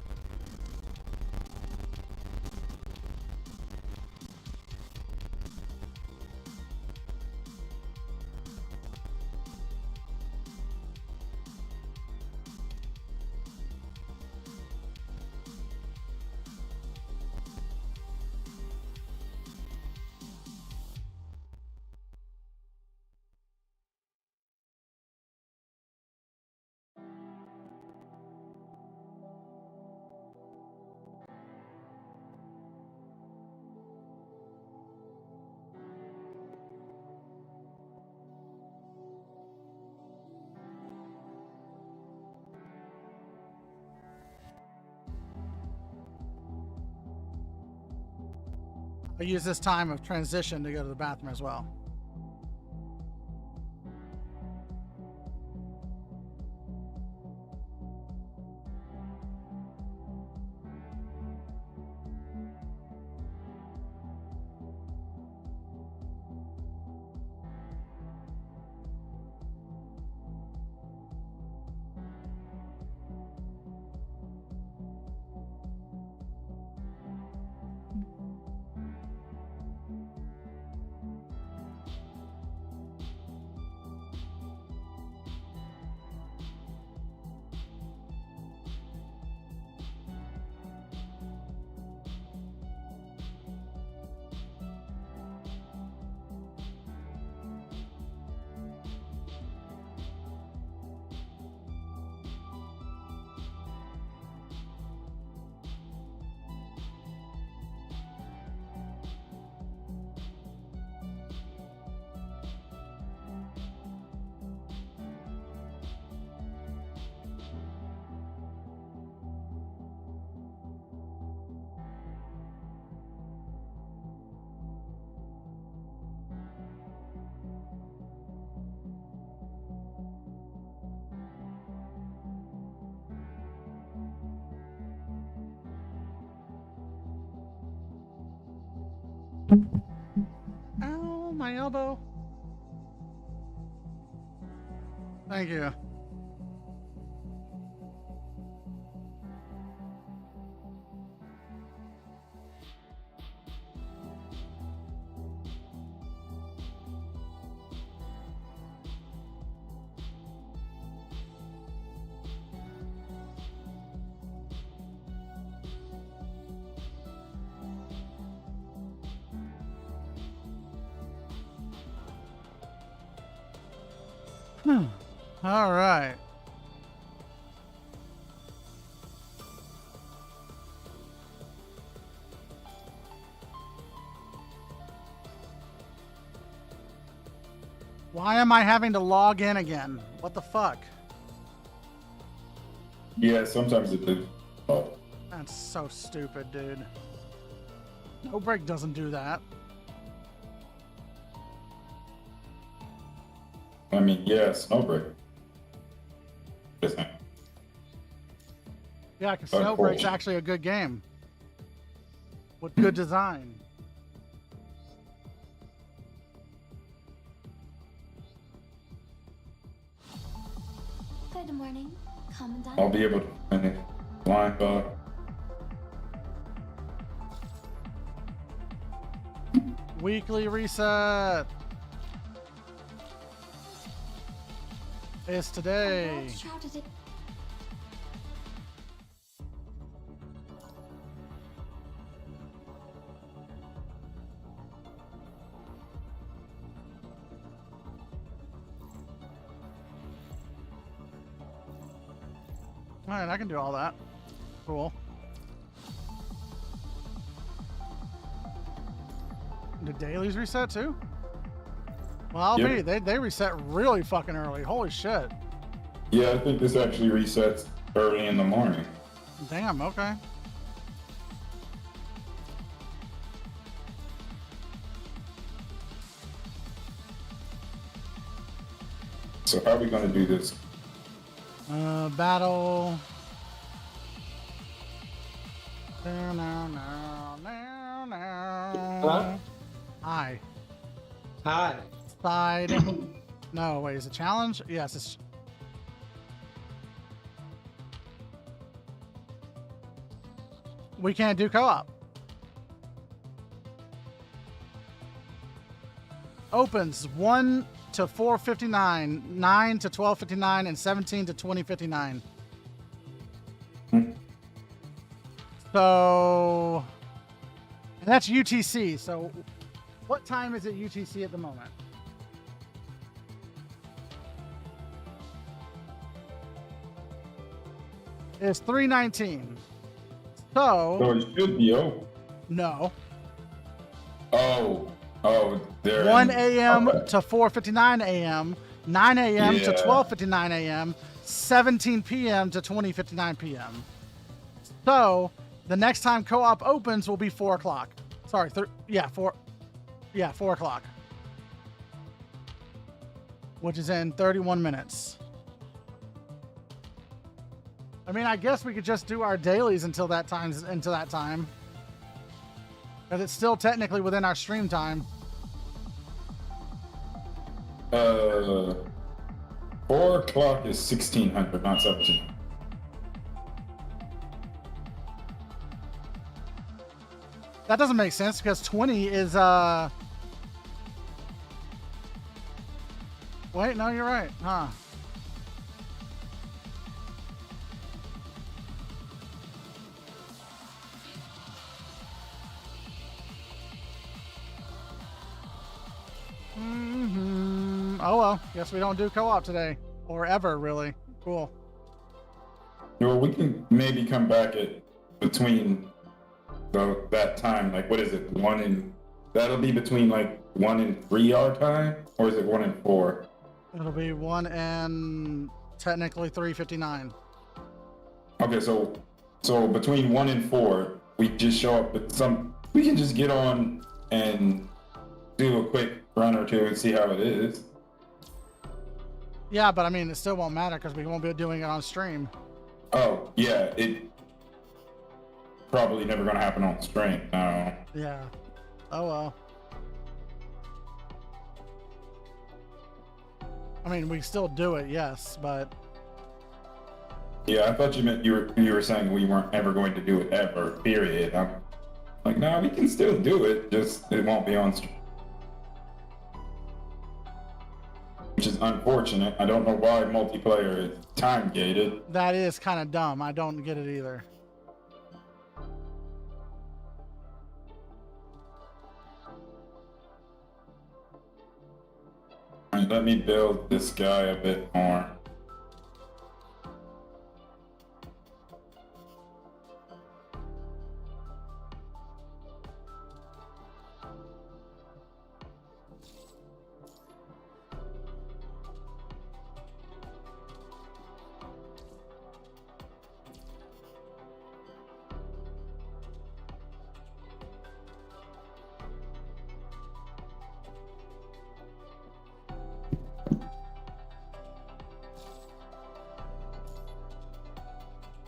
I'll use this time of transition to go to the bathroom as well. my elbow. Thank you. All right. Why am I having to log in again? What the fuck? Yeah, sometimes it did. Oh, That's so stupid, dude. Snowbreak doesn't do that. I mean, yeah, Snowbreak. Just saying. Yeah, because Oh, Snowbreak's cool. actually a good game. With good design. Good morning, Commandant. I'll be able to finish blind dog. Weekly reset. It's today. What shouted it? All right, I can do all that. Cool. Did dailies reset too? Well, I'll Yep. be. They reset really fucking early. Holy shit. Yeah, I think this actually resets early in the morning. Damn, okay. So how are we gonna do this? Battle. No, no, no, no, no. Hello? Hi. Hi. Side. No, wait, is it challenge? Yes, it's. We can't do co-op. Opens 1 to 4:59, 9 to 12:59, and 17 to 20:59. So, and that's UTC. So, what time is it UTC at the moment? It's 3:19. So So, it should be open. no. Oh, there. 1 a.m. Okay. to 4:59 a.m., 9 a.m. to Yeah. 12:59 a.m., 17 p.m. to 20:59 p.m. So the next time co-op opens will be 4 o'clock. Sorry, 4 o'clock, which is in 31 minutes. I mean, I guess we could just do our dailies until that time, because it's still technically within our stream time. 4 o'clock is 1600, not 17. That doesn't make sense because 20 is Wait, no, you're right, huh? Oh well, guess we don't do co-op today. Or ever, really. Cool. Well, we can maybe come back at between that time. Like, what is it? That'll be between like 1 and 3 our time, or is it 1 and 4? It'll be 1 and technically 3:59. Okay, so between 1 and 4, we just show up with some. We can just get on and do a quick run or two and see how it is. Yeah, but I mean, it still won't matter because we won't be doing it on stream. Oh yeah, it probably never gonna happen on stream. No. Yeah. Oh well. I mean, we still do it, yes, but Yeah, I thought you meant you were saying we weren't ever going to do it ever. Period. I'm like, no, we can still do it. Just it won't be on stream. Which is unfortunate. I don't know why multiplayer is time gated. that is kind of dumb. I don't get it either. Alright, let me build this guy a bit more.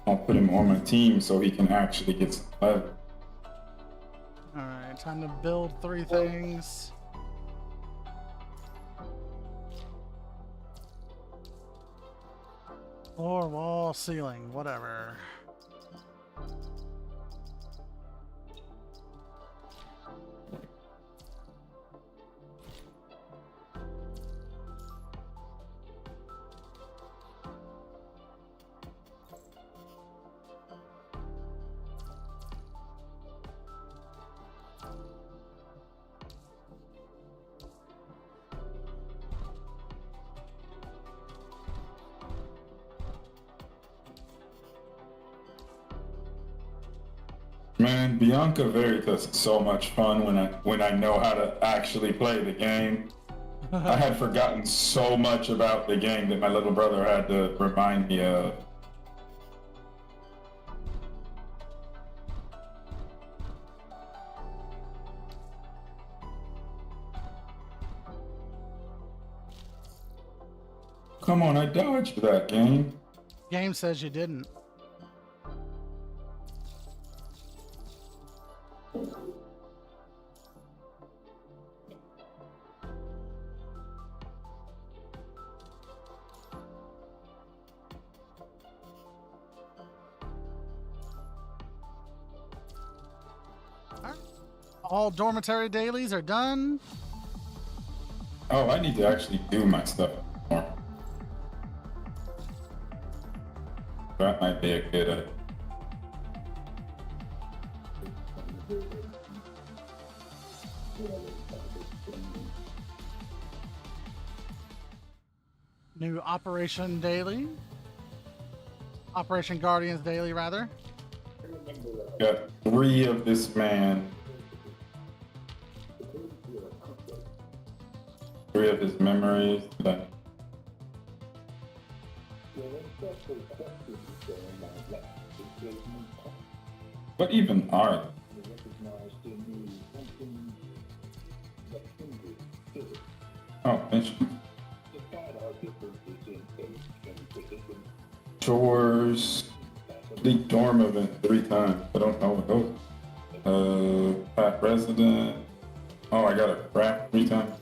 I'll put him on my team so he can actually get some level. All right, time to build 3 things. Floor, wall, ceiling, whatever. Man, Bianca Veritas is so much fun when I know how to actually play the game. I had forgotten so much about the game that my little brother had to remind me of. Come on, I dodged that game. Game says you didn't. All dormitory dailies are done. Oh, I need to actually do my stuff more. That might be a good idea. New Operation Daily. Operation Guardians Daily, rather. Got 3 of this man. 3 of his memories. What even are they? Oh, mission. Chores. Complete dorm event 3 times. I don't know what those. Pat resident. Oh, I got a craft 3 times.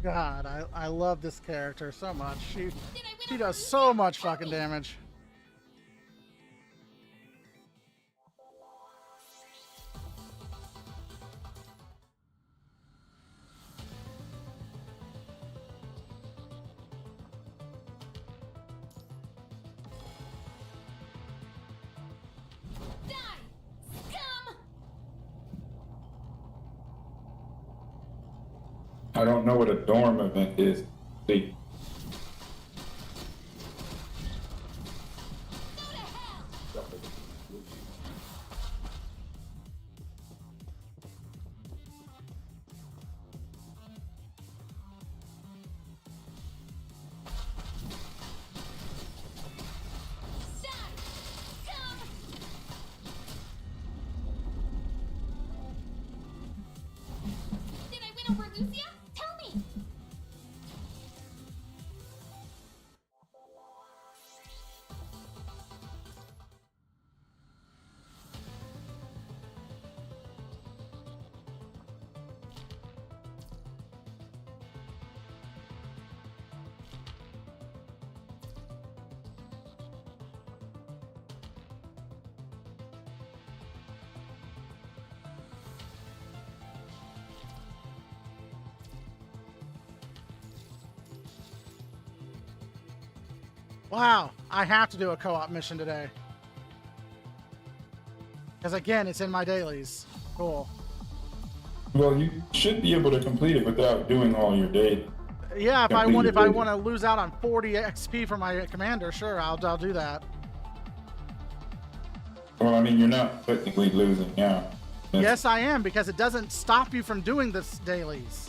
God, I love this character so much. She does so much fucking damage. I don't know what a dorm event is. See. over Lucia? Tell me. Wow, I have to do a co-op mission today. Because again, it's in my dailies. Cool. Well, you should be able to complete it without doing all your day. Yeah, if I Complete want your to lose out on 40 XP for my commander, sure, I'll do that. Well, I mean, you're not technically losing now. Yes, I am, because it doesn't stop you from doing this dailies.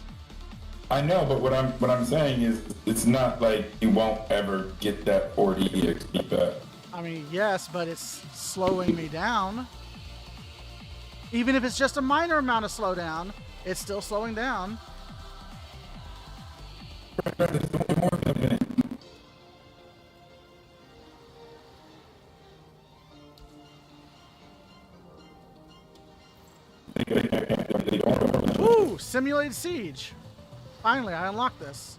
I know, but what I'm saying is, it's not like you won't ever get that 40 EXP back. I mean, yes, but it's slowing me down. Even if it's just a minor amount of slowdown, it's still slowing down. Ooh, simulated siege. Finally, I unlocked this.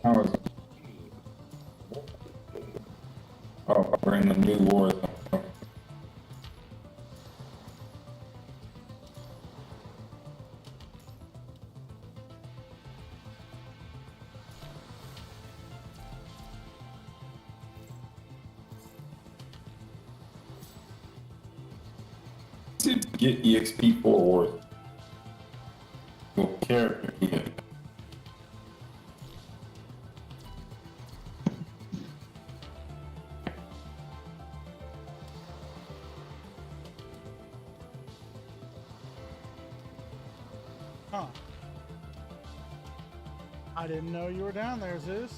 How is it? Oh, we're in the new war. To get EXP for wars. What character he is. Huh. I didn't know you were down there, Zeus.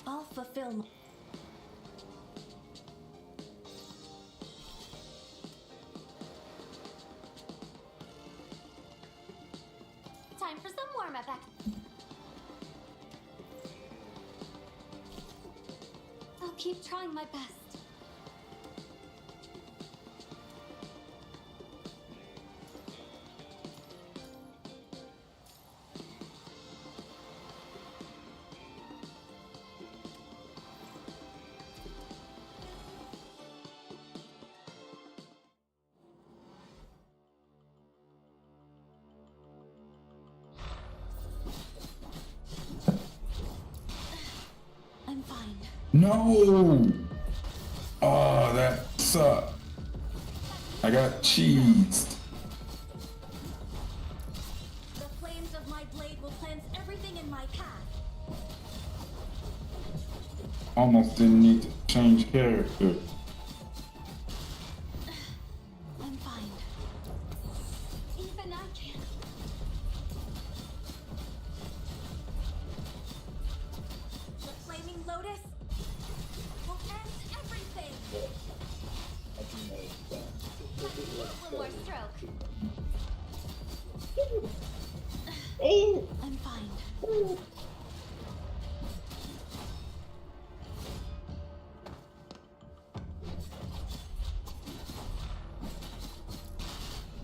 I'll fulfill my... Time for some warm-up act. I'll keep trying my best. I'm fine. No! Oh, that sucked. I got cheesed. The flames almost didn't need to change character. I'm fine. Even I can. The flaming lotus will end everything. One more stroke. I'm fine.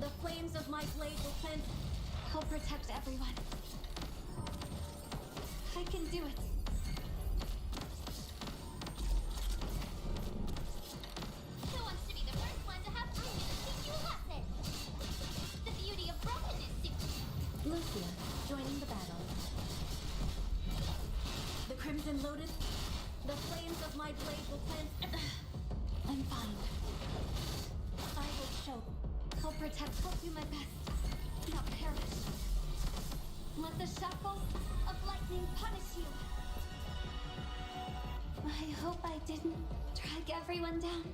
The flames of my blade will cleanse. I'll protect everyone. I can do it. Who wants to be the first one to have broken and teach you a lesson? The beauty of brokenness. Lucia, joining the battle. The Crimson Lotus. The flames of my blade will cleanse. I'm fine. I will show. I'll protect. I'll do my best. Not perish. Let the shackles of lightning punish you. I hope I didn't drag everyone down.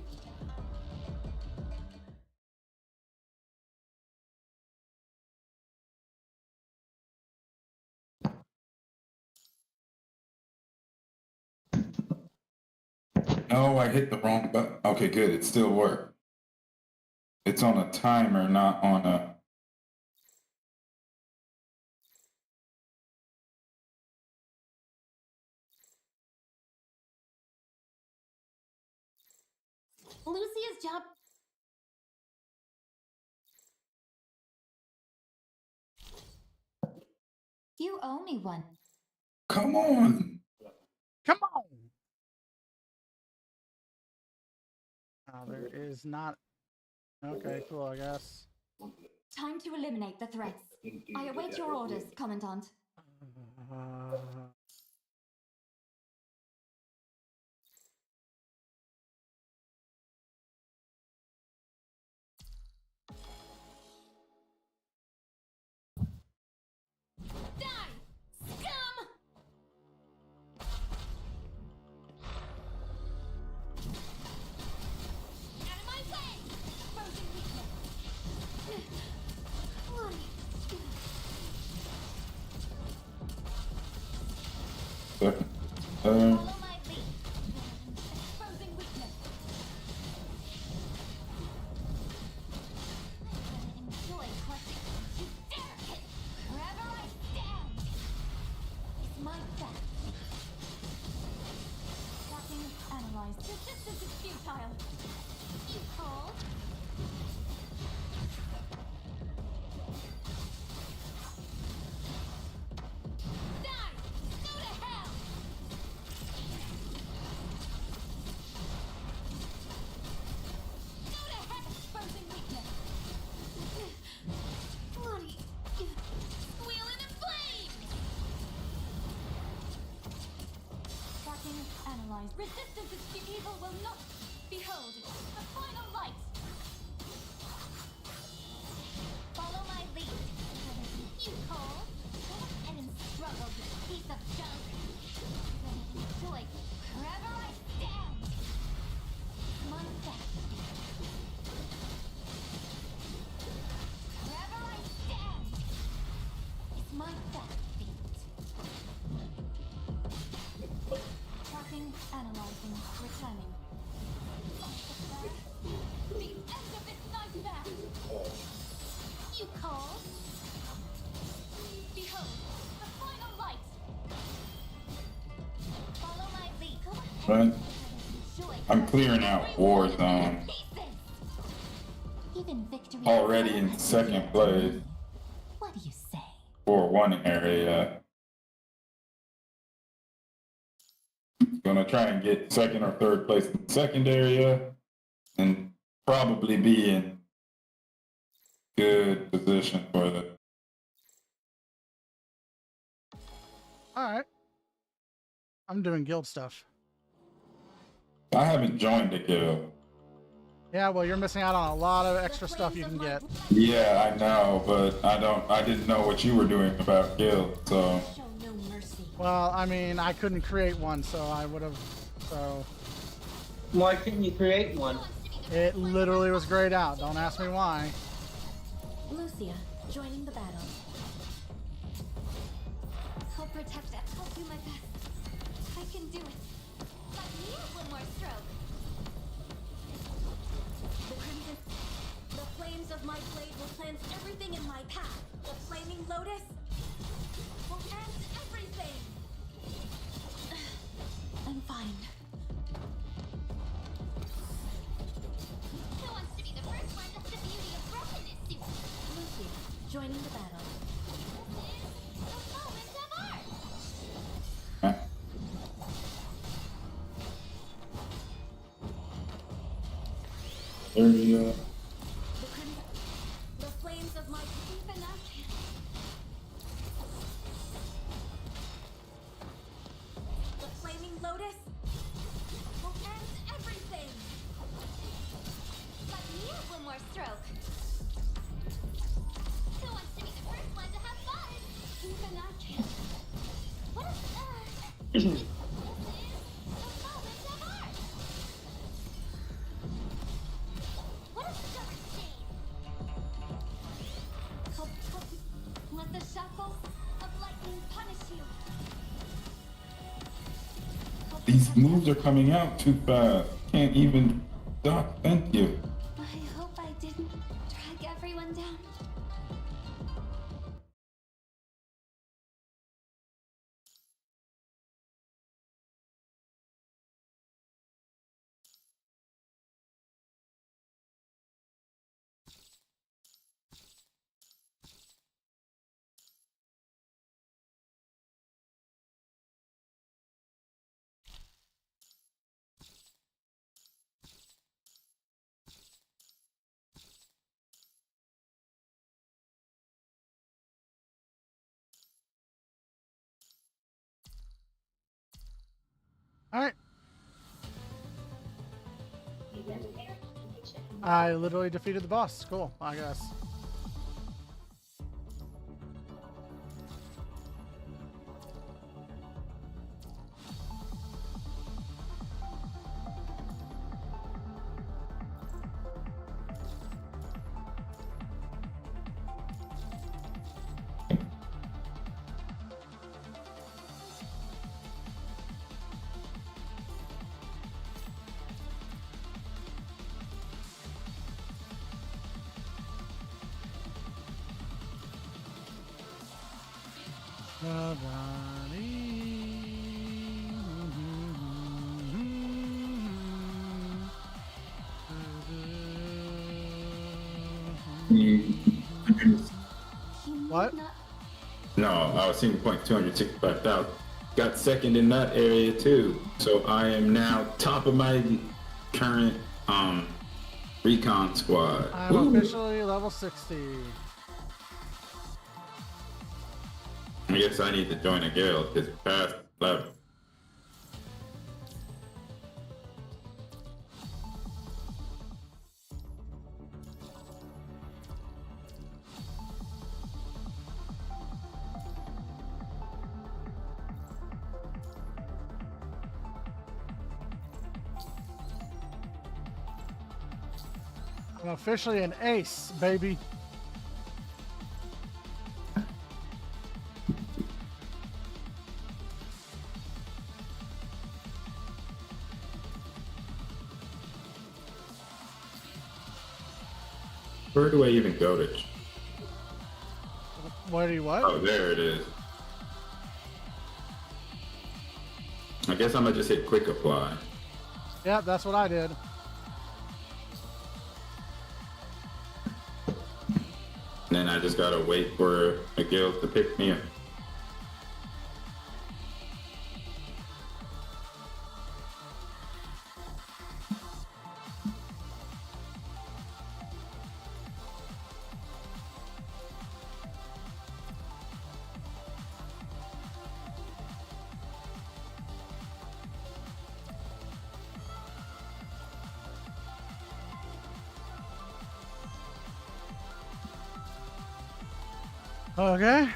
No, I hit the wrong button. Okay, good. It still worked. It's on a timer, not on a... Lucia's job. You owe me one. Come on! Come on. There is not. Okay, cool. I guess. Time to eliminate the threats. I await your orders, Commandant. Uh, Die! Scum! Out of my way! Frozen weakness! Lordy. Second. Follow my lead. Frozen weakness. Enjoy clutching. You dare hit wherever I stand. It's my fact. Tracking, analyze. Resistance is futile. You call. Die! Go to hell! Go to hell! Frozen weakness. Bloody. Squeal in the flames! Tracking, analyze. Resistance is the evil will not. Behold, the final light. Follow my lead. You call. Go ahead and struggle, you piece of junk. Enjoy wherever I stand. My best. Wherever I stand. It's my best beat. Tracking, analyzing, returning. The end of this nightmare. You call. Behold, the final light. Follow my lead. Go ahead. Right? Enjoy I'm clearing out Warzone. pieces. Even victory. Already in second place What do you say? for one area. Gonna try and get second or third place in the second area and probably be in good position for the... all right. I'm doing guild stuff. I haven't joined the guild. Yeah, well, you're missing out on a lot of extra stuff you can get. Yeah, I know, but I didn't know what you were doing about guild, so... Show no mercy. Well, I mean, I couldn't create one, so I would have So Why couldn't you create one? it literally was grayed out. Don't ask me why. Lucia, joining the battle. I'll protect it. I'll do my best. I can do it. Let me have one more stroke. The crimson, the flames of my blade will cleanse everything in my path. The flaming lotus will end everything. I'm fine. Who wants to be the first one to see the beauty of brokenness suit? Lucia, joining the battle. This is a moment of art. There we go. The flames of my even after. The flaming lotus will end everything. Let me have one more stroke. Who wants to be the first one to have fun? Even after. What is this is a moment of art. What a stubborn shame! Let the shackles of lightning punish you. These moves are coming out too fast. Can't even stop. Thank you. I hope I didn't drag everyone down. All right. I literally defeated the boss. Cool, I guess. What? No, I was seeing point 265,000. Got second in that area too. So I am now top of my current recon squad. I'm Ooh. officially level 60. I guess I need to join a guild because past level. I'm officially an ace, baby. Where do I even go to? What do you what? Oh, there it is. I guess I'm gonna just hit quick apply. Yeah, that's what I did. Then I just gotta wait for a guild to pick me up. Okay.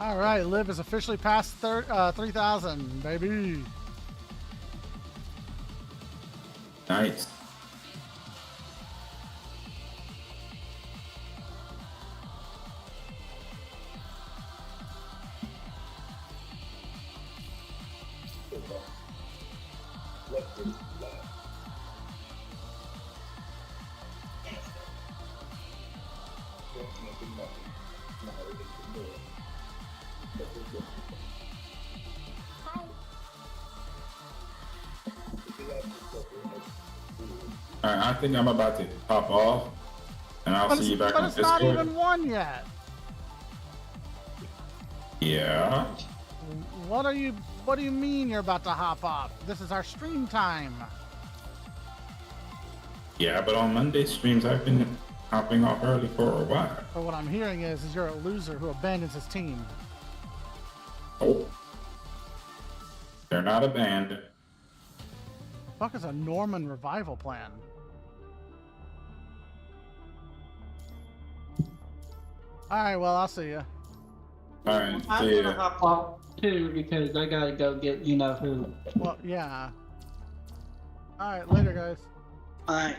All right, Liv is officially past 3,000, baby. Nice. All right, I think I'm about to pop off, and I'll see you back But on it's not Discord. even won yet. Yeah. What do you mean you're about to hop off? This is our stream time. Yeah, but on Monday streams, I've been hopping off early for a while. But what I'm hearing is you're a loser who abandons his team. Oh. They're not abandoned. Fuck is a Norman revival plan? Alright, well, I'll see you. All right, I'm see gonna ya. hop off too because I gotta go get you know who. Well, yeah. Alright, later, guys. Alright.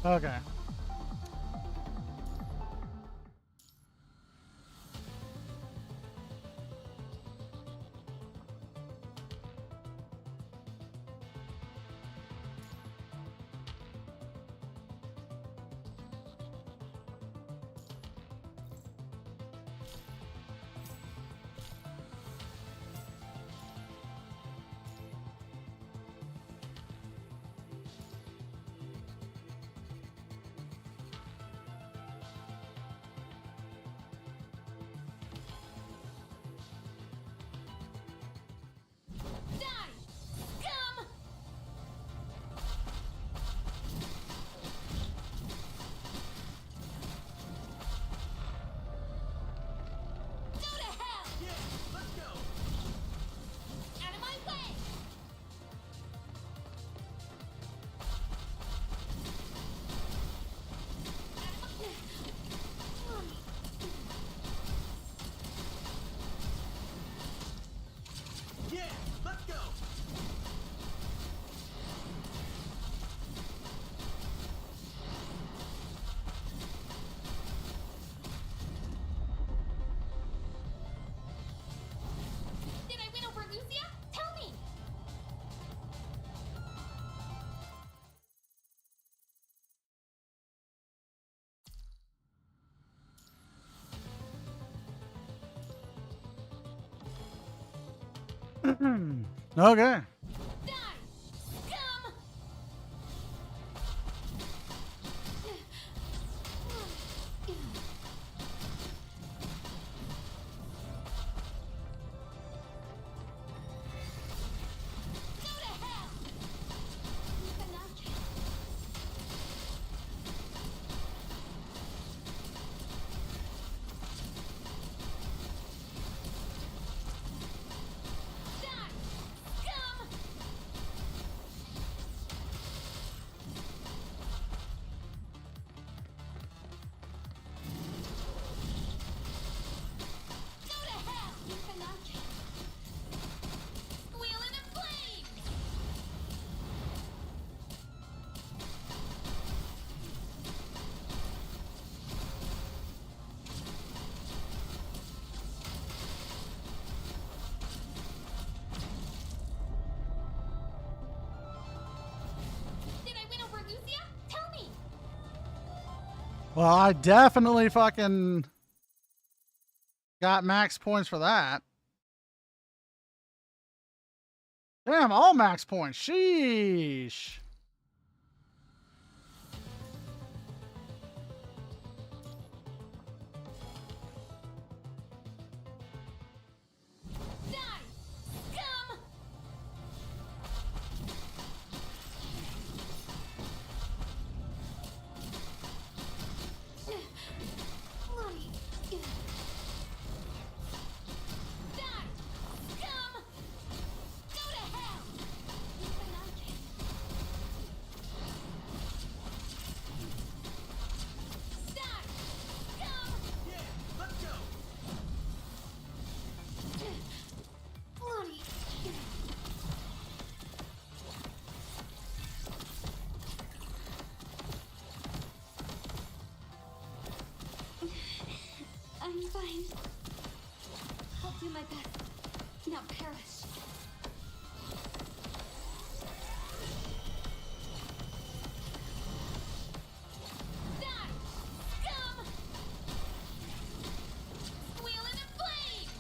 Okay. Okay. Well, I definitely fucking got max points for that. Damn, all max points. Sheesh. I'm fine. I'll do my best. Not perish. Die! Scum! Squeal in a flame!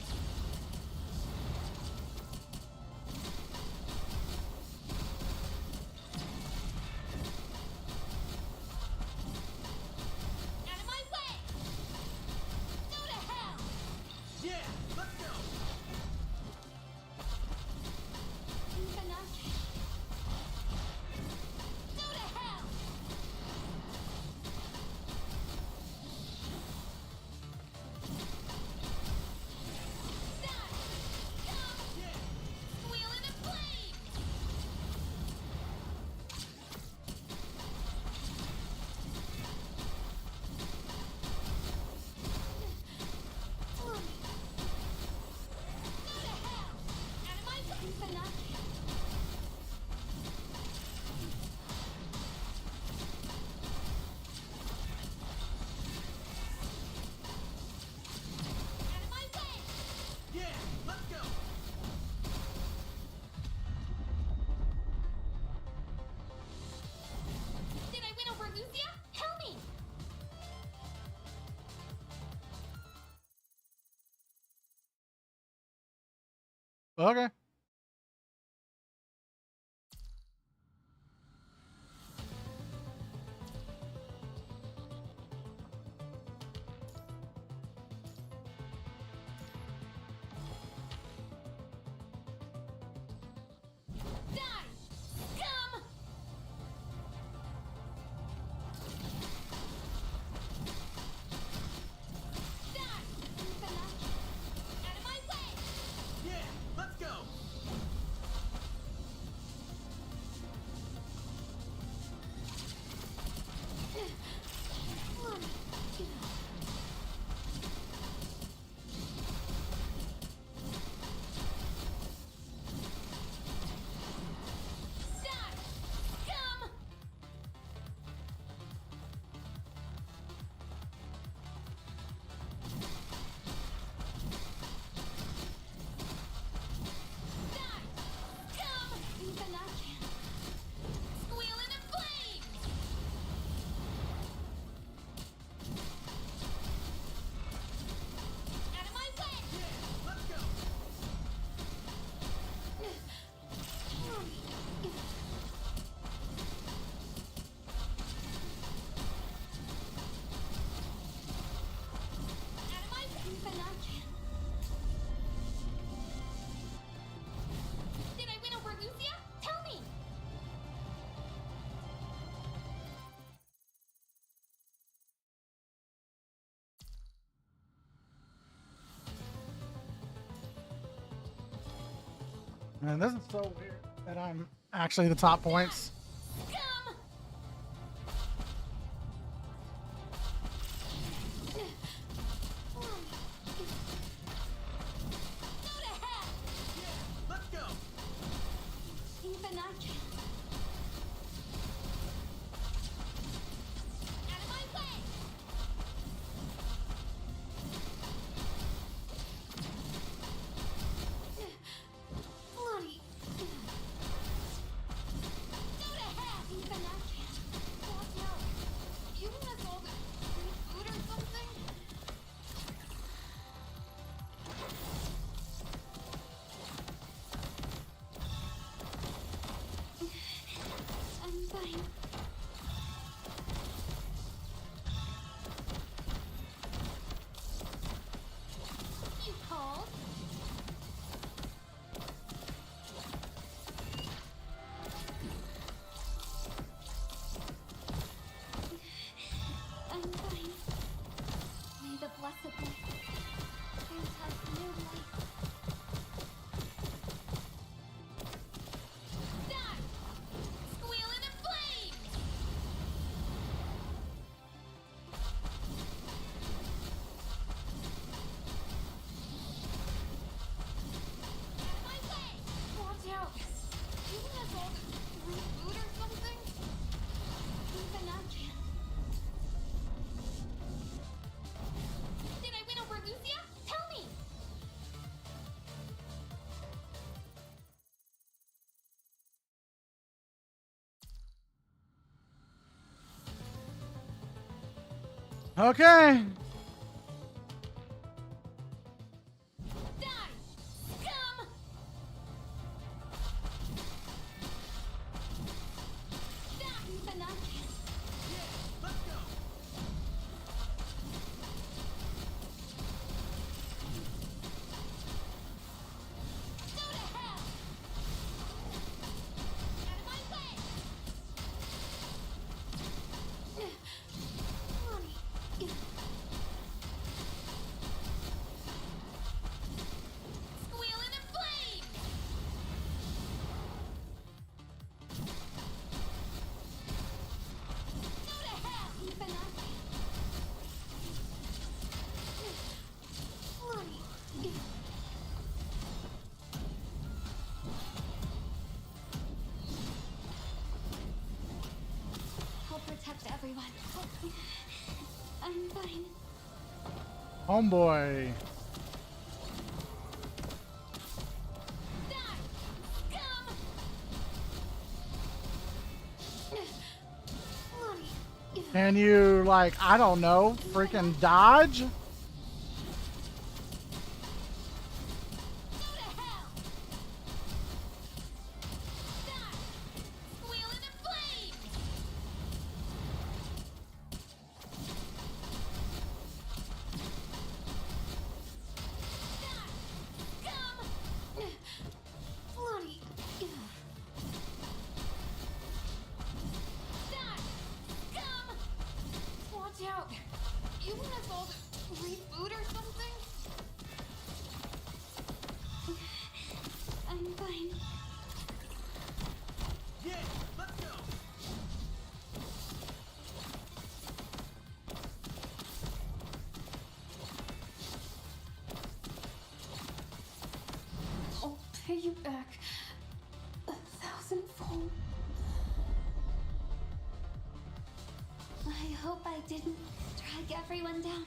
Out of my way! Go to hell! Yeah, let's go. Infinite. Go to hell! Die! Come! Squeal in a flame! Yeah, let's go. Did I win over Lucia? Tell me! Okay. Die! Scum! Die! Infinite. Out of my way! Yeah, let's go. Man, this is so weird that I'm actually the top points. Scum! Go to hell! Let's go. Even I can. Out of my way! Bloody. Go to hell! Even I can. Watch out. You want us all to eat food or something? I'm fine. You called? I'm fine. May the blessed light grant us new life. Die! Squealing in flames! Out of my way! Watch out! You want us all to bring food or something? Even I can. Did I win over Lucia? Tell me! Okay. Die! Scum! Die! Even I can. Let's go. Go to hell! Out of my way! Bloody. Squealing in flames! Go to hell! Even I can. Bloody. I'll protect everyone. I'm fine. Homeboy. Die! Scum! Bloody. Can you, like, I don't know, freaking dodge? Go to hell! Die! Squealing in flames! Die! Scum! Bloody. Die! Scum! Watch out! You want us all to reboot or something? I'm fine. Yeah, let's go. I'll pay you back 1,000-fold. I hope I didn't drag everyone down.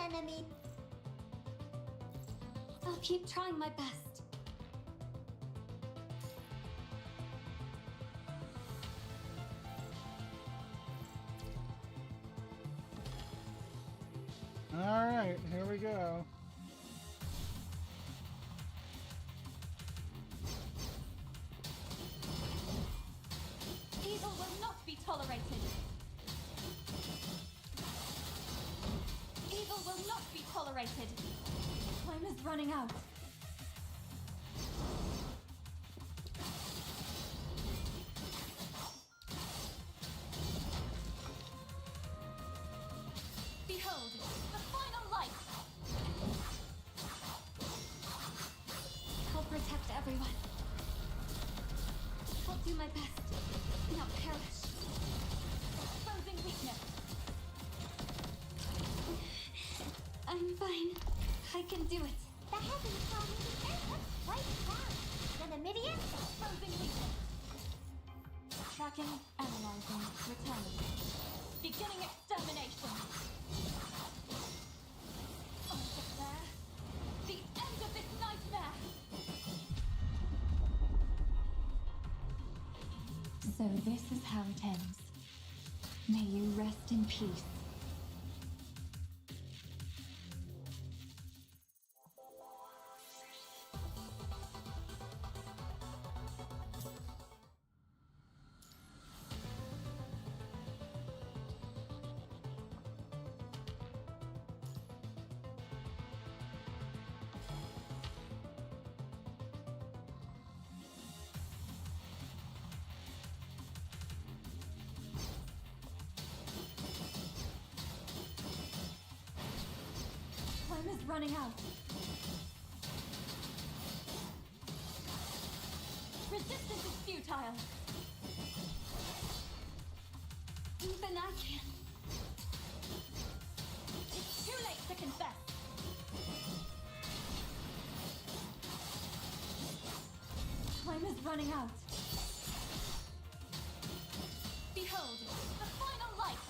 enemy. I'll keep trying my best. All right, here we go. Evil will not be tolerated. Evil will not be tolerated. Time is running out. Behold, the final light. I'll protect everyone. I'll do my best. Not perish. Exposing weakness. I'm fine. I can do it. The heavens tell me the earth was quite fast. The Namidian? Exposing weakness. Tracking, analyzing, returning. Beginning extermination. Almost there. The end of this nightmare. So this is how it ends. May you rest in peace. Time is running out. Resistance is futile. Even I can. It's too late to confess. Time is running out. Behold, the final light.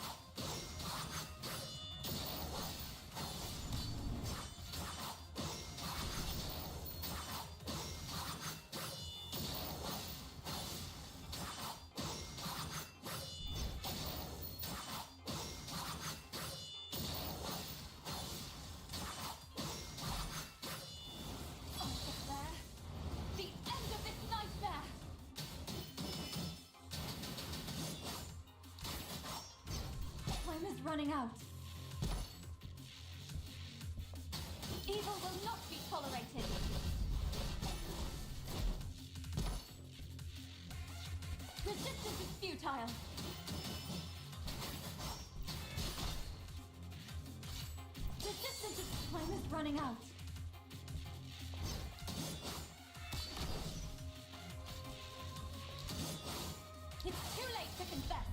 Almost there. The end of this nightmare. Time is running out. Evil will not be tolerated. Resistance is futile. Resistance is... Time is running out. It's too late to confess.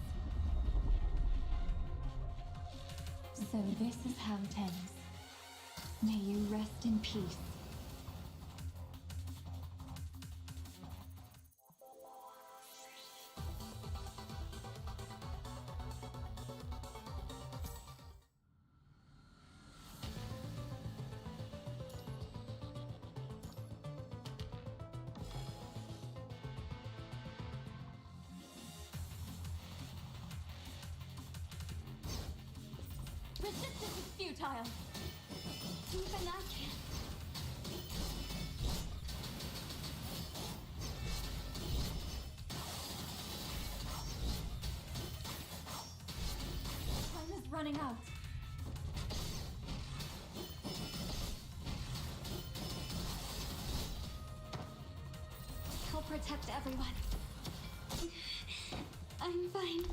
So this is how it ends. May you rest in peace. Resistance is futile. Even I can. Time is running out. I'll protect everyone. I'm fine.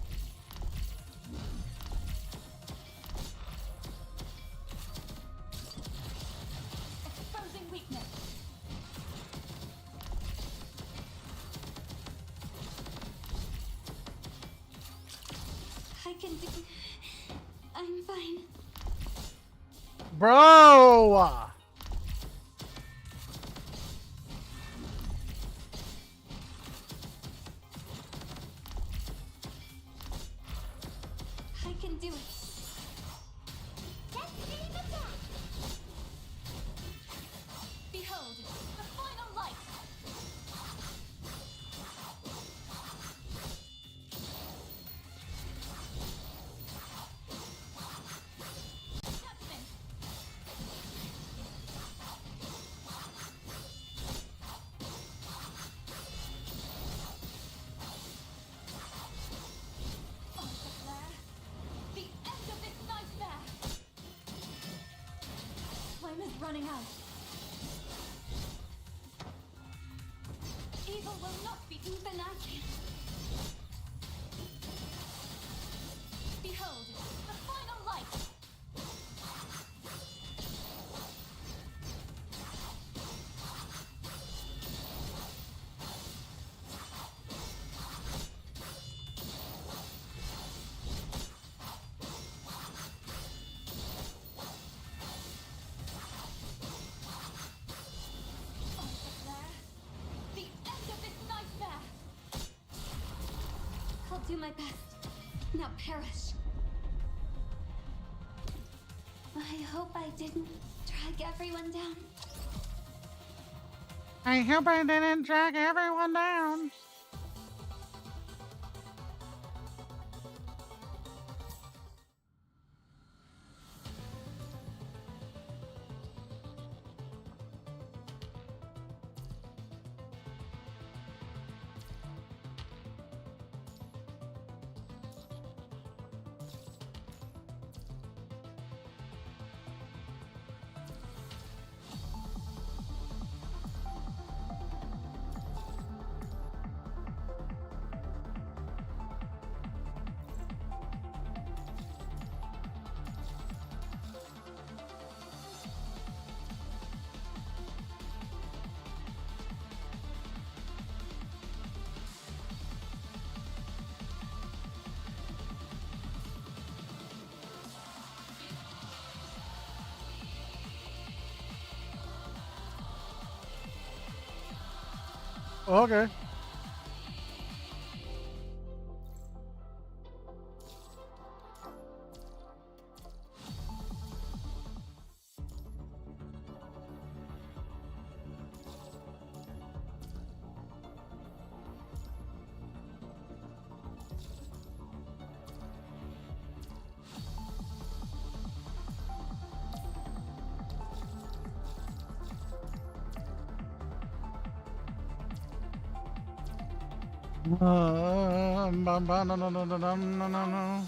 Exposing weakness. I can do... I'm fine. Bro! I can do it. Destiny attack! running out. Evil will not be even I can. Behold, the final light. The end of this nightmare! I'll do my best. Now perish. I hope I didn't drag everyone down. I hope I didn't drag everyone down. Okay. No, no, no, no, no, no, no, no.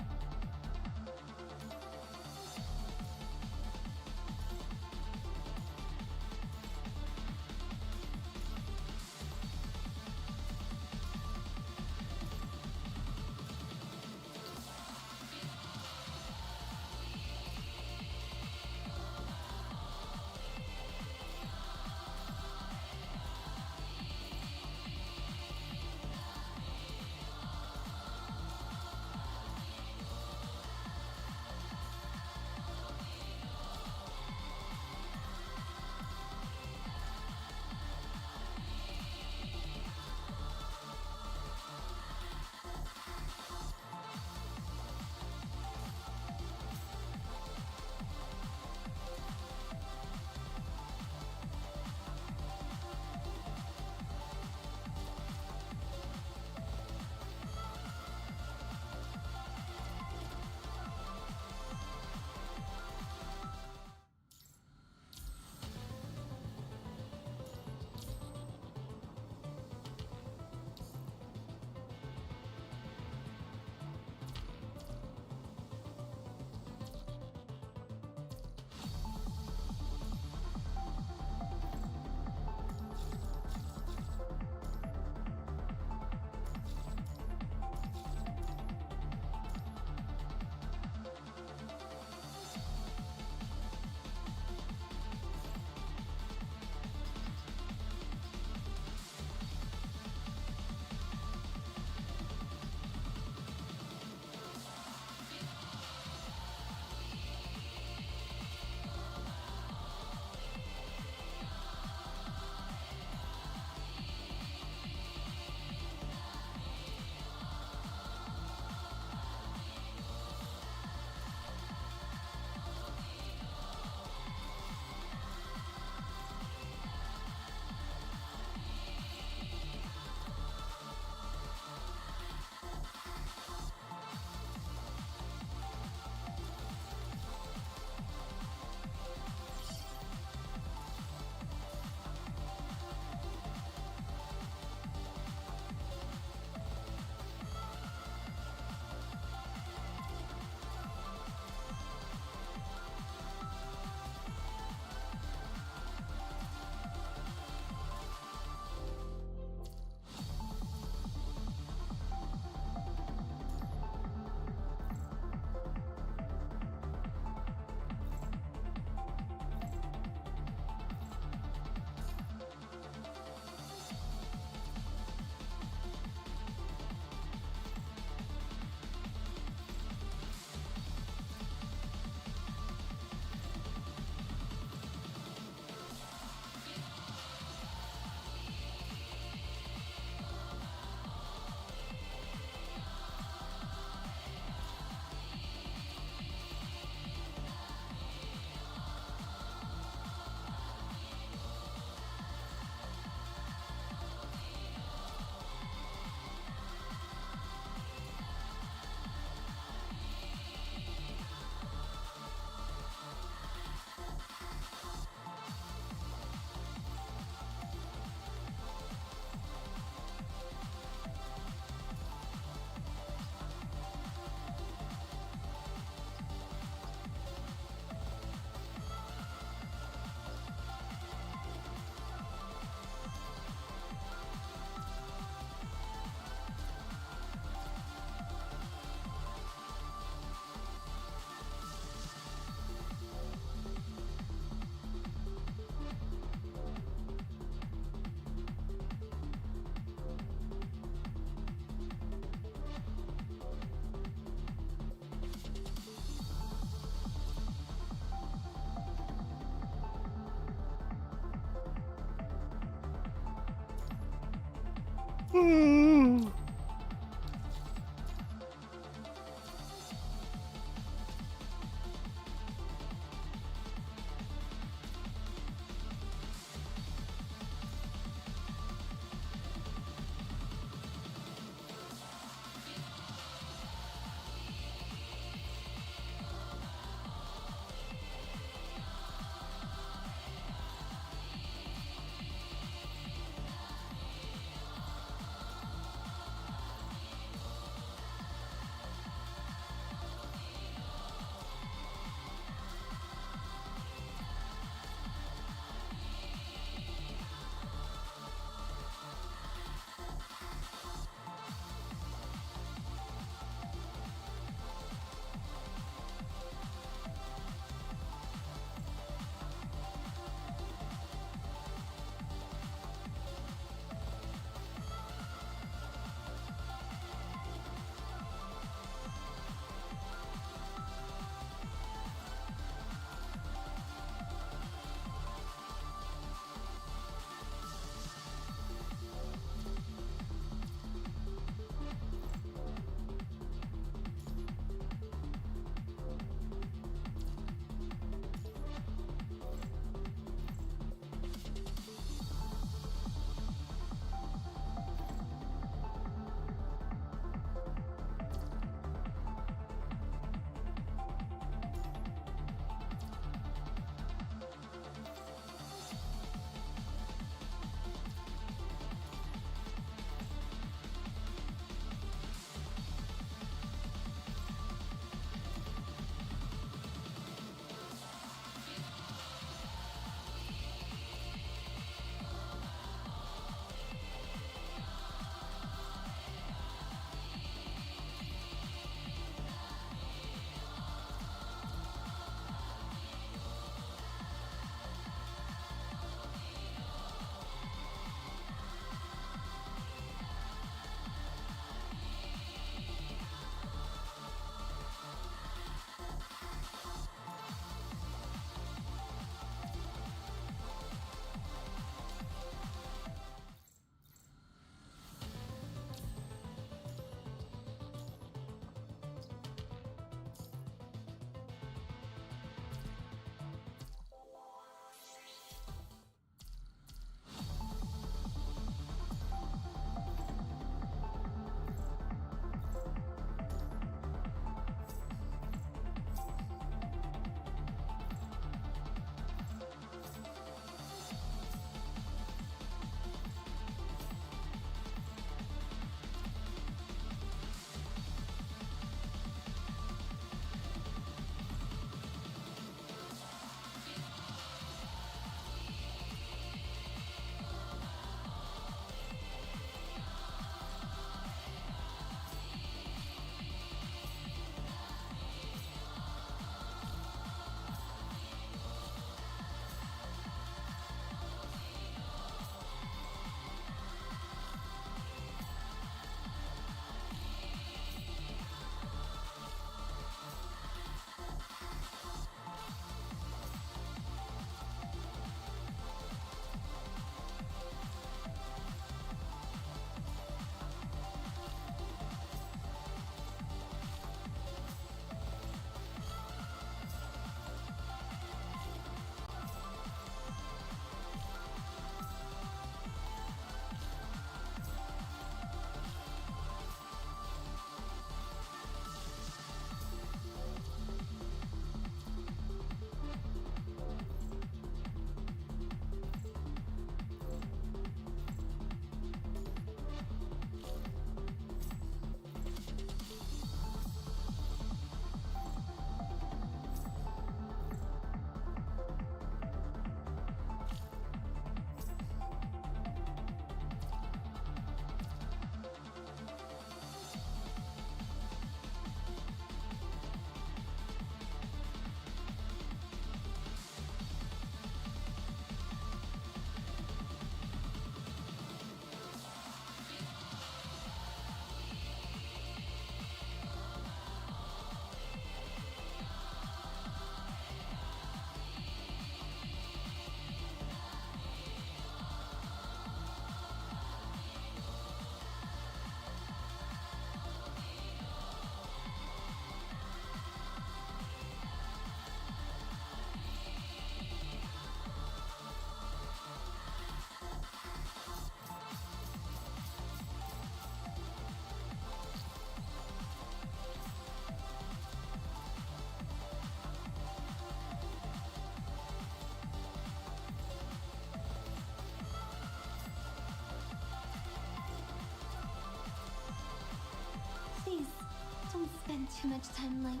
spend too much time like.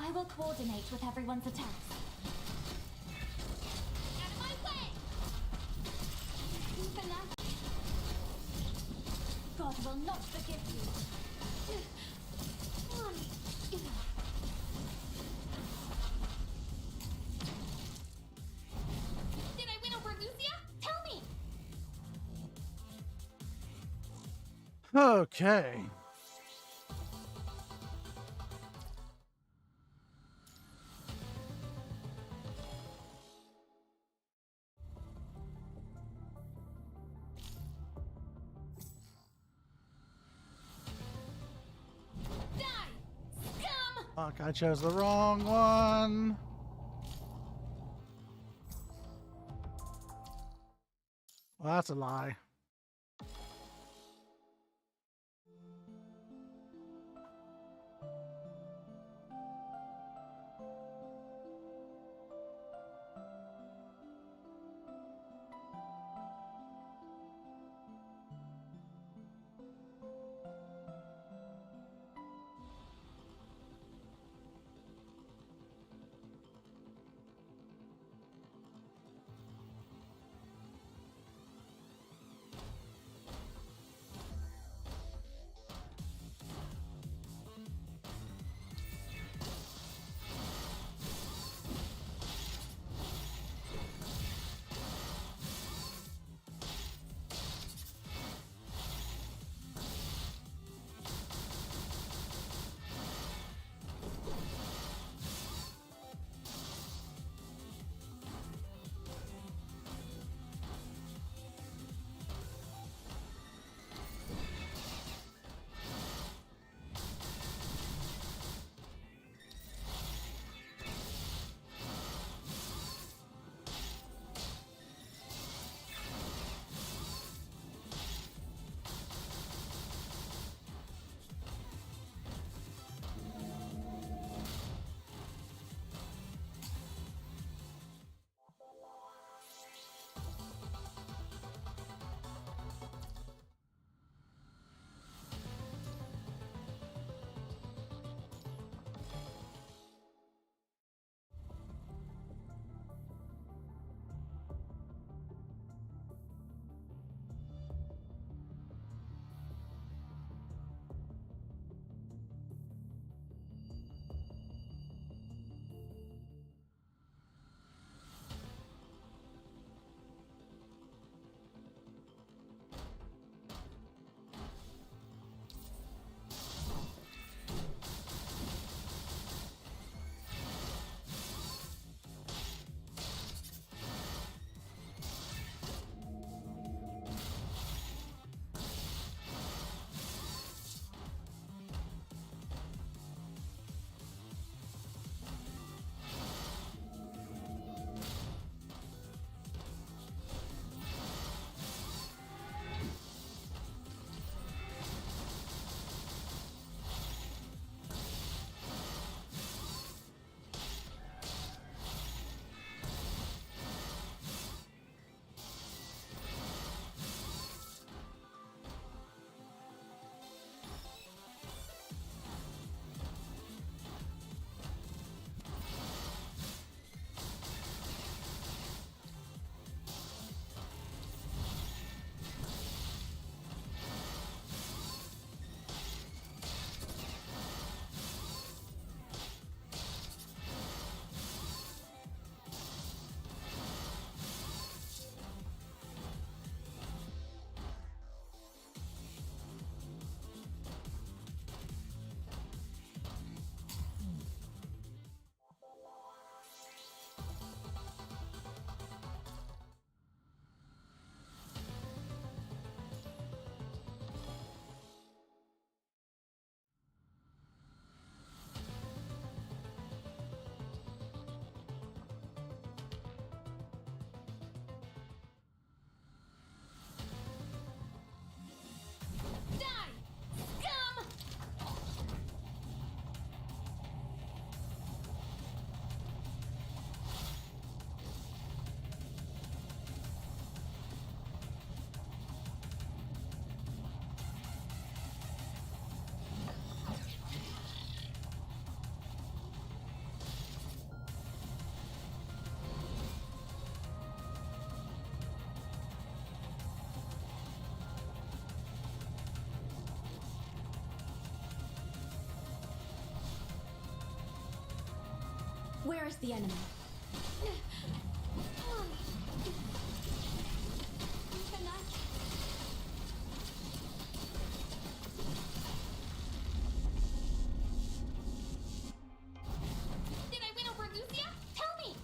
I will coordinate with everyone's attacks. Out of my way! Even after... God will not forgive you. Did I win over Lucia? Tell me! Okay. Fuck, I chose the wrong one. Well, that's a lie. Where is the enemy? Did I win over Lucia? Tell me!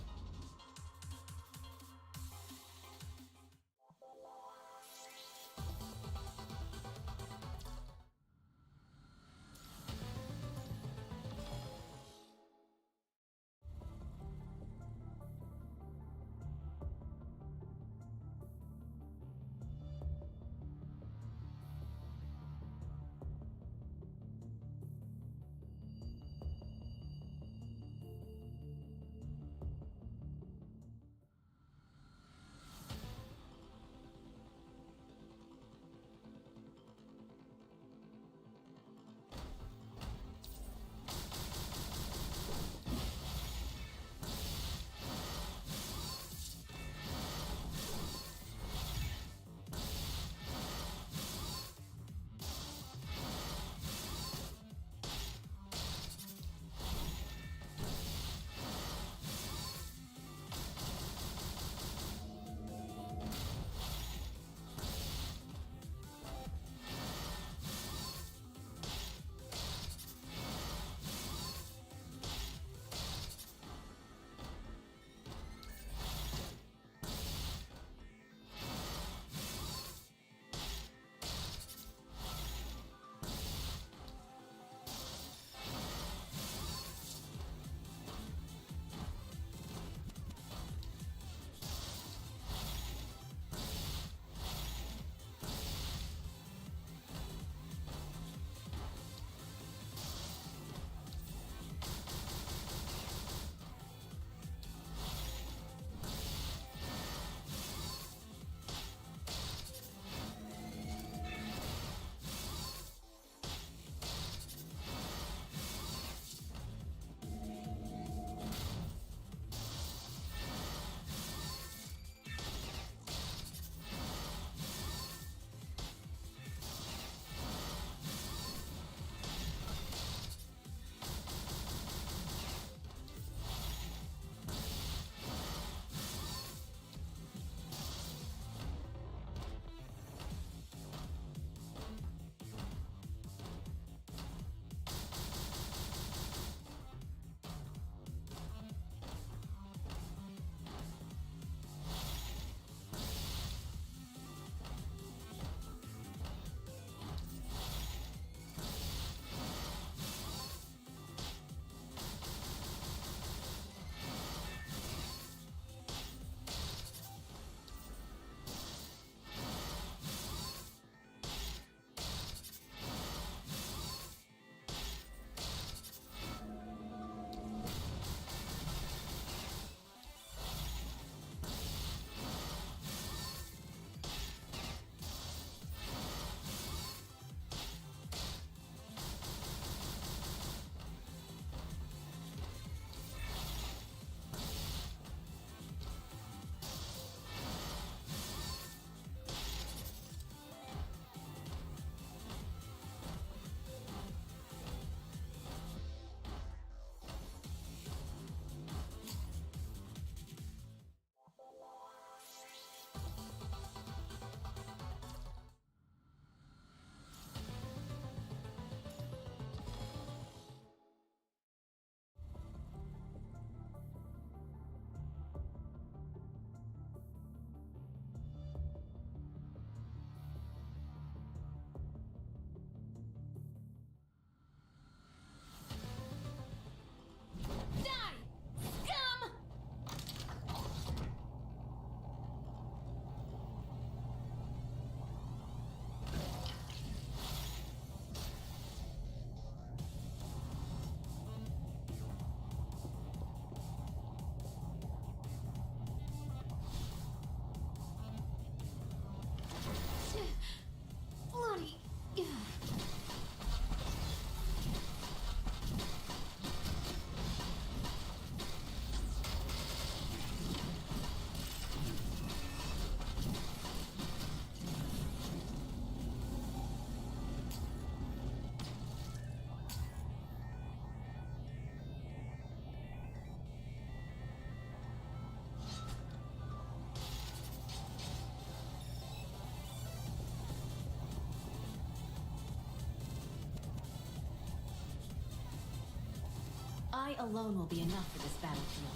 I alone will be enough for this battlefield.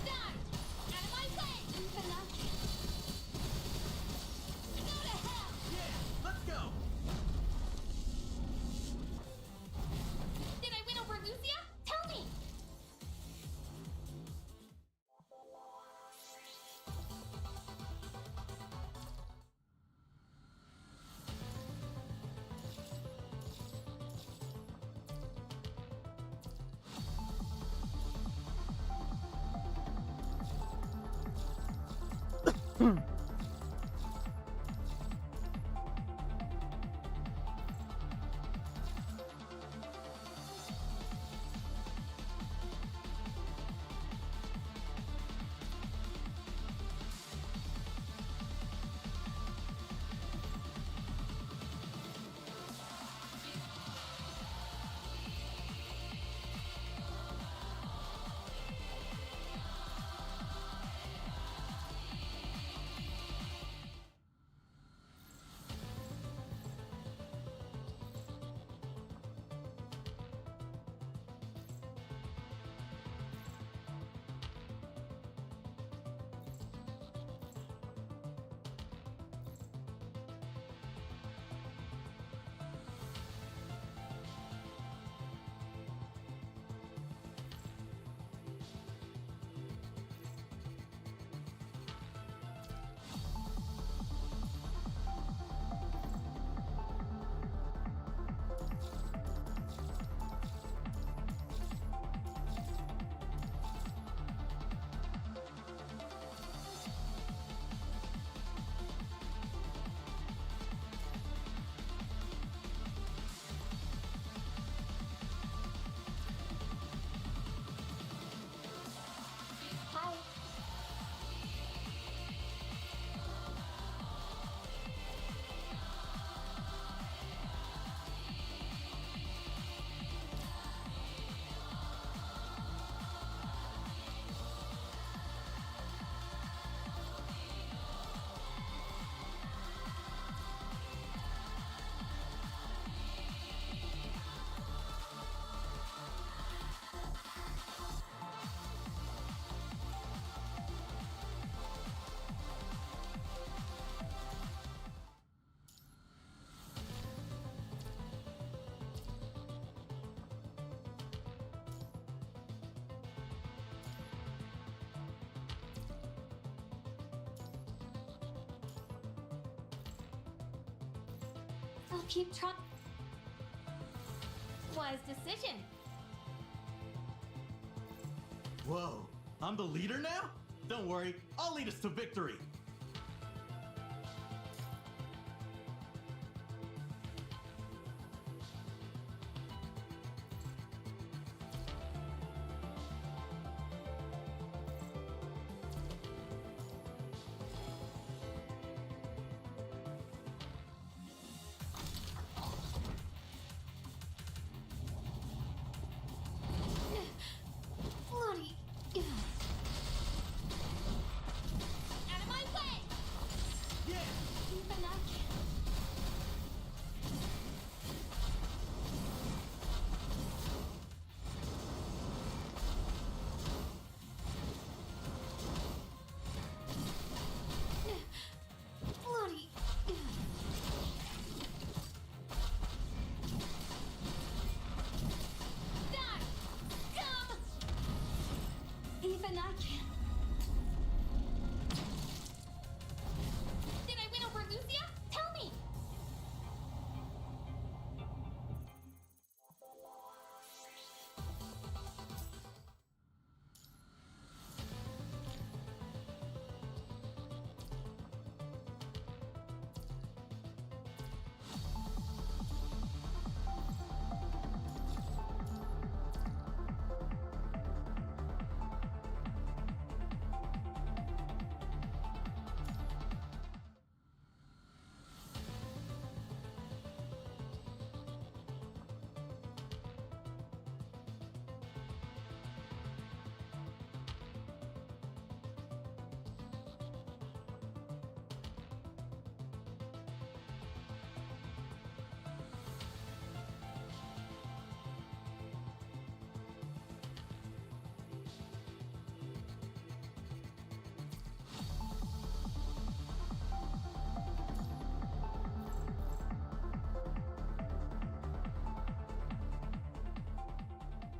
Die! Out of my way! Enough. Go to hell! Yeah, let's go. Did I win over Lucia? Tell me! I'll keep track. Wise decision. Whoa, I'm the leader now? Don't worry, I'll lead us to victory. Bloody. Out of my way!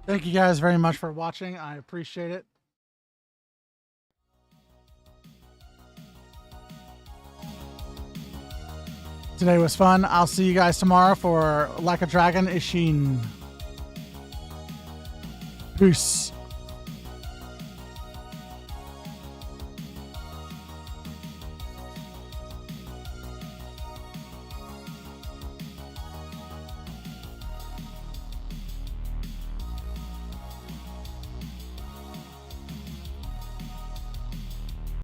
Thank you guys very much for watching. I appreciate it. Today was fun. I'll see you guys tomorrow for Like a Dragon Ishin. Peace.